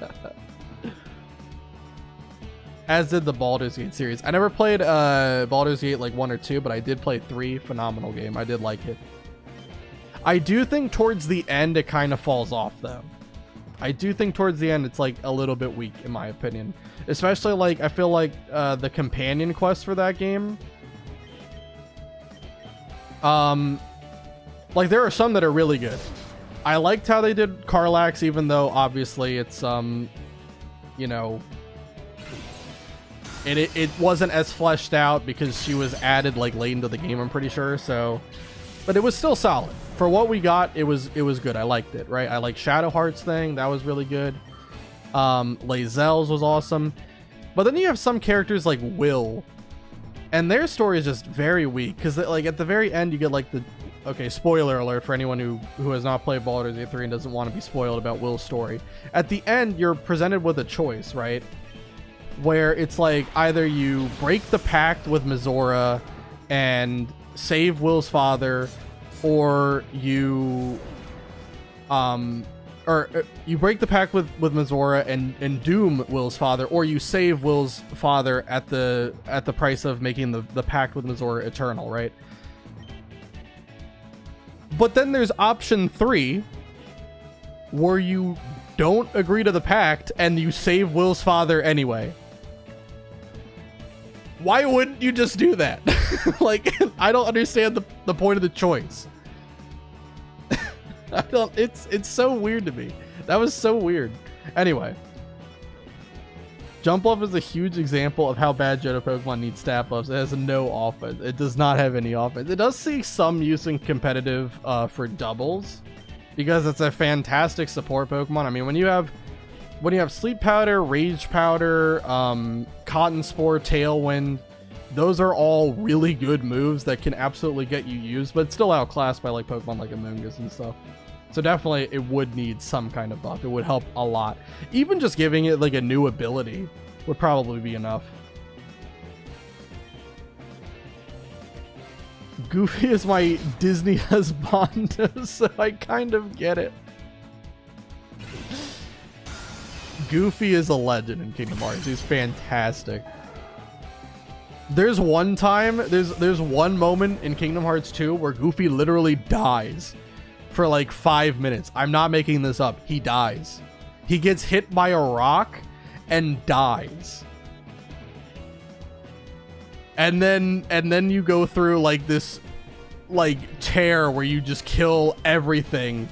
As did the Baldur's Gate series. I never played Baldur's Gate like 1 or 2, but I did play 3. Phenomenal game. I did like it. I do think towards the end it kind of falls off though. I do think towards the end it's like a little bit weak in my opinion. Especially like, I feel like the companion quest for that game. Like there are some that are really good. I liked how they did Karlax, even though obviously it's you know, it wasn't as fleshed out because she was added like late into the game, I'm pretty sure. So, but it was still solid for what we got. It was good. I liked it, right? I like Shadow Heart's thing. That was really good. Lae'zel's was awesome. But then you have some characters like Will, and their story is just very weak because like at the very end you get like the, okay, spoiler alert for anyone who has not played Baldur's Gate 3 and doesn't want to be spoiled about Will's story. At the end you're presented with a choice, right? Where it's like either you break the pact with Mizora and save Will's father, or you you break the pact with Mizora and doom Will's father, or you save Will's father at the price of making the pact with Mizora eternal, right? But then there's option 3, where you don't agree to the pact and you save Will's father anyway. Why wouldn't you just do that? Like, I don't understand the point of the choice. I don't, it's so weird to me. That was so weird. Anyway, Jump Bluff is a huge example of how bad Johto Pokemon needs stat buffs. It has no offense. It does not have any offense. It does see some use in competitive for doubles, because it's a fantastic support Pokemon. I mean, when you have Sleep Powder, Rage Powder, Cotton Spore, Tailwind, those are all really good moves that can absolutely get you used, but it's still outclassed by like Pokemon like Amoonguss and stuff. So definitely it would need some kind of buff. It would help a lot. Even just giving it like a new ability would probably be enough. Goofy is my Disney husband, so I kind of get it. Goofy is a legend in Kingdom Hearts. He's fantastic. There's one time, there's one moment in Kingdom Hearts 2 where Goofy literally dies for like 5 minutes. I'm not making this up. He dies. He gets hit by a rock and dies. And then you go through like this like tear where you just kill everything.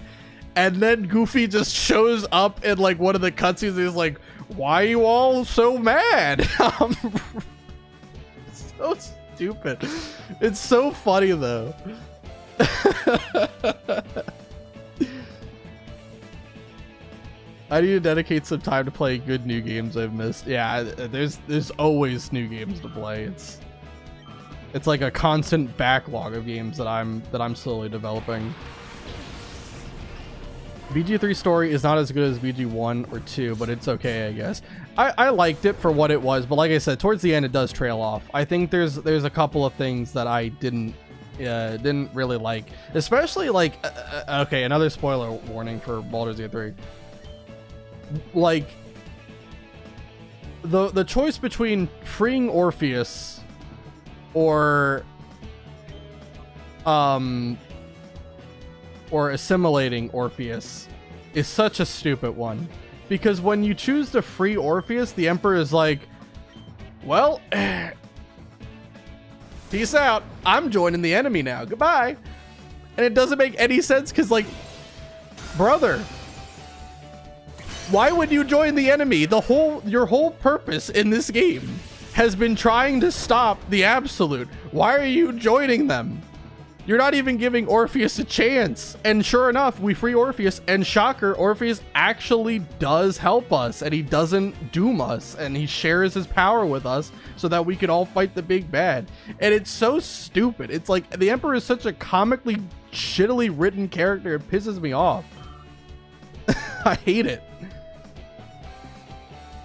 And then Goofy just shows up in like one of the cutscenes and he's like, "Why are you all so mad?" It's so stupid. It's so funny though. I need to dedicate some time to play good new games I've missed. Yeah, there's always new games to play. It's like a constant backlog of games that I'm slowly developing. VG3 story is not as good as VG1 or 2, but it's okay, I guess. I liked it for what it was, but like I said, towards the end it does trail off. I think there's a couple of things that I didn't really like, especially like okay, another spoiler warning for Baldur's Gate 3. Like the choice between freeing Orpheus or assimilating Orpheus is such a stupid one, because when you choose to free Orpheus, the Emperor is like, well, peace out, I'm joining the enemy now, goodbye. And it doesn't make any sense, because like, brother, why would you join the enemy? Your whole purpose in this game has been trying to stop the Absolute. Why are you joining them? You're not even giving Orpheus a chance. And sure enough, we free Orpheus, and shocker, Orpheus actually does help us, and he doesn't doom us, and he shares his power with us so that we can all fight the big bad. And it's so stupid. It's like, the Emperor is such a comically shittily written character. It pisses me off. I hate it.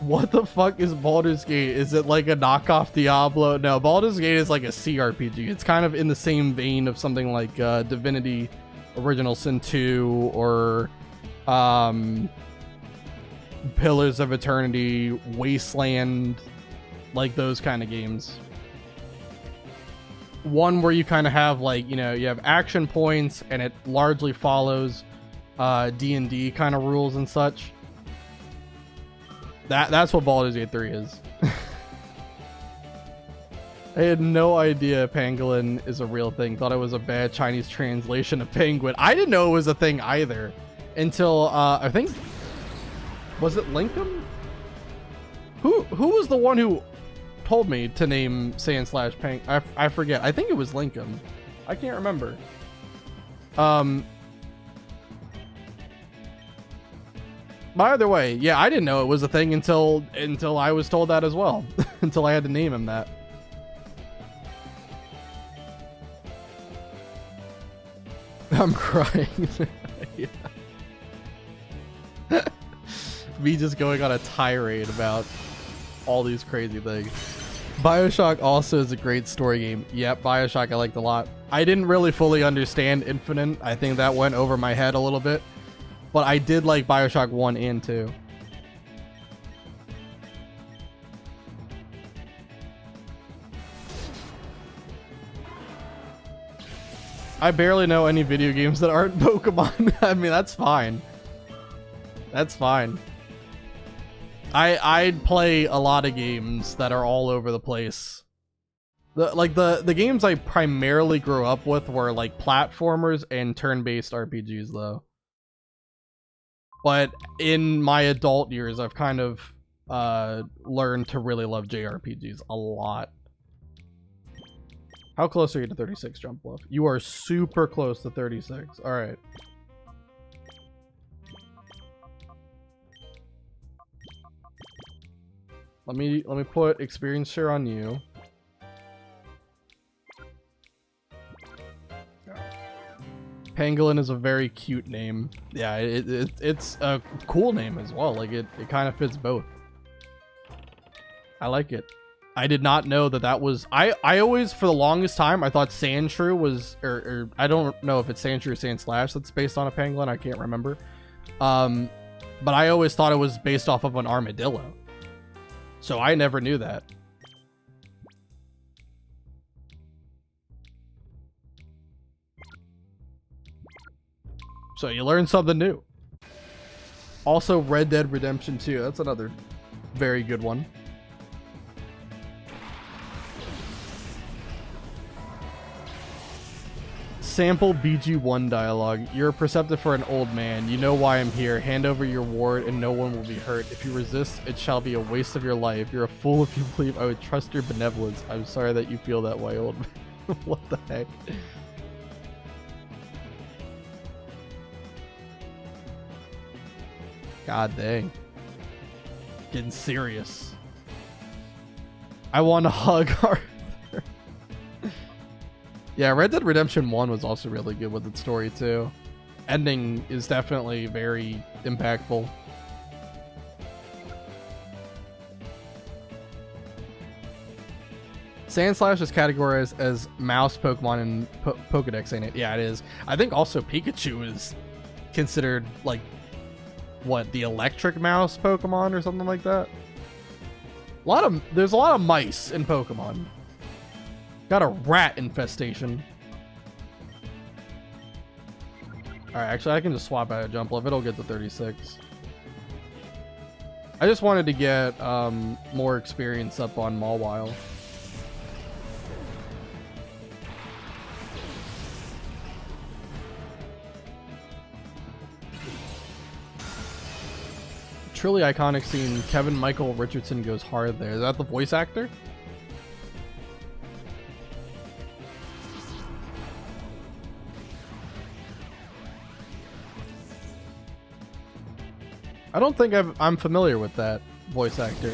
What the fuck is Baldur's Gate? Is it like a knockoff Diablo? No, Baldur's Gate is like a CRPG. It's kind of in the same vein of something like Divinity Original Sin 2 or Pillars of Eternity, Wasteland, like those kind of games. One where you kind of have like, you know, you have action points and it largely follows D&D kind of rules and such. That's what Baldur's Gate 3 is. I had no idea pangolin is a real thing. Thought it was a bad Chinese translation of penguin. I didn't know it was a thing either until I think, was it Linkum? Who was the one who told me to name /pang? I forget. I think it was Linkum. I can't remember. But either way, yeah, I didn't know it was a thing until I was told that as well. Until I had to name him that. I'm crying. Me just going on a tirade about all these crazy things. BioShock also is a great story game. Yep, BioShock I liked a lot. I didn't really fully understand Infinite. I think that went over my head a little bit. But I did like BioShock 1 and 2. I barely know any video games that aren't Pokemon. I mean, that's fine. That's fine. I'd play a lot of games that are all over the place. The games I primarily grew up with were like platformers and turn-based RPGs though. But in my adult years, I've kind of learned to really love JRPGs a lot. How close are you to 36, Jump Bluff? You are super close to 36. All right. Let me put experience share on you. Pangolin is a very cute name. Yeah, it's a cool name as well. Like it kind of fits both. I like it. I did not know that was. I always, for the longest time, I thought Sandshrew was, or I don't know if it's Sandshrew or Sandslash that's based on a pangolin. I can't remember. But I always thought it was based off of an armadillo. So I never knew that. So you learn something new. Also, Red Dead Redemption 2. That's another very good one. Sample BG1 dialogue. You're perceptive for an old man. You know why I'm here. Hand over your ward and no one will be hurt. If you resist, it shall be a waste of your life. You're a fool if you believe I would trust your benevolence. I'm sorry that you feel that way, old man. What the heck? God dang. Getting serious. I want to hug Arthur. Yeah, Red Dead Redemption 1 was also really good with its story too. Ending is definitely very impactful. Sandslash is categorized as mouse Pokemon in Pokedex, ain't it? Yeah, it is. I think also Pikachu is considered like what, the electric mouse Pokemon or something like that. There's a lot of mice in Pokemon. Got a rat infestation. Alright, actually I can just swap out a jump level. It'll get to 36. I just wanted to get more experience up on Mawile. Truly iconic scene. Kevin Michael Richardson goes hard there. Is that the voice actor? I don't think I'm familiar with that voice actor.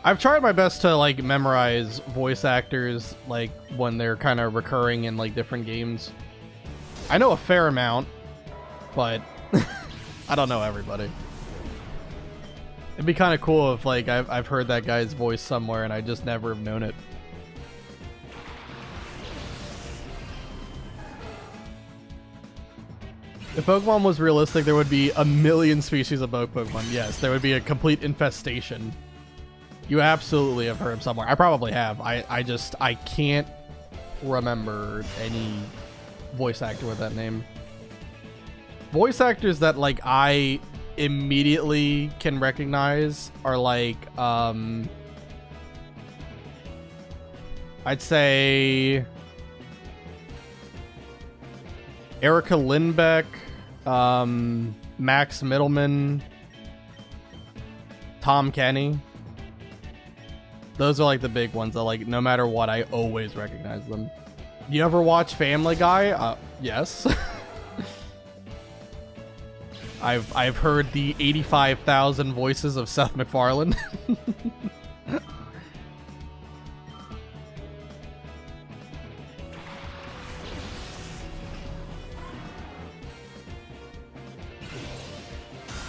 I've tried my best to like memorize voice actors like when they're kind of recurring in like different games. I know a fair amount, but I don't know everybody. It'd be kind of cool if like I've heard that guy's voice somewhere and I just never have known it. If Pokemon was realistic, there would be a million species of Pokemon. Yes, there would be a complete infestation. You absolutely have heard him somewhere. I probably have. I can't remember any voice actor with that name. Voice actors that like I immediately can recognize are like I'd say Erica Lindbeck, Max Middleman, Tom Kenny. Those are like the big ones that like no matter what I always recognize them. You ever watch Family Guy? Yes. I've heard the 85,000 voices of Seth MacFarlane.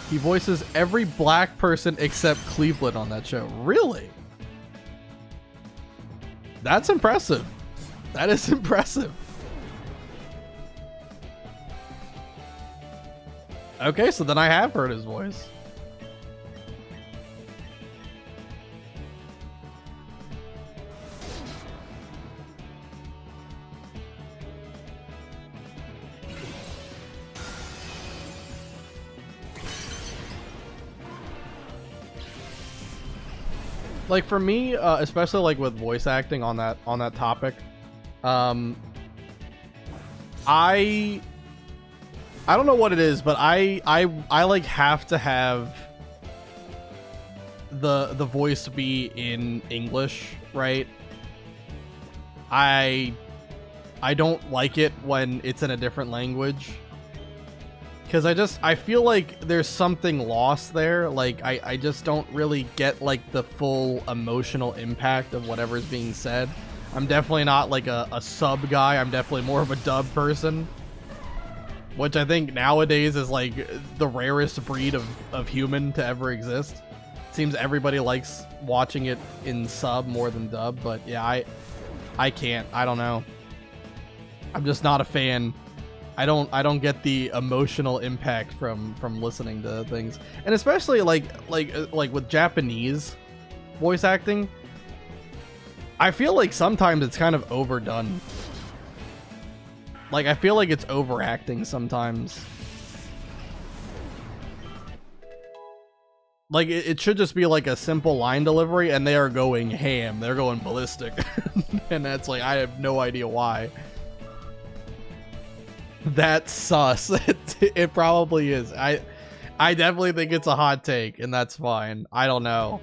He voices every black person except Cleveland on that show. Really? That's impressive. That is impressive. Okay, so then I have heard his voice. Like for me, especially like with voice acting on that topic, I don't know what it is, but I like have to have the voice be in English, right? I don't like it when it's in a different language. Because I feel like there's something lost there. Like, I just don't really get, like, the full emotional impact of whatever's being said. I'm definitely not, like, a sub guy. I'm definitely more of a dub person. Which I think nowadays is, like, the rarest breed of human to ever exist. It seems everybody likes watching it in sub more than dub. But, yeah, I can't. I don't know. I'm just not a fan. I don't get the emotional impact from listening to things, and especially like with Japanese voice acting, I feel like sometimes it's kind of overdone. Like, I feel like it's overacting sometimes. Like, it should just be like a simple line delivery, and they are going ham. They're going ballistic. And that's like, I have no idea why. That's sus. It probably is. I definitely think it's a hot take, and that's fine. I don't know.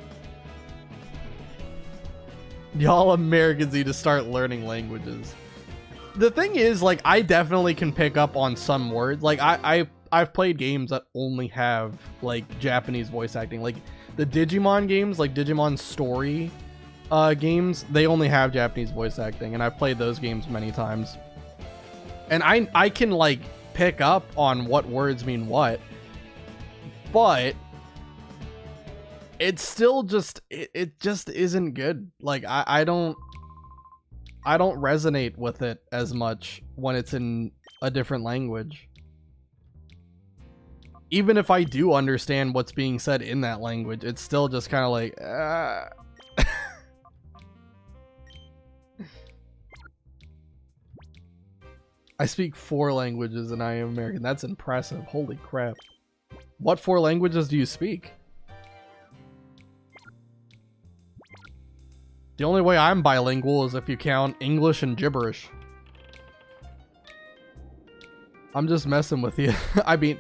Y'all Americans need to start learning languages. The thing is, like, I definitely can pick up on some words. Like, I've played games that only have, like, Japanese voice acting. Like, the Digimon games, like Digimon Story games, they only have Japanese voice acting, and I've played those games many times. And I can, like, pick up on what words mean what, but it's still just, it just isn't good. Like, I don't resonate with it as much when it's in a different language. Even if I do understand what's being said in that language, it's still just kind of like, I speak 4 languages and I am American. That's impressive. Holy crap. What 4 languages do you speak? The only way I'm bilingual is if you count English and gibberish. I'm just messing with you. I mean,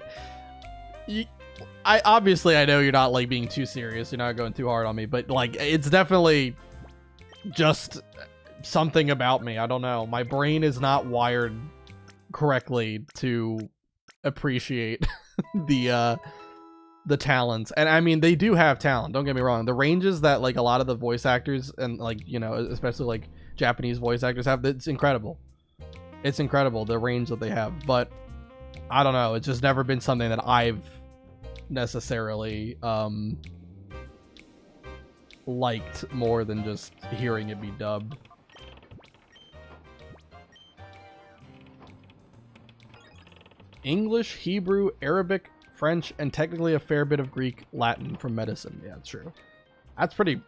I obviously I know you're not like being too serious. You're not going too hard on me, but like it's definitely just something about me. I don't know. My brain is not wired correctly to appreciate the talents. And I mean, they do have talent, don't get me wrong. The ranges that like a lot of the voice actors and like, you know, especially like Japanese voice actors have, it's incredible. It's incredible, the range that they have. But I don't know, it's just never been something that I've necessarily liked more than just hearing it be dubbed. English, Hebrew, Arabic, French, and technically a fair bit of Greek, Latin from medicine. Yeah, it's true. That's pretty...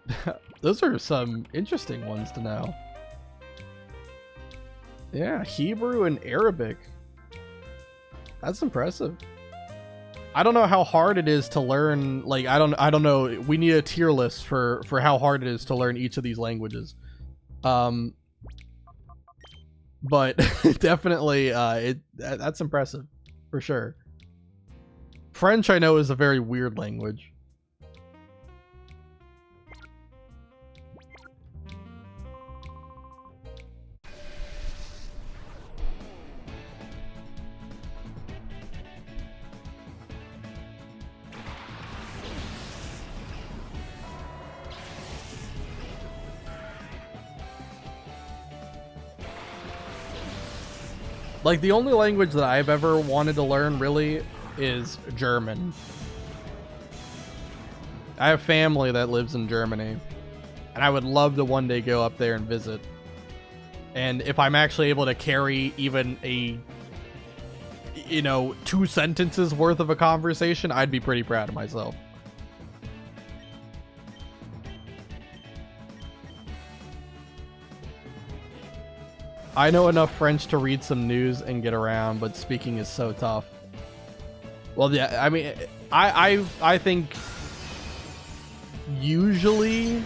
Those are some interesting ones to know. Yeah, Hebrew and Arabic. That's impressive. I don't know how hard it is to learn, like, I don't know. We need a tier list for how hard it is to learn each of these languages. But definitely, that's impressive, for sure. French, I know, is a very weird language. Like, the only language that I've ever wanted to learn, really, is German. I have family that lives in Germany, and I would love to one day go up there and visit. And if I'm actually able to carry even a, you know, 2 sentences worth of a conversation, I'd be pretty proud of myself. I know enough French to read some news and get around, but speaking is so tough. Well, yeah, I mean, I think usually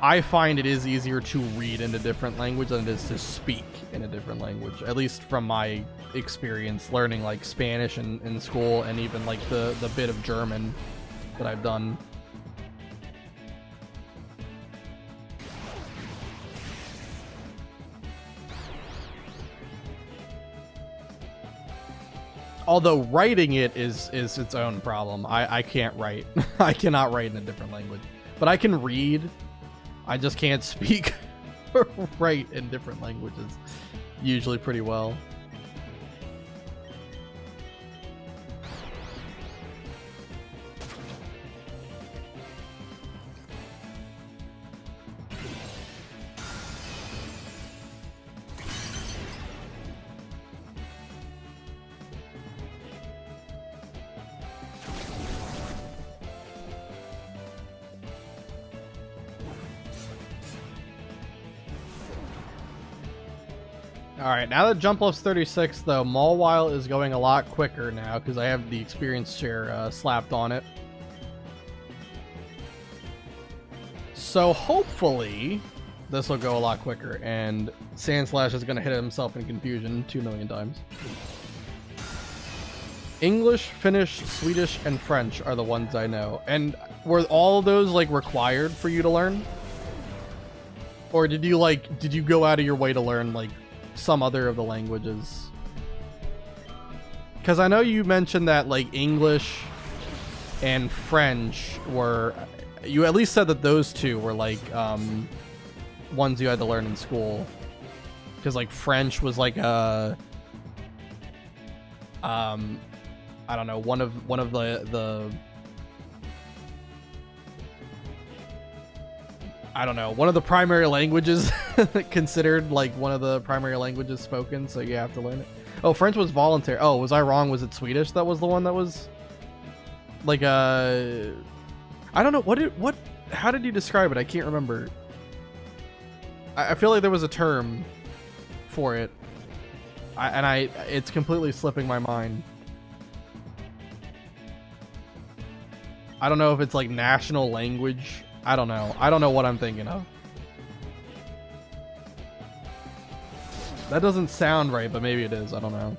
I find it is easier to read in a different language than it is to speak in a different language, at least from my experience learning like Spanish in school, and even like the bit of German that I've done. Although writing it is its own problem. I can't write. I cannot write in a different language. But I can read. I just can't speak or write in different languages. Usually pretty well. Alright, now that jump level's 36, though, Mawile is going a lot quicker now because I have the experience share slapped on it. So hopefully this will go a lot quicker, and Sandslash is going to hit himself in confusion 2 million times. English, Finnish, Swedish, and French are the ones I know. And were all of those like required for you to learn? Or did you go out of your way to learn like some other of the languages? Because I know you mentioned that like English and French were, you at least said that those two were like ones you had to learn in school. Because like French was like a I don't know, one of the I don't know, one of the primary languages considered like one of the primary languages spoken, so you have to learn it. Oh, French was voluntary. Oh, was I wrong? Was it Swedish that was the one that was like I don't know, how did you describe it? I can't remember. I feel like there was a term for it. It's completely slipping my mind. I don't know if it's like national language. I don't know. I don't know what I'm thinking of. That doesn't sound right, but maybe it is. I don't know.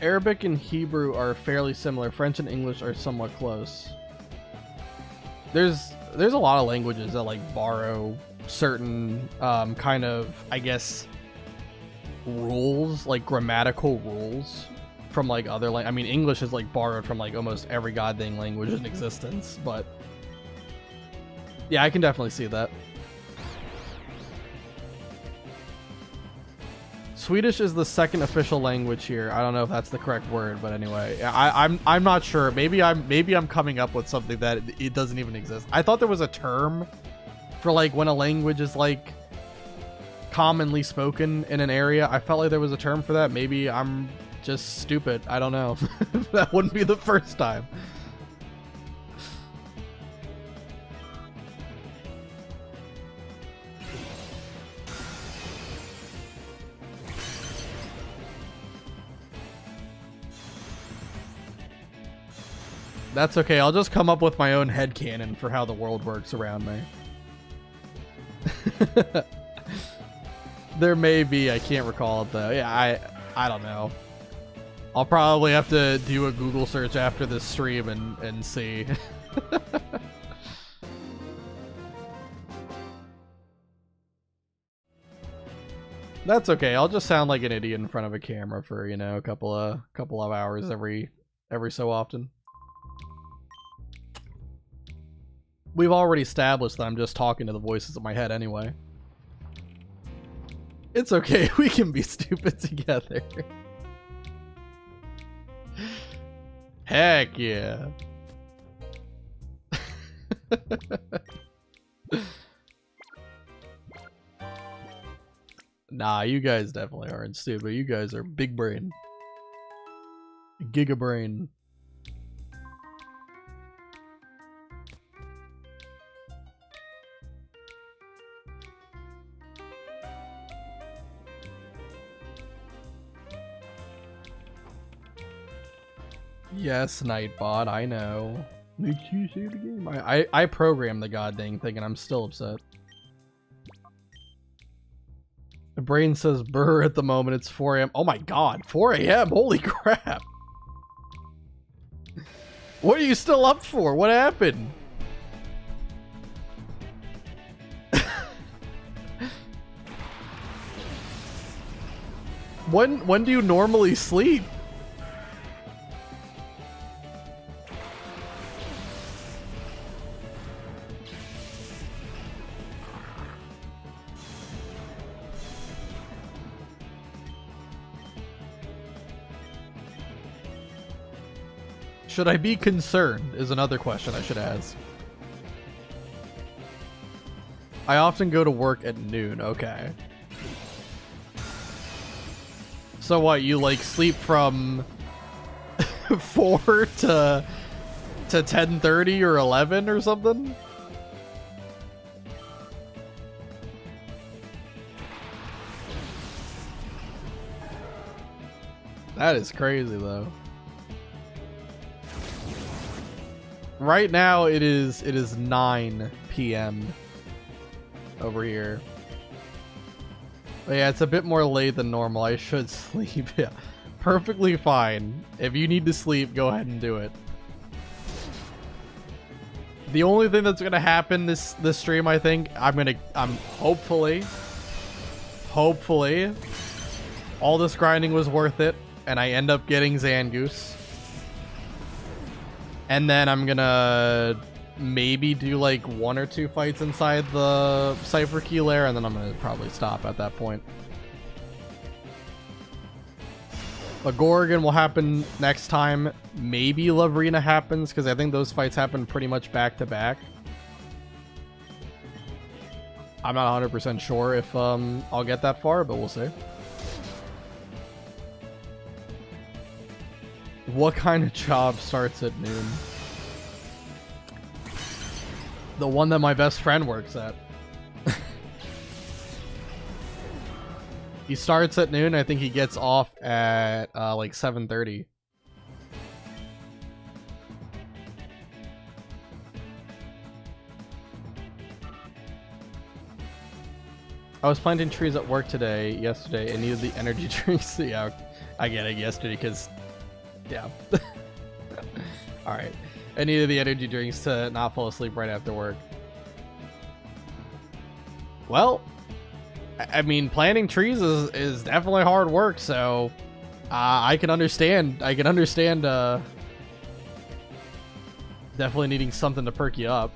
Arabic and Hebrew are fairly similar. French and English are somewhat close. There's a lot of languages that like borrow certain kind of, I guess, rules, like grammatical rules from like other I mean, English is like borrowed from like almost every goddamn language in existence, but yeah, I can definitely see that. Swedish is the second official language here. I don't know if that's the correct word, but anyway, I'm not sure. Maybe I'm coming up with something that it doesn't even exist. I thought there was a term for like when a language is like commonly spoken in an area. I felt like there was a term for that. Maybe I'm just stupid. I don't know. That wouldn't be the first time. That's okay, I'll just come up with my own headcanon for how the world works around me. There may be, I can't recall it though. Yeah, I don't know. I'll probably have to do a Google search after this stream and see. That's okay, I'll just sound like an idiot in front of a camera for, you know, a couple of hours every so often. We've already established that I'm just talking to the voices in my head anyway. It's okay, we can be stupid together. Heck yeah. Nah, you guys definitely aren't stupid. You guys are big brain. Giga brain. Yes, Nightbot, I know. Makes you save the game. I programmed the goddamn thing and I'm still upset. The brain says brr at the moment. It's 4 a.m. Oh my god, 4 a.m. Holy crap. What are you still up for? What happened? When do you normally sleep? Should I be concerned is another question I should ask. I often go to work at noon. Okay. So what, you like sleep from 4 to 10:30 or 11 or something? That is crazy though. Right now it is 9 p.m. over here. But yeah, it's a bit more late than normal. I should sleep. Yeah, perfectly fine. If you need to sleep, go ahead and do it. The only thing that's gonna happen this stream, I think, I'm hopefully, all this grinding was worth it, and I end up getting Zangoose. And then I'm gonna maybe do like 1 or 2 fights inside the Cypher Key lair, and then I'm gonna probably stop at that point. A Gorgon will happen next time. Maybe Lavrina happens, because I think those fights happen pretty much back to back. I'm not 100% sure if I'll get that far, but we'll see. What kind of job starts at noon? The one that my best friend works at. He starts at noon. I think he gets off at like 7:30. I was planting trees at work yesterday, and needed the energy drinks. Yeah, I get it yesterday because, yeah. All right. I needed the energy drinks to not fall asleep right after work. Well, I mean, planting trees is definitely hard work, so I can understand. Definitely needing something to perk you up.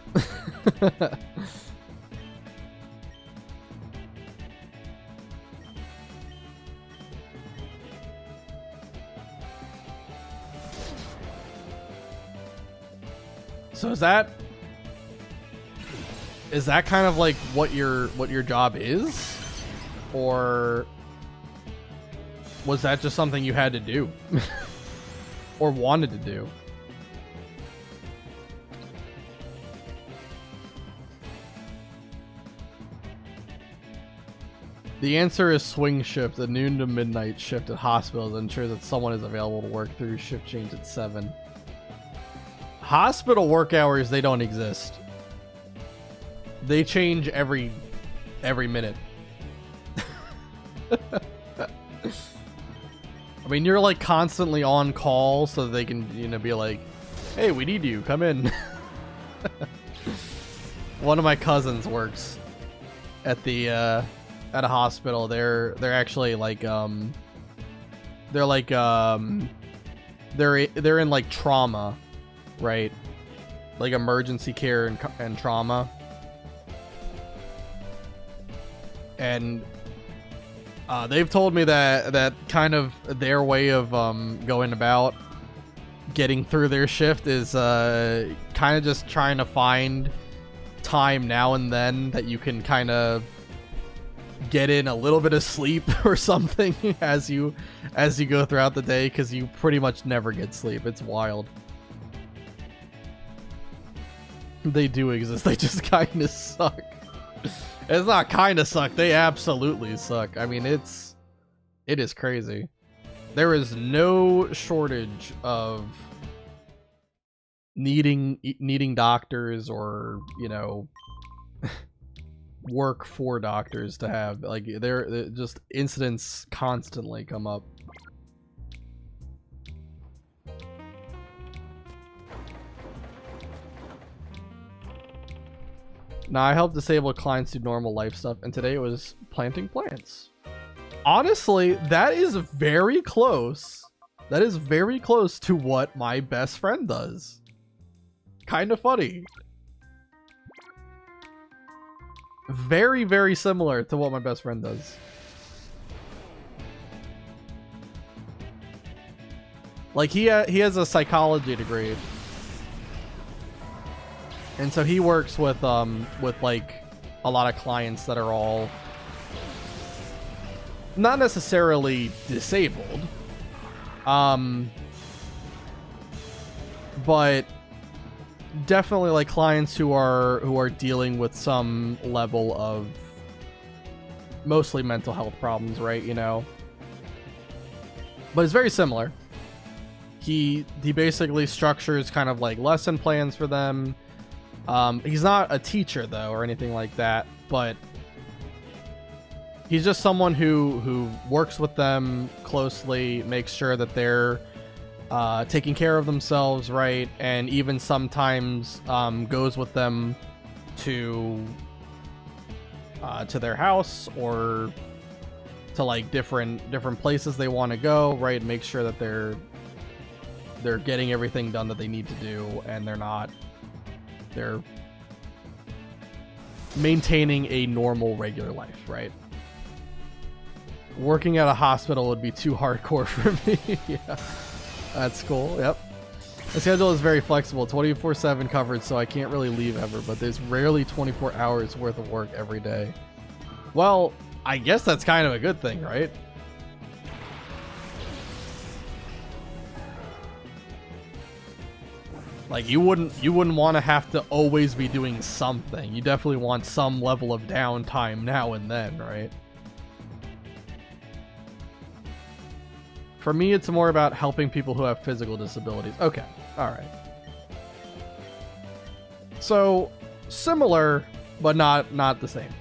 So is that kind of like what your job is, or was that just something you had to do or wanted to do? The answer is swing shift, a noon to midnight shift at hospitals that ensures that someone is available to work through shift change at 7. Hospital work hours, they don't exist. They change every minute. I mean, you're like constantly on call so they can, you know, be like, hey, we need you, come in. One of my cousins works at the at a hospital. They're actually like they're in like trauma, right? Like emergency care and trauma. And they've told me that kind of their way of going about getting through their shift is kind of just trying to find time now and then that you can kind of get in a little bit of sleep or something as you go throughout the day, because you pretty much never get sleep. It's wild. They do exist. They just kind of suck. It's not kind of suck. They absolutely suck. I mean, it is crazy. There is no shortage of needing doctors, or, you know, work for doctors to have. Like, there just incidents constantly come up. Now, I help disabled clients do normal life stuff, and today it was planting plants. Honestly, that is very close. That is very close to what my best friend does. Kind of funny. Very, very similar to what my best friend does. Like he has a psychology degree, and so he works with like a lot of clients that are all not necessarily disabled, but definitely like clients who are dealing with some level of mostly mental health problems, right? You know, but it's very similar. He basically structures kind of like lesson plans for them. He's not a teacher though or anything like that, but he's just someone who works with them closely, makes sure that they're taking care of themselves, right? And even sometimes goes with them to their house or to like different places they want to go, right? Make sure that they're getting everything done that they need to do, and they're maintaining a normal regular life, right? Working at a hospital would be too hardcore for me. Yeah, that's cool. Yep. The schedule is very flexible, 24/7 covered, so I can't really leave ever, but there's rarely 24 hours worth of work every day. Well, I guess that's kind of a good thing, right? Like you wouldn't want to have to always be doing something. You definitely want some level of downtime now and then, right? For me, it's more about helping people who have physical disabilities. Okay, all right. So similar, but not the same.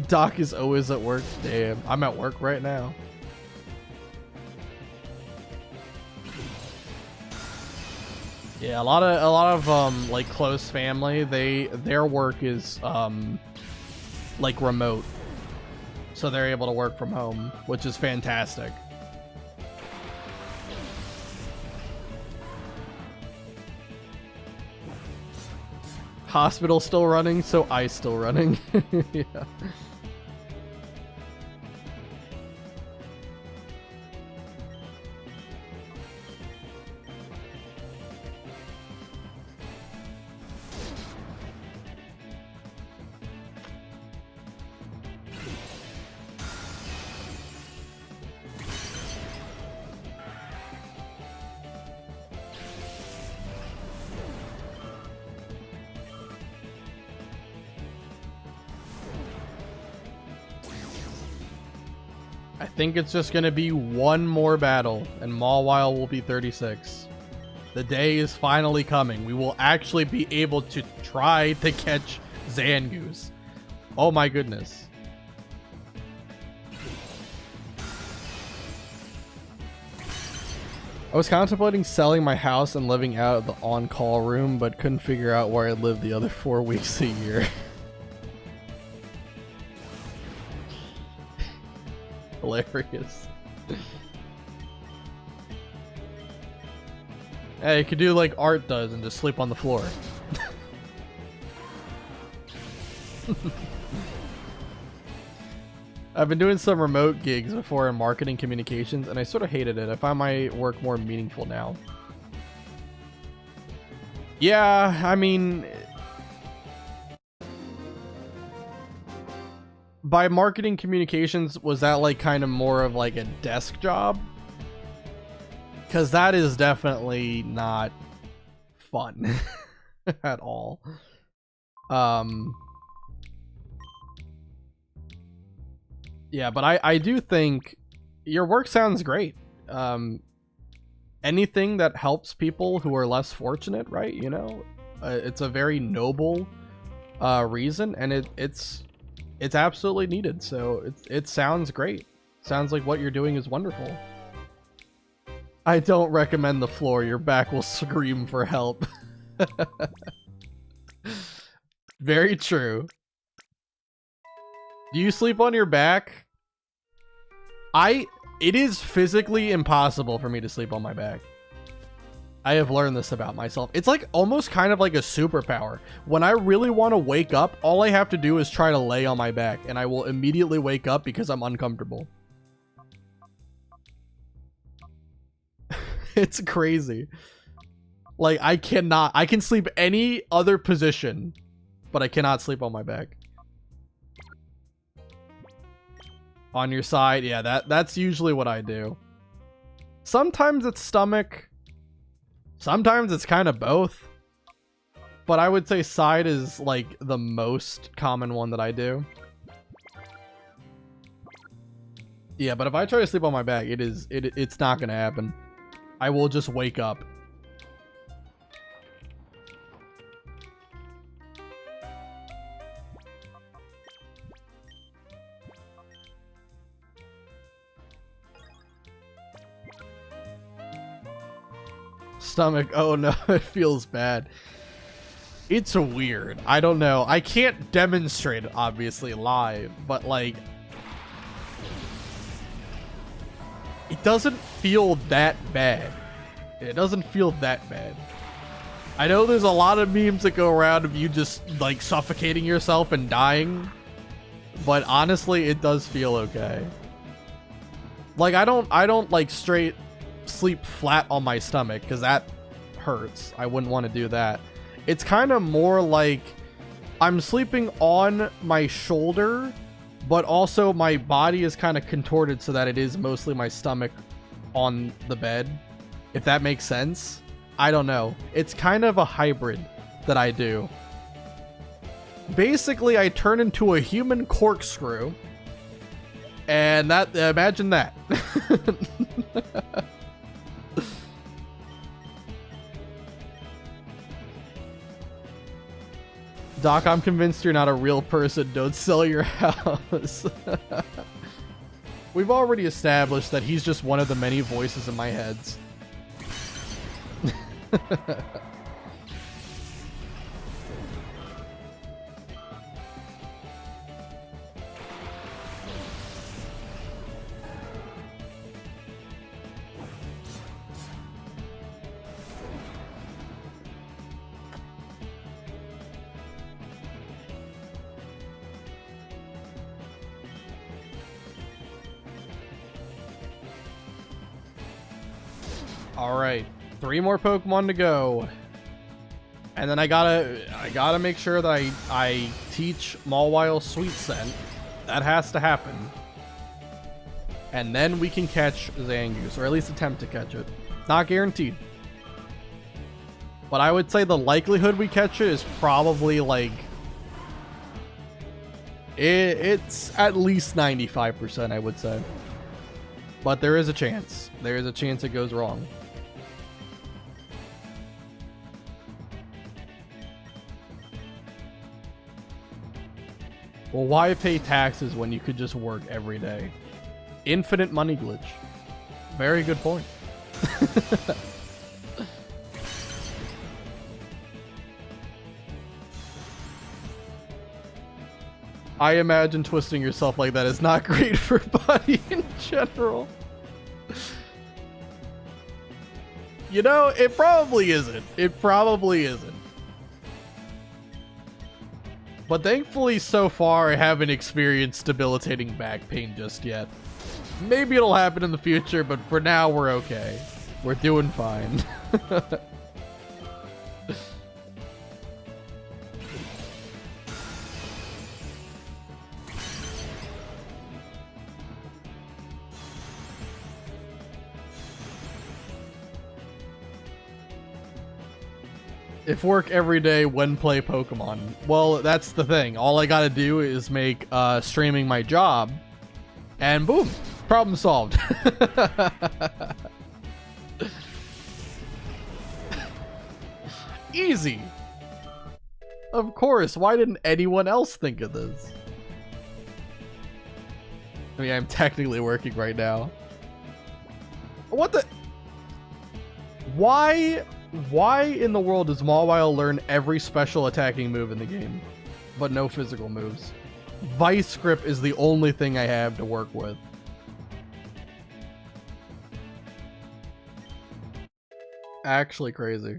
Doc is always at work. Damn, I'm at work right now. Yeah, a lot of like close family, their work is like remote. So they're able to work from home, which is fantastic. Hospital still running, so ICE still running. Yeah. I think it's just going to be one more battle, and Mawile will be 36. The day is finally coming. We will actually be able to try to catch Zangoose. Oh my goodness. I was contemplating selling my house and living out of the on-call room, but couldn't figure out where I'd live the other 4 weeks a year. Hilarious. Hey, you could do like Art does and just sleep on the floor. I've been doing some remote gigs before in marketing communications, and I sort of hated it. I find my work more meaningful now. Yeah, I mean, by marketing communications, was that like kind of more of like a desk job? Because that is definitely not fun at all. Yeah, but I do think your work sounds great. Anything that helps people who are less fortunate, right? You know, it's a very noble reason, and it's absolutely needed. So it sounds great. Sounds like what you're doing is wonderful. I don't recommend the floor. Your back will scream for help. Very true. Do you sleep on your back? It is physically impossible for me to sleep on my back. I have learned this about myself. It's like almost kind of like a superpower. When I really want to wake up, all I have to do is try to lay on my back and I will immediately wake up because I'm uncomfortable. It's crazy. Like, I can sleep any other position, but I cannot sleep on my back. On your side, yeah, that's usually what I do. Sometimes it's stomach. Sometimes it's kind of both. But I would say side is like the most common one that I do. Yeah, but if I try to sleep on my back, it's not gonna happen. I will just wake up. Stomach, oh no, it feels bad. It's weird. I don't know. I can't demonstrate it, obviously, live, but like, it doesn't feel that bad. It doesn't feel that bad. I know there's a lot of memes that go around of you just like suffocating yourself and dying, but honestly, it does feel okay. Like, I don't like straight sleep flat on my stomach because that hurts. I wouldn't want to do that. It's kind of more like I'm sleeping on my shoulder, but also my body is kind of contorted so that it is mostly my stomach on the bed, if that makes sense. I don't know. It's kind of a hybrid that I do. Basically, I turn into a human corkscrew, and that, imagine that. Doc, I'm convinced you're not a real person. Don't sell your house. We've already established that he's just one of the many voices in my heads. All right, 3 more Pokemon to go, and then I gotta make sure that I teach Mawile Sweet Scent. That has to happen, and then we can catch Zangoose, or at least attempt to catch it. Not guaranteed, but I would say the likelihood we catch it is probably like it's at least 95%. I would say, but there is a chance. There is a chance it goes wrong. Well, why pay taxes when you could just work every day? Infinite money glitch. Very good point. I imagine twisting yourself like that is not great for body in general. You know, it probably isn't. It probably isn't. But thankfully, so far, I haven't experienced debilitating back pain just yet. Maybe it'll happen in the future, but for now, we're okay. We're doing fine. If work every day when play Pokemon. Well, that's the thing. All I gotta do is make streaming my job, and boom, problem solved. Easy. Of course, why didn't anyone else think of this? I mean, I'm technically working right now. What the? Why in the world does Mawile learn every special attacking move in the game, but no physical moves? Vice Grip is the only thing I have to work with. actually crazy.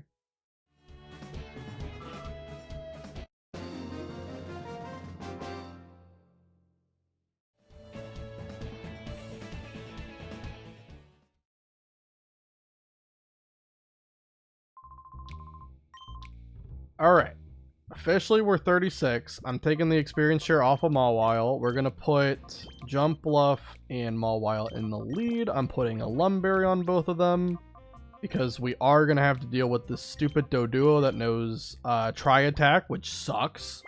Alright. Officially, we're 36. I'm taking the experience share off of Mawile. We're going to put Jump Bluff and Mawile in the lead. I'm putting a Lumberry on both of them because we are going to have to deal with this stupid Doduo that knows Tri-Attack, which sucks.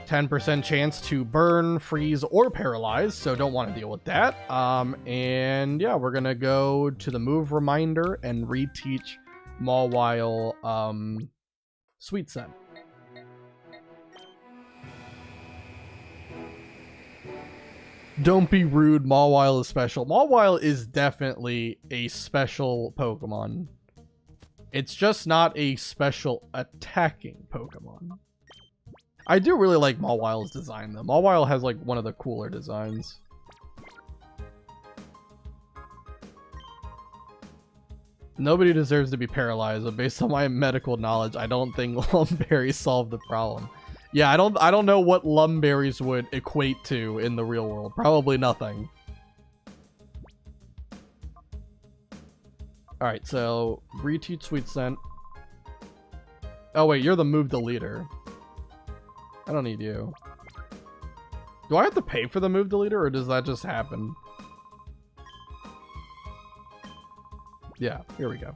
10% chance to burn, freeze, or paralyze, so don't want to deal with that. And yeah, we're going to go to the move reminder and reteach Mawile Sweet Scent. Don't be rude, Mawile is special. Mawile is definitely a special Pokemon. It's just not a special attacking Pokemon. I do really like Mawile's design though. Mawile has like one of the cooler designs. Nobody deserves to be paralyzed, but based on my medical knowledge, I don't think Lumberries solved the problem. Yeah, I don't know what Lumberries would equate to in the real world. Probably nothing. Alright, so reteach Sweet Scent. Oh wait, you're the move deleter. I don't need you. Do I have to pay for the move deleter, or does that just happen? Yeah, here we go.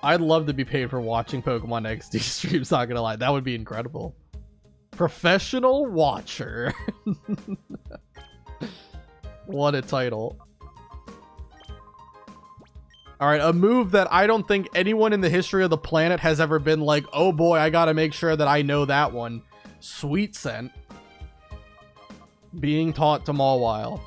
I'd love to be paid for watching Pokemon XD streams, not gonna lie. That would be incredible. Professional watcher. What a title. Alright, a move that I don't think anyone in the history of the planet has ever been like, oh boy, I gotta make sure that I know that one. Sweet Scent. Being taught to Mawile.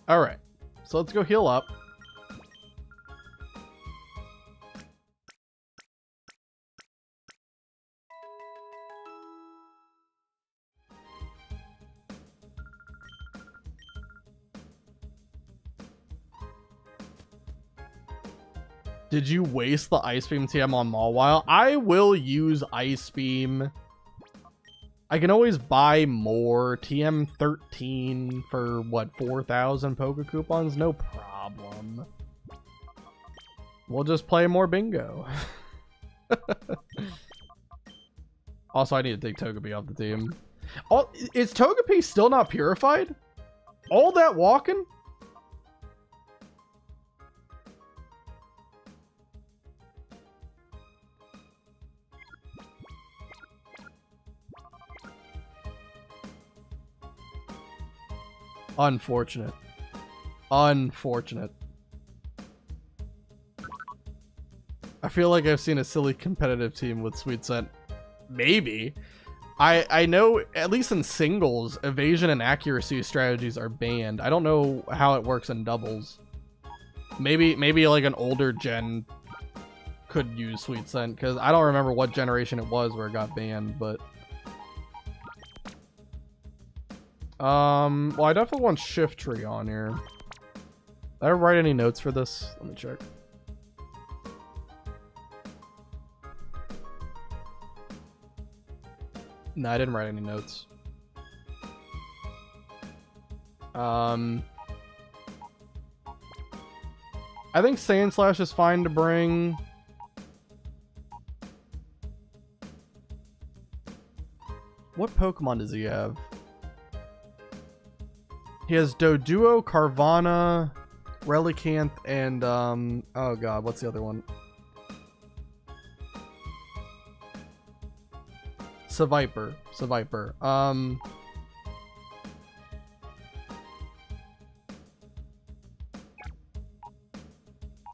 Alright, so let's go heal up. Did you waste the Ice Beam TM on Mawile? I will use Ice Beam. I can always buy more. TM 13 for, what, 4,000 Poke Coupons? No problem. We'll just play more bingo. Also, I need to take Togepi off the team. Oh, is Togepi still not purified? All that walking? Unfortunate. Unfortunate. I feel like I've seen a silly competitive team with Sweet Scent. Maybe. I know, at least in singles, evasion and accuracy strategies are banned. I don't know how it works in doubles. Maybe like an older gen could use Sweet Scent, because I don't remember what generation it was where it got banned, but... well, I definitely want Shift Tree on here. Did I write any notes for this? Let me check. No, I didn't write any notes. I think Sand Slash is fine to bring. What Pokemon does he have? He has Doduo, Carvana, Relicanth, and, oh god, what's the other one? Seviper.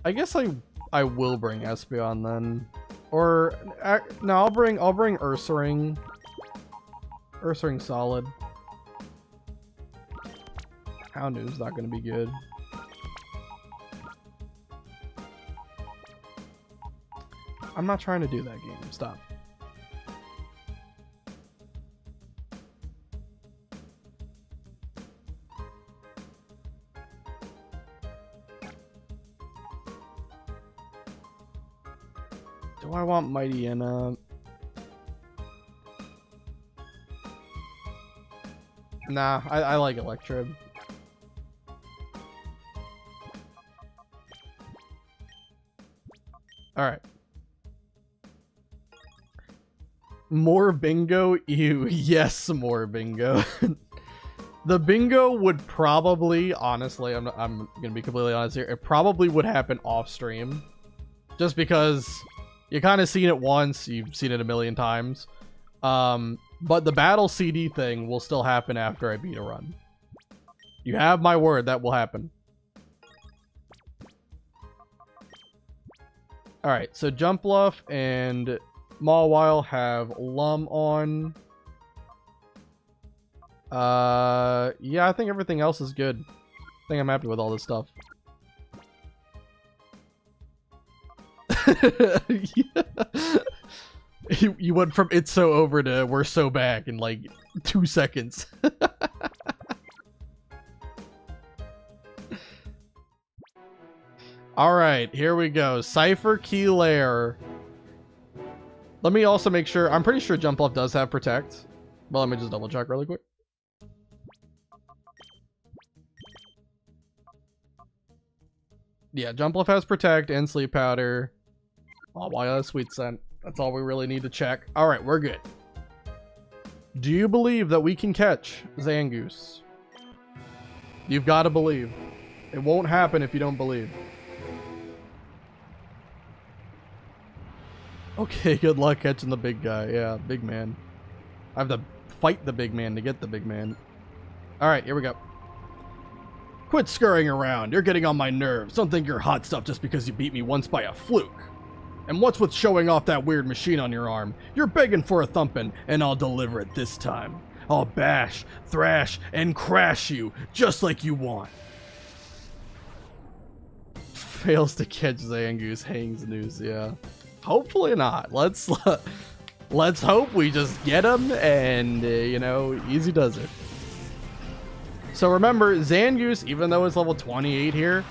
I guess I will bring Espeon then. Or, no, I'll bring Ursaring. Ursaring solid. Houndoom's not going to be good. I'm not trying to do that game. Stop. Do I want Mighty Anna? Nah, I like Electrode. Alright. More bingo? Ew. Yes, more bingo. The bingo would probably, honestly, I'm gonna be completely honest here, it probably would happen off stream. Just because you kind of seen it once, you've seen it a million times. But the battle CD thing will still happen after I beat a run. You have my word, that will happen. Alright, so Jumpluff and Mawile have Lum on. Yeah, I think everything else is good. I think I'm happy with all this stuff. Yeah. You went from it's so over to we're so back in like 2 seconds. Alright, here we go. Cypher Key Lair. Let me also make sure. I'm pretty sure Jumpluff does have Protect. Well, let me just double check really quick. Yeah, Jumpluff has Protect and Sleep Powder. Oh, wow, that's Sweet Scent. That's all we really need to check. Alright, we're good. Do you believe that we can catch Zangoose? You've got to believe. It won't happen if you don't believe. Okay, good luck catching the big guy. Yeah, big man. I have to fight the big man to get the big man. Alright, here we go. Quit scurrying around. You're getting on my nerves. Don't think you're hot stuff just because you beat me once by a fluke. And what's with showing off that weird machine on your arm? You're begging for a thumping, and I'll deliver it this time. I'll bash, thrash, and crash you, just like you want. Fails to catch Zangoose, hangs noose, yeah. Hopefully not. Let's hope we just get him, and, you know, easy does it. So remember, Zangoose, even though it's level 28 here,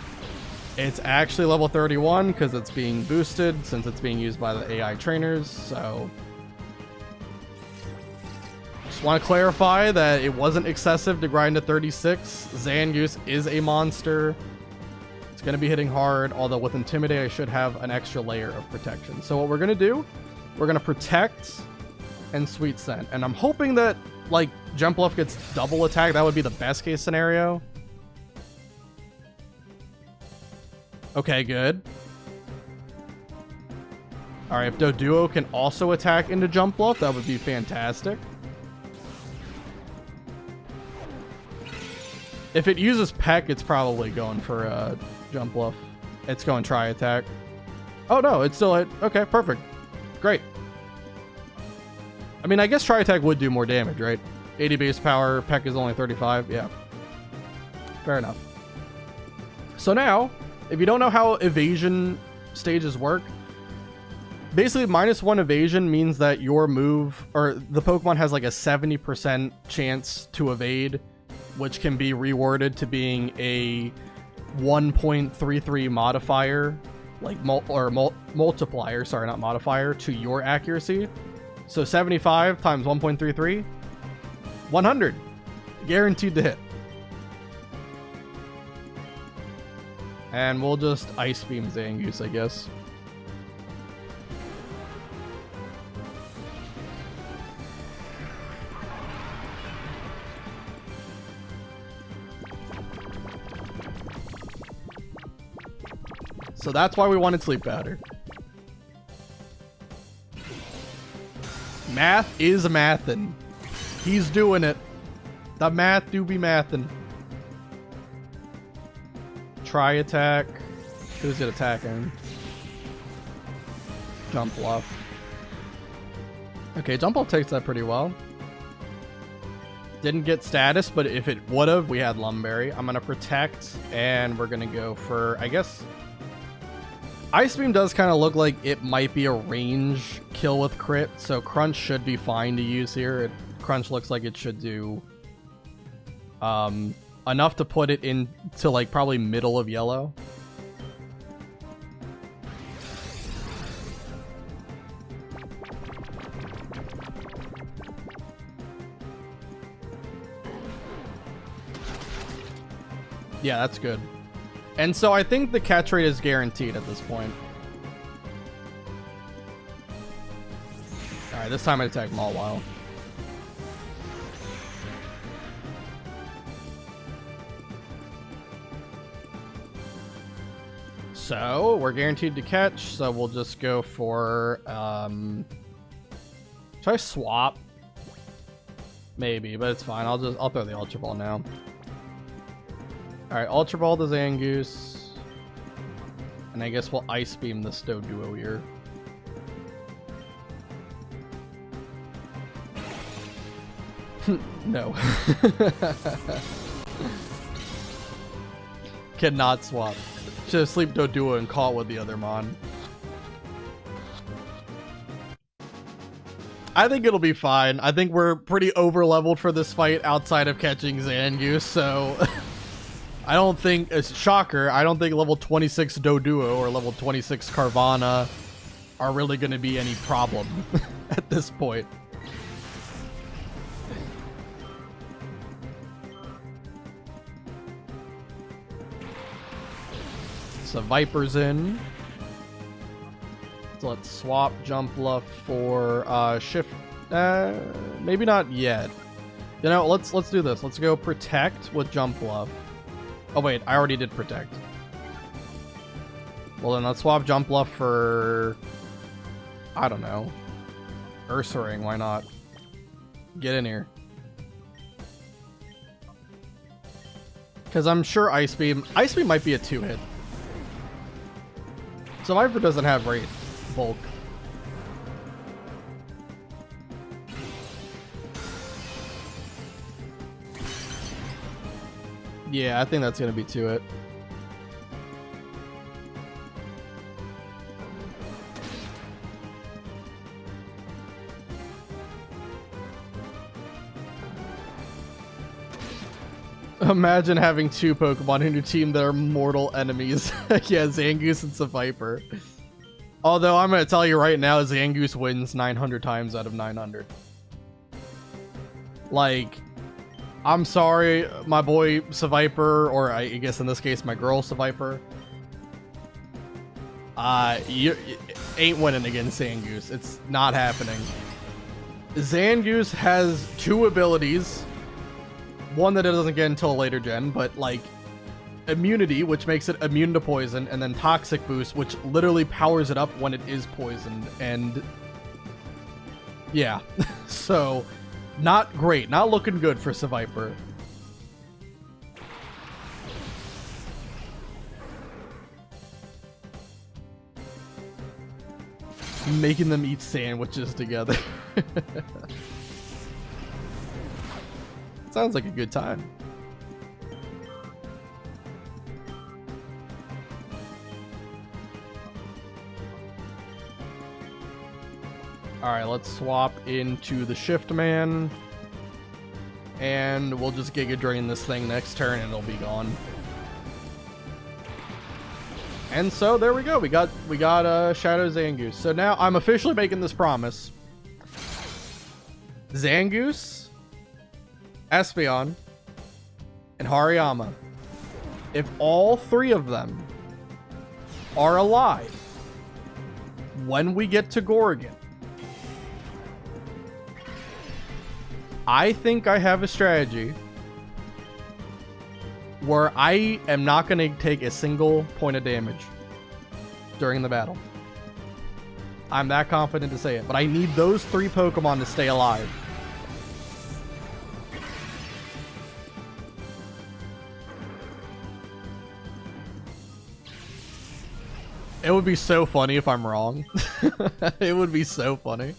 it's actually level 31 because it's being boosted since it's being used by the AI trainers, so just want to clarify that it wasn't excessive to grind to 36. Zangoose is a monster. It's going to be hitting hard, although with Intimidate I should have an extra layer of protection. So what we're going to do, we're going to Protect and Sweet Scent, and I'm hoping that like Jumpluff gets double attack. That would be the best case scenario. Okay, good. Alright, if Doduo can also attack into Jumpluff, that would be fantastic. If it uses Peck, it's probably going for Jumpluff. It's going Tri Attack. Oh no, it's still hit. Okay, perfect. Great. I mean, I guess Tri Attack would do more damage, right? 80 base power, Peck is only 35. Yeah. Fair enough. So now, if you don't know how evasion stages work, basically -1 evasion means that your move, or the Pokemon has like a 70% chance to evade, which can be reworded to being a 1.33 modifier, like multiplier, sorry, not modifier, to your accuracy. So 75 times 1.33, 100. Guaranteed to hit. And we'll just Ice Beam Zangoose, I guess. So that's why we wanted Sleep Powder. Math is mathin'. He's doing it. The math do be mathin'. Tri Attack. Who's it attacking? Jumpluff. Okay, Jumpluff takes that pretty well. Didn't get status, but if it would've, we had Lumberry. I'm gonna Protect, and we're gonna go for, I guess, Ice Beam does kind of look like it might be a range kill with crit, so Crunch should be fine to use here. Crunch looks like it should do enough to put it into like probably middle of yellow. Yeah, that's good. And so I think the catch rate is guaranteed at this point. Alright, this time I attack Mawile. So, we're guaranteed to catch, so we'll just go for, should I swap? Maybe, but it's fine. I'll throw the Ultra Ball now. Alright, Ultra Ball to Zangoose. And I guess we'll Ice Beam this Doduo here. No. Cannot swap. Should have sleep Doduo and caught with the other Mon. I think it'll be fine. I think we're pretty over-leveled for this fight outside of catching Zangoose, so... I don't think, it's shocker, I don't think level 26 Doduo or level 26 Carvana are really going to be any problem at this point. So Viper's in. So let's swap Jump Bluff for Shift. Maybe not yet. You know, let's do this. Let's go Protect with Jump Bluff. Oh wait, I already did Protect. Well then let's swap Jump Bluff for... I don't know. Ursaring, why not? Get in here. Because I'm sure Ice Beam might be a 2-hit. So Viper doesn't have rate bulk. Yeah, I think that's gonna be 2-hit. Imagine having 2 Pokemon in your team that are mortal enemies. Yeah, Zangoose and Viper. Although I'm gonna tell you right now, Zangoose wins 900 times out of 900. Like, I'm sorry, my boy Viper, or I guess in this case my girl Viper. You ain't winning against Zangoose. It's not happening. Zangoose has 2 abilities. One that it doesn't get until a later gen, but like immunity, which makes it immune to poison, and then toxic boost, which literally powers it up when it is poisoned. And yeah, so not great, not looking good for Viper. Making them eat sandwiches together. Sounds like a good time. Alright, let's swap into the Shift Man. And we'll just Giga Drain this thing next turn and it'll be gone. And so there we go. We got Shadow Zangoose. So now I'm officially making this promise. Zangoose, Espeon, and Hariyama. If all 3 of them are alive when we get to Gorgon, I think I have a strategy where I am not going to take a single point of damage during the battle. I'm that confident to say it, but I need those 3 Pokemon to stay alive. It would be so funny if I'm wrong. It would be so funny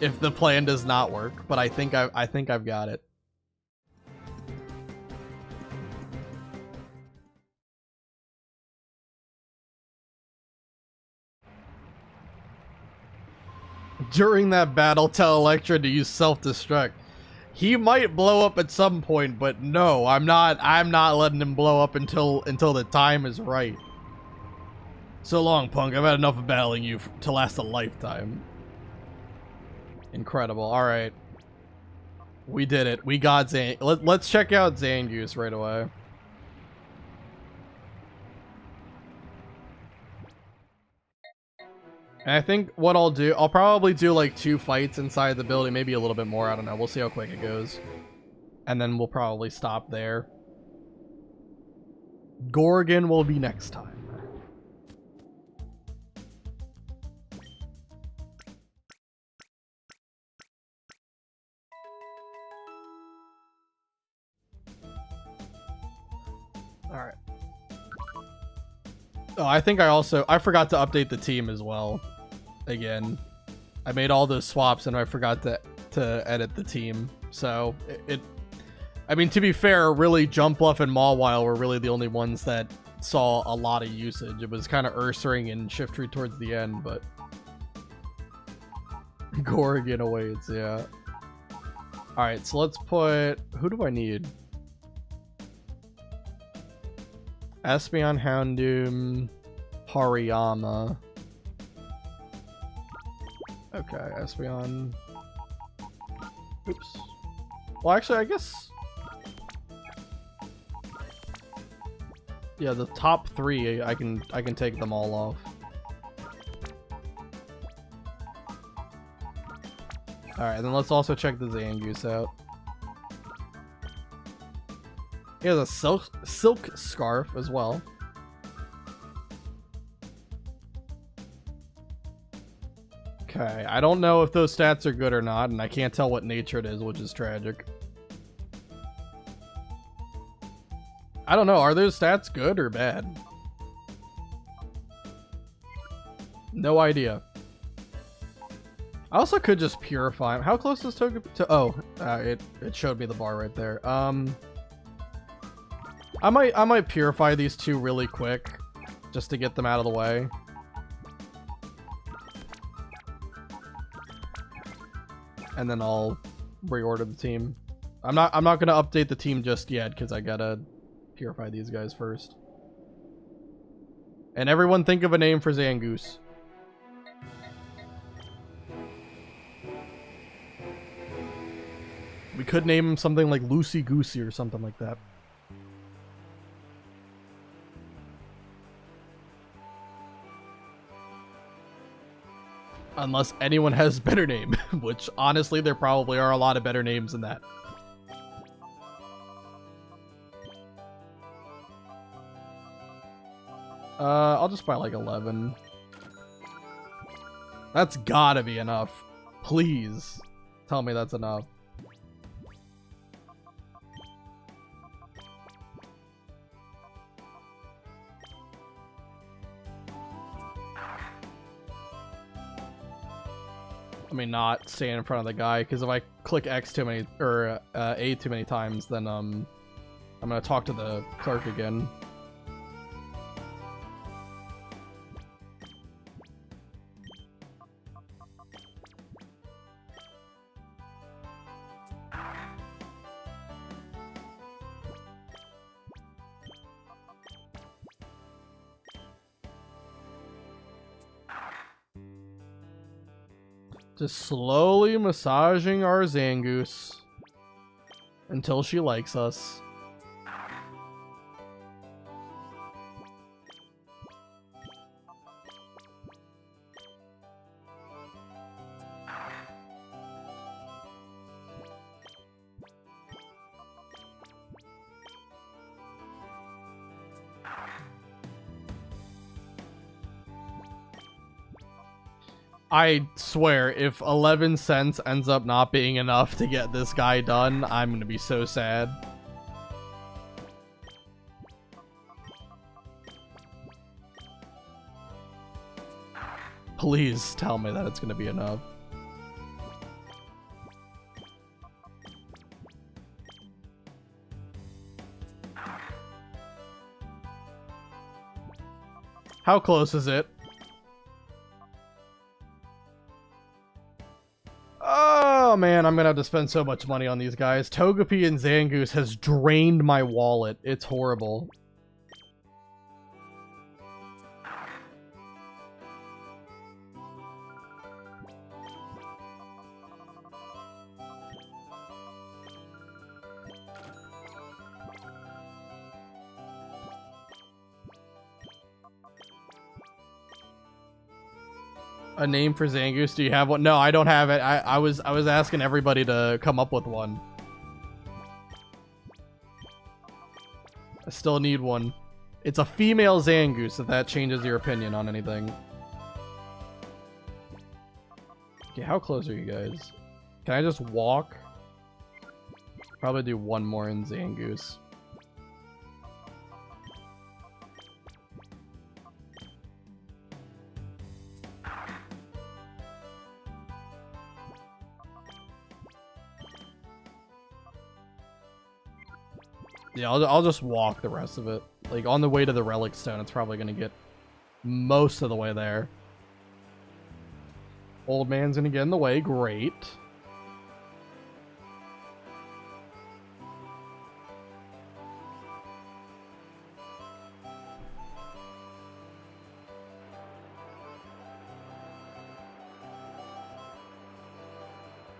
if the plan does not work, but I think I've got it. During that battle, tell Electra to use self-destruct. He might blow up at some point, but no, I'm not letting him blow up until the time is right. So long, punk. I've had enough of battling you to last a lifetime. Incredible. All right. We did it. We got Zan. Let's check out Zangoose right away. And I think what I'll do, I'll probably do like 2 fights inside the building, maybe a little bit more. I don't know. We'll see how quick it goes. And then we'll probably stop there. Gorgon will be next time. Alright. Oh, I think I forgot to update the team as well. Again. I made all those swaps and I forgot to edit the team. So, I mean, to be fair, really, Jumpluff and Mawile were really the only ones that saw a lot of usage. It was kind of Ursaring and Shiftry towards the end, but... Gorgon awaits, yeah. Alright, so let's put... Who do I need? Espeon, Houndoom, Hariyama. Okay, Espeon. Oops. Well, actually, I guess... Yeah, the top 3, I can take them all off. Alright, then let's also check the Zangoose out. He has a silk scarf as well. Okay, I don't know if those stats are good or not, and I can't tell what nature it is, which is tragic. I don't know, are those stats good or bad? No idea. I also could just purify him. How close is Togepi to... Oh, it showed me the bar right there. I might purify these 2 really quick, just to get them out of the way. And then I'll reorder the team. I'm not gonna update the team just yet because I gotta purify these guys first. And everyone think of a name for Zangoose. We could name him something like Loosey Goosey or something like that. Unless anyone has a better name, which honestly there probably are a lot of better names than that. I'll just buy like 11. That's gotta be enough. Please tell me that's enough. I mean, not stand in front of the guy, because if I click X too many, or A too many times, then I'm gonna talk to the clerk again. Just slowly massaging our Zangoose until she likes us. I swear, if 11 cents ends up not being enough to get this guy done, I'm gonna be so sad. Please tell me that it's gonna be enough. How close is it? man, I'm gonna have to spend so much money on these guys. Togepi and Zangoose has drained my wallet. It's horrible. A name for Zangoose? Do you have one? No, I don't have it. I was asking everybody to come up with one. I still need one. It's a female Zangoose, if that changes your opinion on anything. Okay, how close are you guys? Can I just walk? Probably do one more in Zangoose. Yeah, I'll just walk the rest of it. Like, on the way to the Relic Stone, it's probably gonna get most of the way there. Old man's gonna get in the way. Great.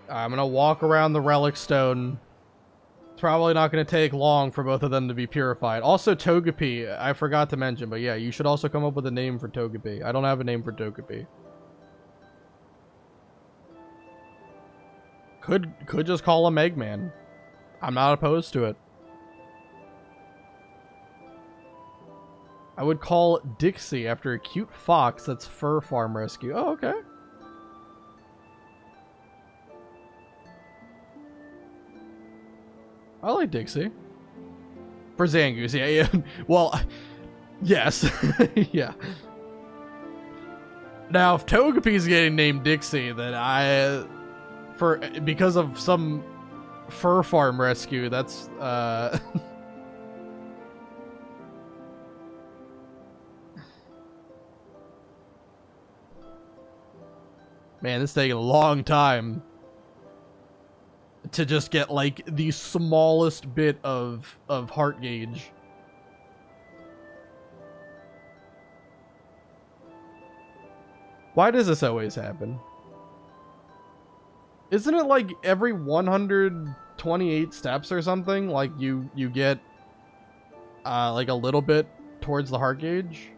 I'm gonna walk around the Relic Stone. Probably not going to take long for both of them to be purified. Also, Togepi, I forgot to mention, but yeah, you should also come up with a name for Togepi. I don't have a name for Togepi. Could just call him Eggman. I'm not opposed to it. I would call Dixie after a cute fox that's fur farm rescue. Oh, okay. I like Dixie. For Zangoose, yeah. Well, yes. Yeah. Now, if Togepi's getting named Dixie, then because of some fur farm rescue, that's, Man, this is taking a long time to just get, like, the smallest bit of heart gauge. Why does this always happen? Isn't it like every 128 steps or something? Like, you get, like, a little bit towards the heart gauge?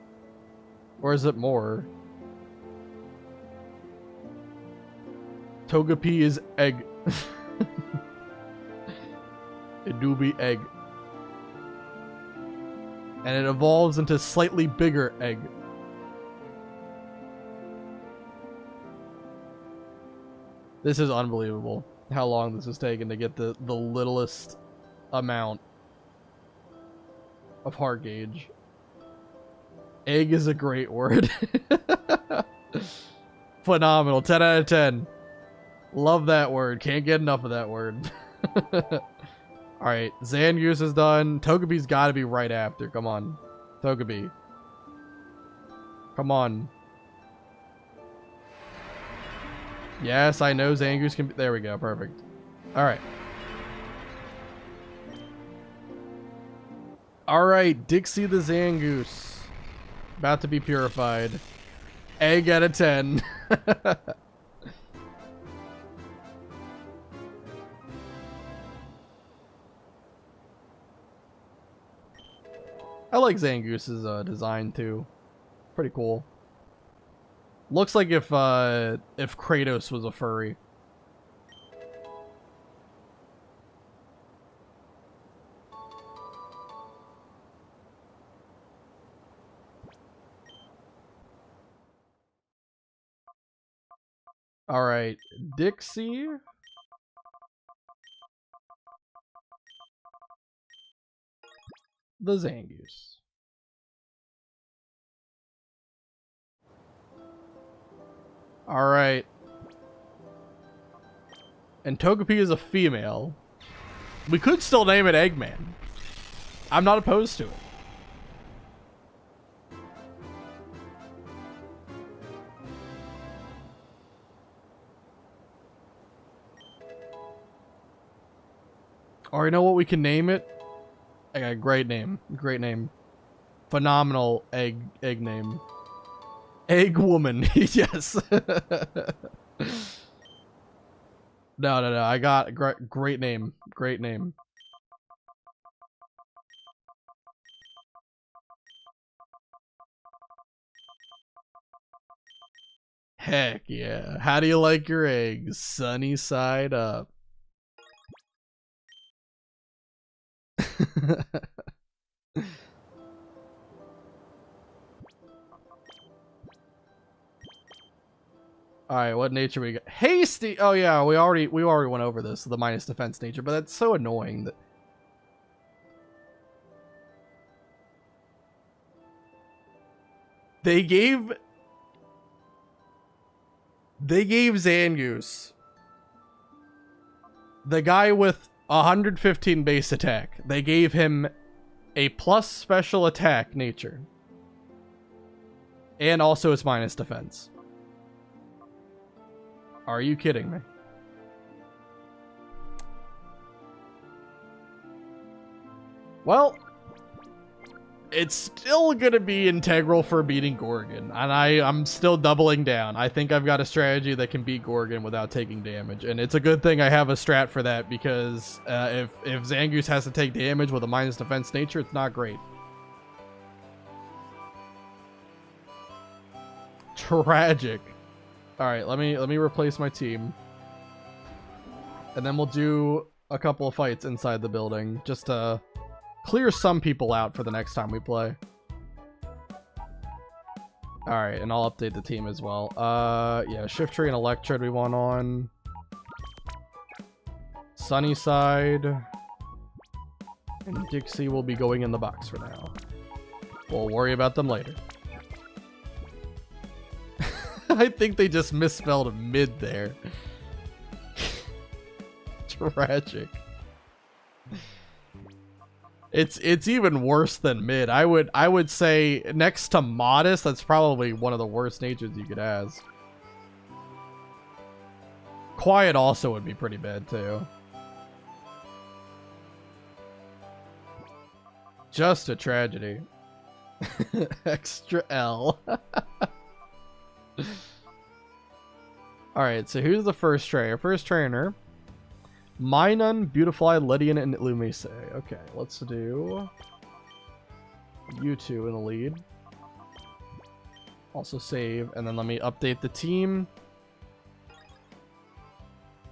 Or is it more? Togepi is egg. It do be egg. And it evolves into slightly bigger egg. This is unbelievable how long this has taken to get the littlest amount of heart gauge. Egg is a great word. Phenomenal. 10 out of 10. Love that word. Can't get enough of that word. Alright, Zangoose is done. Togepi's gotta be right after. Come on. Togepi. Come on. Yes, I know Zangoose can be... There we go. Perfect. Alright. Alright, Dixie the Zangoose. About to be purified. Egg out of 10. I like Zangoose's design too. Pretty cool. Looks like if Kratos was a furry. All right, Dixie. The Zangoose. All right. And Togepi is a female. We could still name it Eggman. I'm not opposed to it. Or you know what we can name it? I got a great name. Great name. Phenomenal egg name. Egg woman. Yes. No. I got a great name. Great name. Heck yeah. How do you like your eggs? Sunny side up. All right, what nature we got? Hasty. Oh yeah, we already went over this, the minus defense nature, but that's so annoying that they gave Zangoose, the guy with 115 base attack, they gave him a plus special attack nature. And also it's minus defense. Are you kidding me? Well, it's still gonna be integral for beating Gorgon, and I'm still doubling down. I think I've got a strategy that can beat Gorgon without taking damage, and it's a good thing I have a strat for that, because if Zangoose has to take damage with a minus defense nature, it's not great. Tragic. All right, let me replace my team, and then we'll do a couple of fights inside the building just to clear some people out for the next time we play. All right, and I'll update the team as well. Yeah, Shift Tree and Electrode we want on. Sunnyside and Dixie will be going in the box for now. We'll worry about them later. I think they just misspelled mid there. Tragic. It's even worse than mid. I would say next to modest, that's probably one of the worst natures you could ask. Quiet also would be pretty bad too. Just a tragedy. Extra L. Alright, so who's the first trainer? First trainer. Minun, Beautifly, Lydian, and Lumise. Okay, let's do you two in the lead. Also save, and then let me update the team.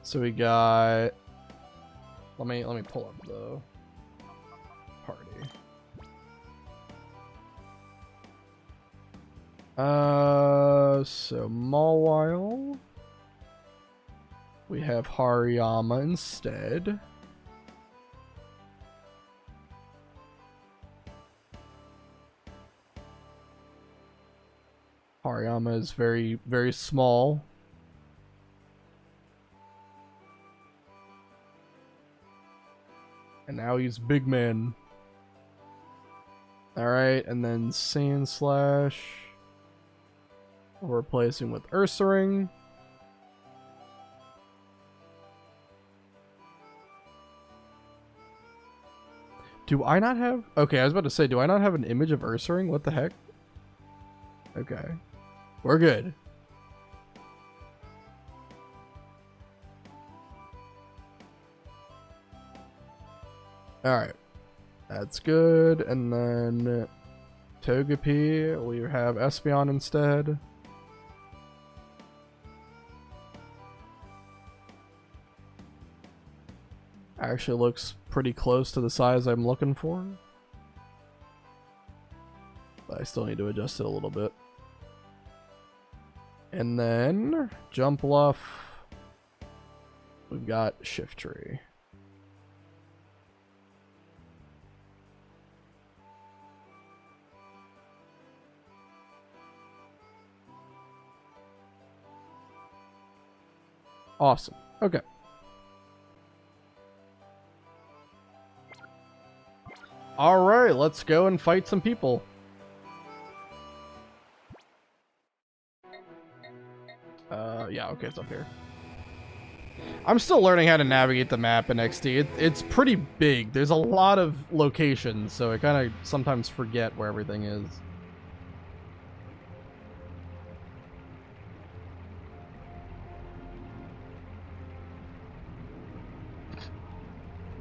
So we got. Let me pull up the party. So Mawile. We have Hariyama instead. Hariyama is very, very small. And now he's big man. Alright, and then Sand Slash. We're replacing with Ursaring. Do I not have... Okay, I was about to say, do I not have an image of Ursaring? What the heck? Okay. We're good. Alright. That's good. And then... Togepi, we have Espeon instead. Actually looks pretty close to the size I'm looking for. But I still need to adjust it a little bit. And then, Jump Bluff. We've got Shift Tree. Awesome. Okay. Alright, let's go and fight some people. Yeah, okay, it's up here. I'm still learning how to navigate the map in XD. It's pretty big. There's a lot of locations, so I kind of sometimes forget where everything is.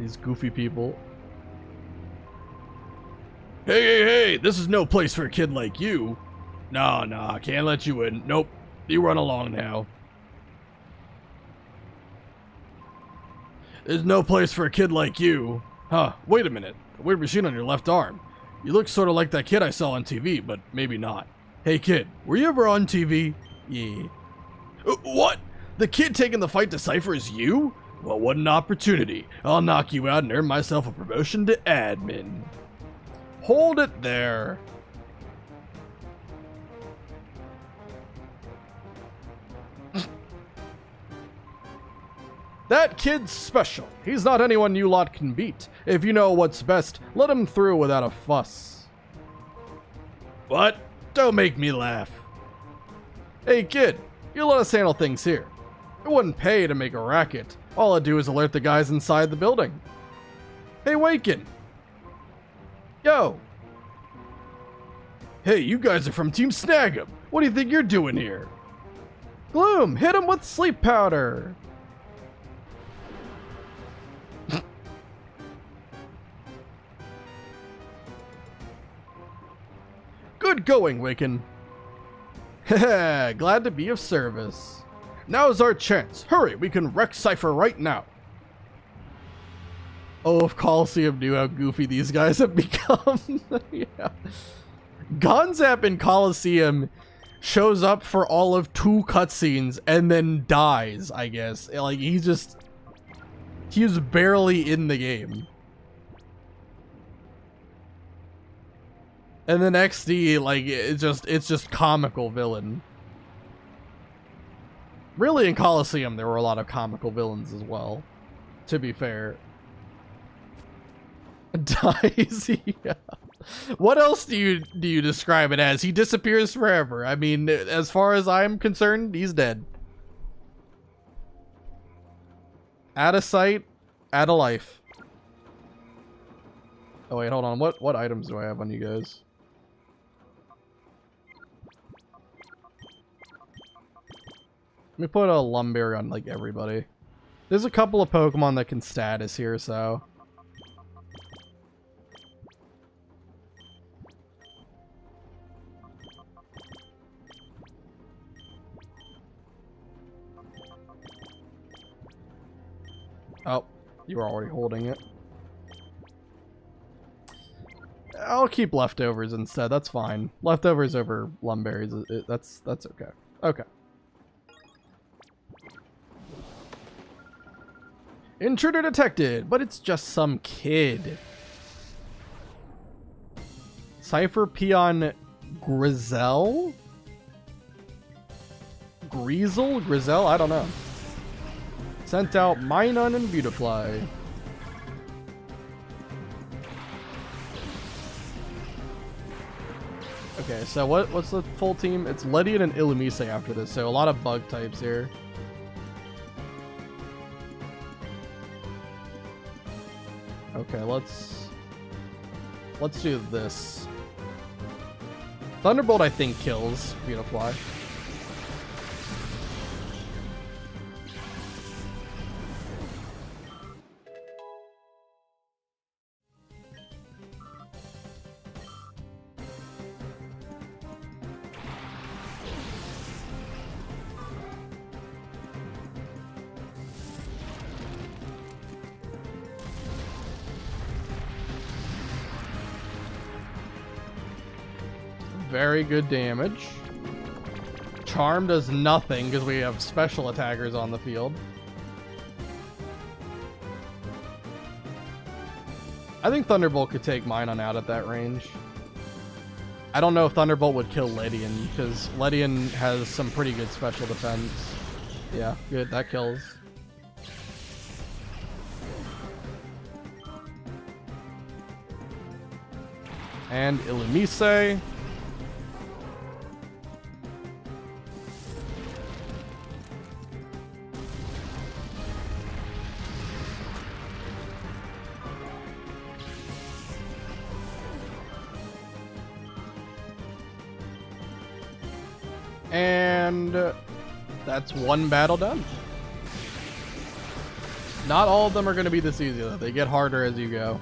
These goofy people. Hey, this is no place for a kid like you. Nah, can't let you in. Nope, you run along now. There's no place for a kid like you. Huh, wait a minute. The weird machine on your left arm. You look sort of like that kid I saw on TV, but maybe not. Hey kid, were you ever on TV? Yeah. What? The kid taking the fight to Cypher is you? Well, what an opportunity. I'll knock you out and earn myself a promotion to admin. Hold it there. That kid's special. He's not anyone you lot can beat. If you know what's best, let him through without a fuss. What? Don't make me laugh. Hey kid, you let us handle things here. It wouldn't pay to make a racket. All I do is alert the guys inside the building. Hey Waken. Yo. Hey, you guys are from Team Snag'em. What do you think you're doing here? Gloom, hit him with sleep powder. Good going, Waken. Heh, glad to be of service. Now's our chance. Hurry, we can wreck Cypher right now. Oh, if Coliseum knew how goofy these guys have become. Yeah. Gonzap in Coliseum shows up for all of 2 cutscenes and then dies, I guess. Like, he was barely in the game. And then XD, like, it's just comical villain. Really, in Coliseum, there were a lot of comical villains as well, to be fair. Dies, yeah. What else do you describe it as? He disappears forever. I mean, as far as I'm concerned, he's dead. Out of sight, out of life. Oh wait, hold on. What items do I have on you guys? Let me put a Lumberry on, like, everybody. There's a couple of Pokemon that can status here, so... Oh, you were already holding it. I'll keep leftovers instead. That's fine. Leftovers over Lumberries. That's okay. Okay. Intruder detected, but it's just some kid. Cypher Peon Grizel? Grizel? I don't know. Sent out Minun and Beautifly. Okay, so what's the full team? It's Ledian and Illumise after this, so a lot of bug types here. Okay, let's do this. Thunderbolt, I think, kills Beautifly. Very good damage. Charm does nothing because we have special attackers on the field. I think Thunderbolt could take Minun out at that range. I don't know if Thunderbolt would kill Ledian because Ledian has some pretty good special defense. Yeah, good. That kills. And Illumise. And that's one battle done. Not all of them are going to be this easy, though. They get harder as you go.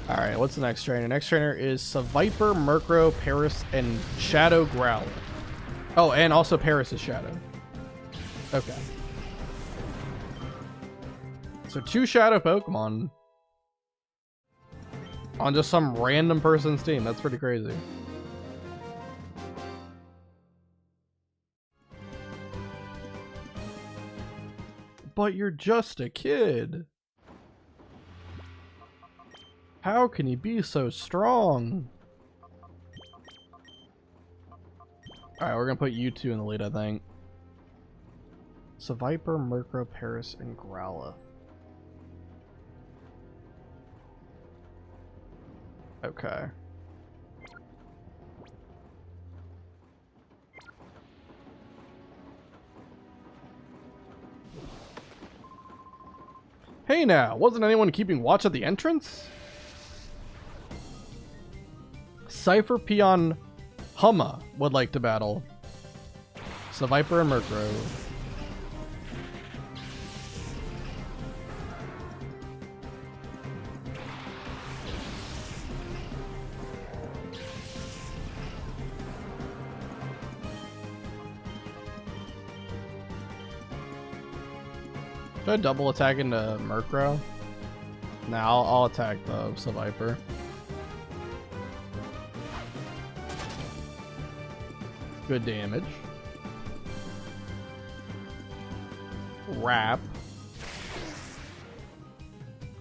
Alright, what's the next trainer? Next trainer is Viper, Murkrow, Paris, and Shadow Growl. Oh, and also Paris is Shadow. Okay. So 2 Shadow Pokemon on just some random person's team. That's pretty crazy. But you're just a kid. How can you be so strong? Alright, we're gonna put you two in the lead, I think. So Viper, Murkrow, Paris, and Growlithe. Okay. Hey now, wasn't anyone keeping watch at the entrance? Cypher Peon Humma would like to battle. So Viper and Murkrow. Should I double attack into Murkrow? Nah, I'll attack the Viper. Good damage. Wrap.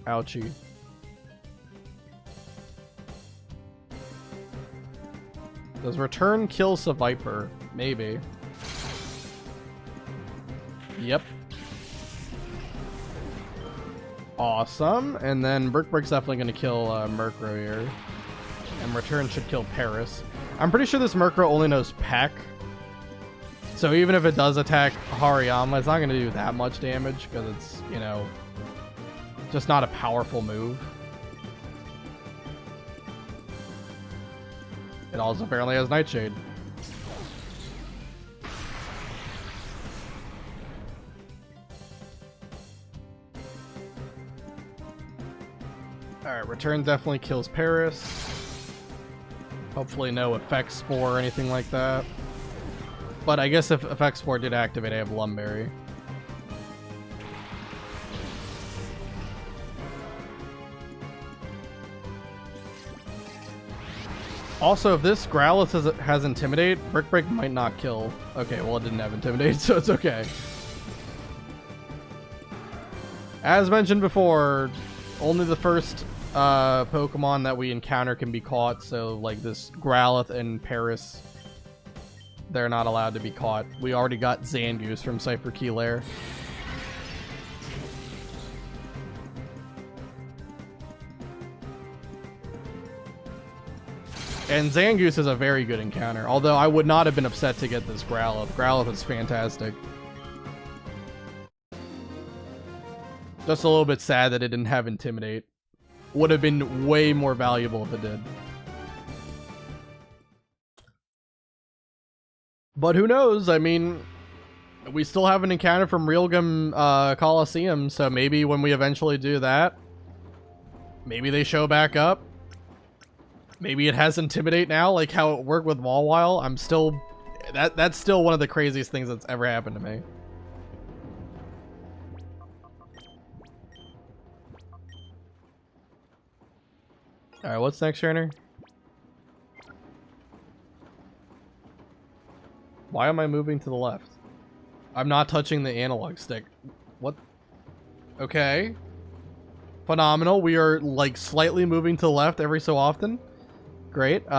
Ouchie. Does return kill Viper? Maybe. Yep. Awesome. And then Brick's definitely going to kill Murkrow here. And return should kill Paris. I'm pretty sure this Murkrow only knows Peck. So even if it does attack Hariyama, it's not going to do that much damage because it's, you know, just not a powerful move. It also apparently has Nightshade. Alright, return definitely kills Paris. Hopefully no Effect Spore or anything like that. But I guess if Effect Spore did activate, I have Lumberry. Also, if this Growlithe has Intimidate, Brick Break might not kill. Okay, well it didn't have Intimidate, so it's okay. As mentioned before, only the first Pokemon that we encounter can be caught, so like this Growlithe and Paris, they're not allowed to be caught. We already got Zangoose from Cypher Key Lair. And Zangoose is a very good encounter, although I would not have been upset to get this Growlithe. Growlithe is fantastic. Just a little bit sad that it didn't have Intimidate. Would have been way more valuable if it did. But who knows? I mean, we still have an encounter from Realgam Coliseum, so maybe when we eventually do that, maybe they show back up. Maybe it has Intimidate now, like how it worked with Mawile. I'm still... That's still one of the craziest things that's ever happened to me. Alright, what's next, trainer? Why am I moving to the left? I'm not touching the analog stick. What? Okay. Phenomenal. We are, like, slightly moving to the left every so often. Great. We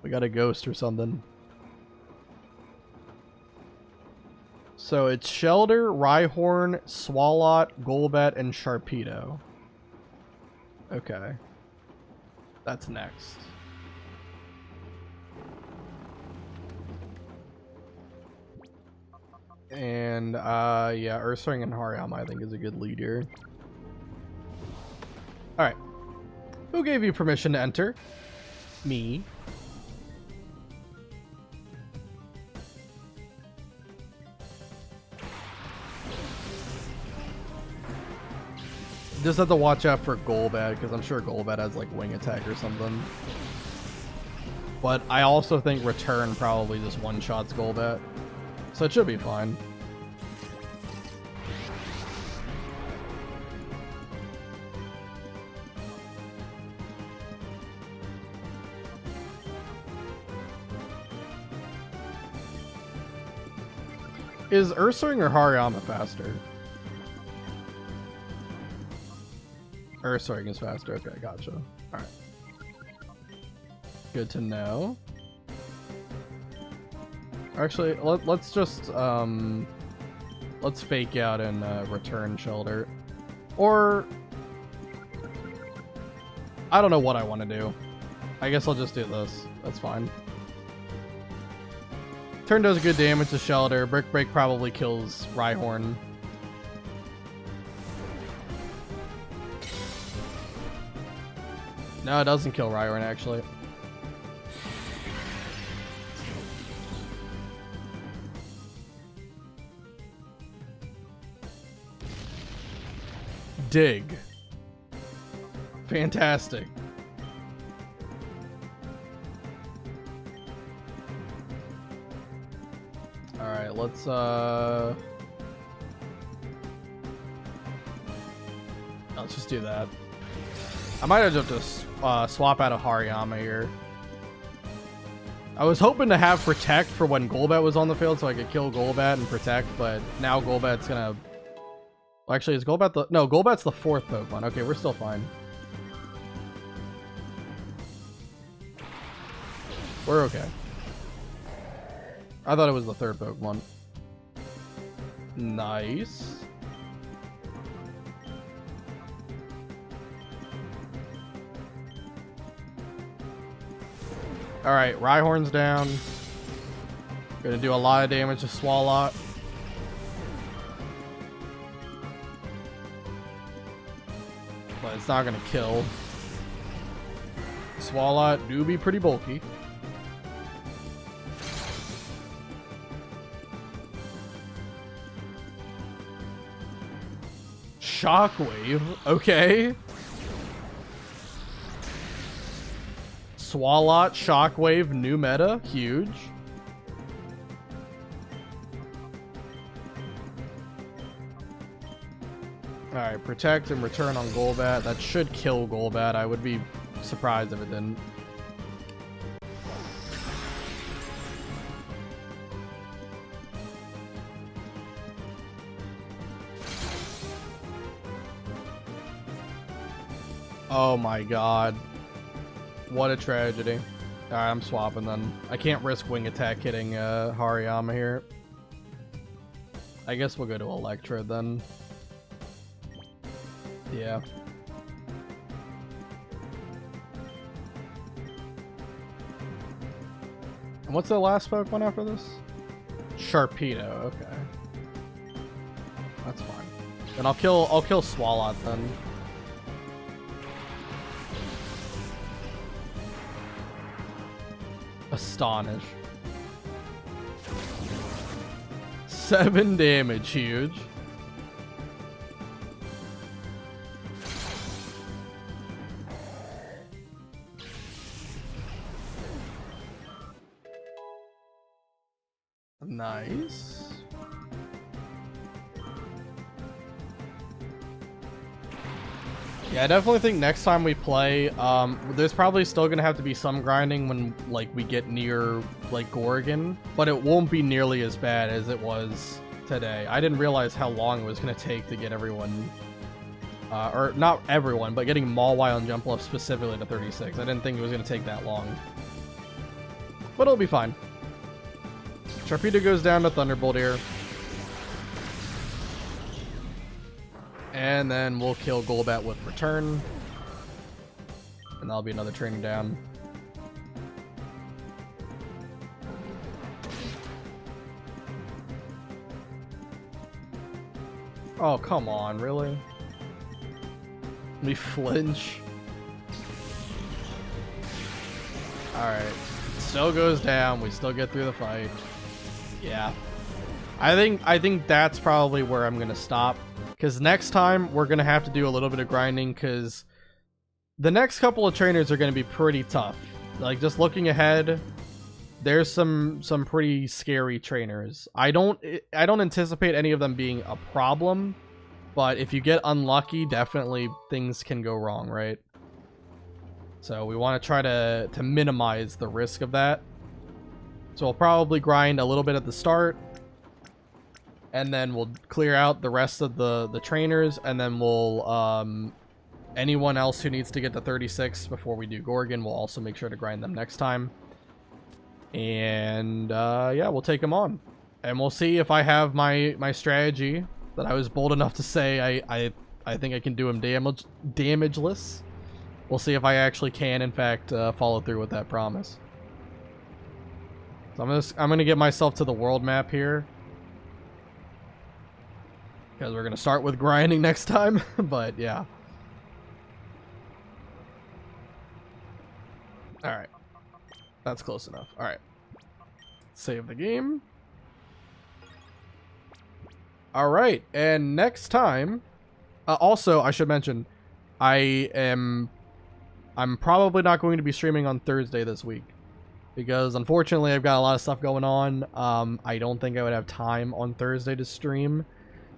got a ghost or something. So it's Shelter, Rhyhorn, Swalot, Golbat, and Sharpedo. Okay. That's next. And, yeah, Ursaring and Hariyama, I think, is a good lead here. Alright. Who gave you permission to enter? Me. Just have to watch out for Golbat, because I'm sure Golbat has like wing attack or something. But I also think Return probably just one-shots Golbat. So it should be fine. Is Ursaring or Hariyama faster? Ursaring is faster. Okay, gotcha. Alright. Good to know. Actually, let's just, let's fake out and return Shelter. Or, I don't know what I want to do. I guess I'll just do this. That's fine. Turn does good damage to Shelter. Brick Break probably kills Rhyhorn. No, it doesn't kill Rhyhorn, actually. Dig. Fantastic. Alright, let's just do that. I might have to swap out a Hariyama here. I was hoping to have Protect for when Golbat was on the field so I could kill Golbat and Protect, but now Golbat's gonna... Well, actually, is Golbat the... No, Golbat's the 4th Pokemon. Okay, we're still fine. We're okay. I thought it was the 3rd Pokemon. Nice. Alright, Rhyhorn's down. Gonna do a lot of damage to Swalot. But it's not gonna kill. Swalot do be pretty bulky. Shockwave, okay. Swalot, Shockwave, new meta, huge. Alright, Protect and Return on Golbat. That should kill Golbat. I would be surprised if it didn't. Oh my god. What a tragedy. Alright, I'm swapping then. I can't risk Wing Attack hitting Hariyama here. I guess we'll go to Electrode then. Yeah. And what's the last Pokemon after this? Sharpedo, okay. That's fine. Then I'll kill Swalot then. Astonish. 7 damage, huge. Nice. Yeah, I definitely think next time we play, there's probably still gonna have to be some grinding when, like, we get near, like, Gorgon, but it won't be nearly as bad as it was today. I didn't realize how long it was gonna take to get everyone, or not everyone, but getting Mawile and Jumpluff specifically to 36. I didn't think it was gonna take that long. But it'll be fine. Sharpedo goes down to Thunderbolt here. And then we'll kill Golbat with Return. And that'll be another training down. Oh, come on, really? We flinch. Alright. Still goes down. We still get through the fight. Yeah. I think that's probably where I'm going to stop. Because next time, we're going to have to do a little bit of grinding. Because the next couple of trainers are going to be pretty tough. Like, just looking ahead, there's some pretty scary trainers. I don't anticipate any of them being a problem. But if you get unlucky, definitely things can go wrong, right? So we want to try to minimize the risk of that. So we'll probably grind a little bit at the start. And then we'll clear out the rest of the trainers. And then we'll... anyone else who needs to get to 36 before we do Gorgon, we'll also make sure to grind them next time. And yeah, we'll take them on. And we'll see if I have my strategy that I was bold enough to say I think I can do him damageless. We'll see if I actually can, in fact, follow through with that promise. So I'm gonna get myself to the world map here, because we're gonna start with grinding next time. But yeah. All right, that's close enough. All right, save the game. All right, and next time. Also, I should mention, I'm probably not going to be streaming on Thursday this week, because unfortunately I've got a lot of stuff going on. I don't think I would have time on Thursday to stream.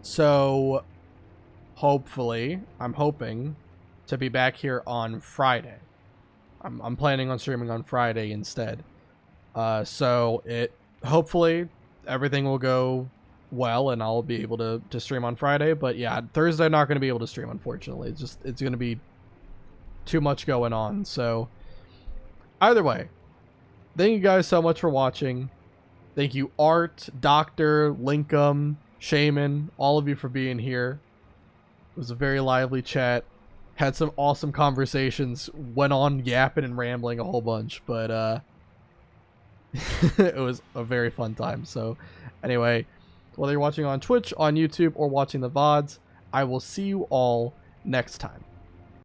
So hopefully, I'm hoping to be back here on Friday. I'm planning on streaming on Friday instead. So hopefully everything will go well and I'll be able to stream on Friday. But yeah, Thursday I'm not going to be able to stream, unfortunately. It's going to be too much going on. So either way, thank you guys so much for watching. Thank you, Art, Doctor, Linkum, Shaman, all of you for being here. It was a very lively chat. Had some awesome conversations. Went on yapping and rambling a whole bunch, but it was a very fun time. So anyway, whether you're watching on Twitch, on YouTube, or watching the VODs, I will see you all next time.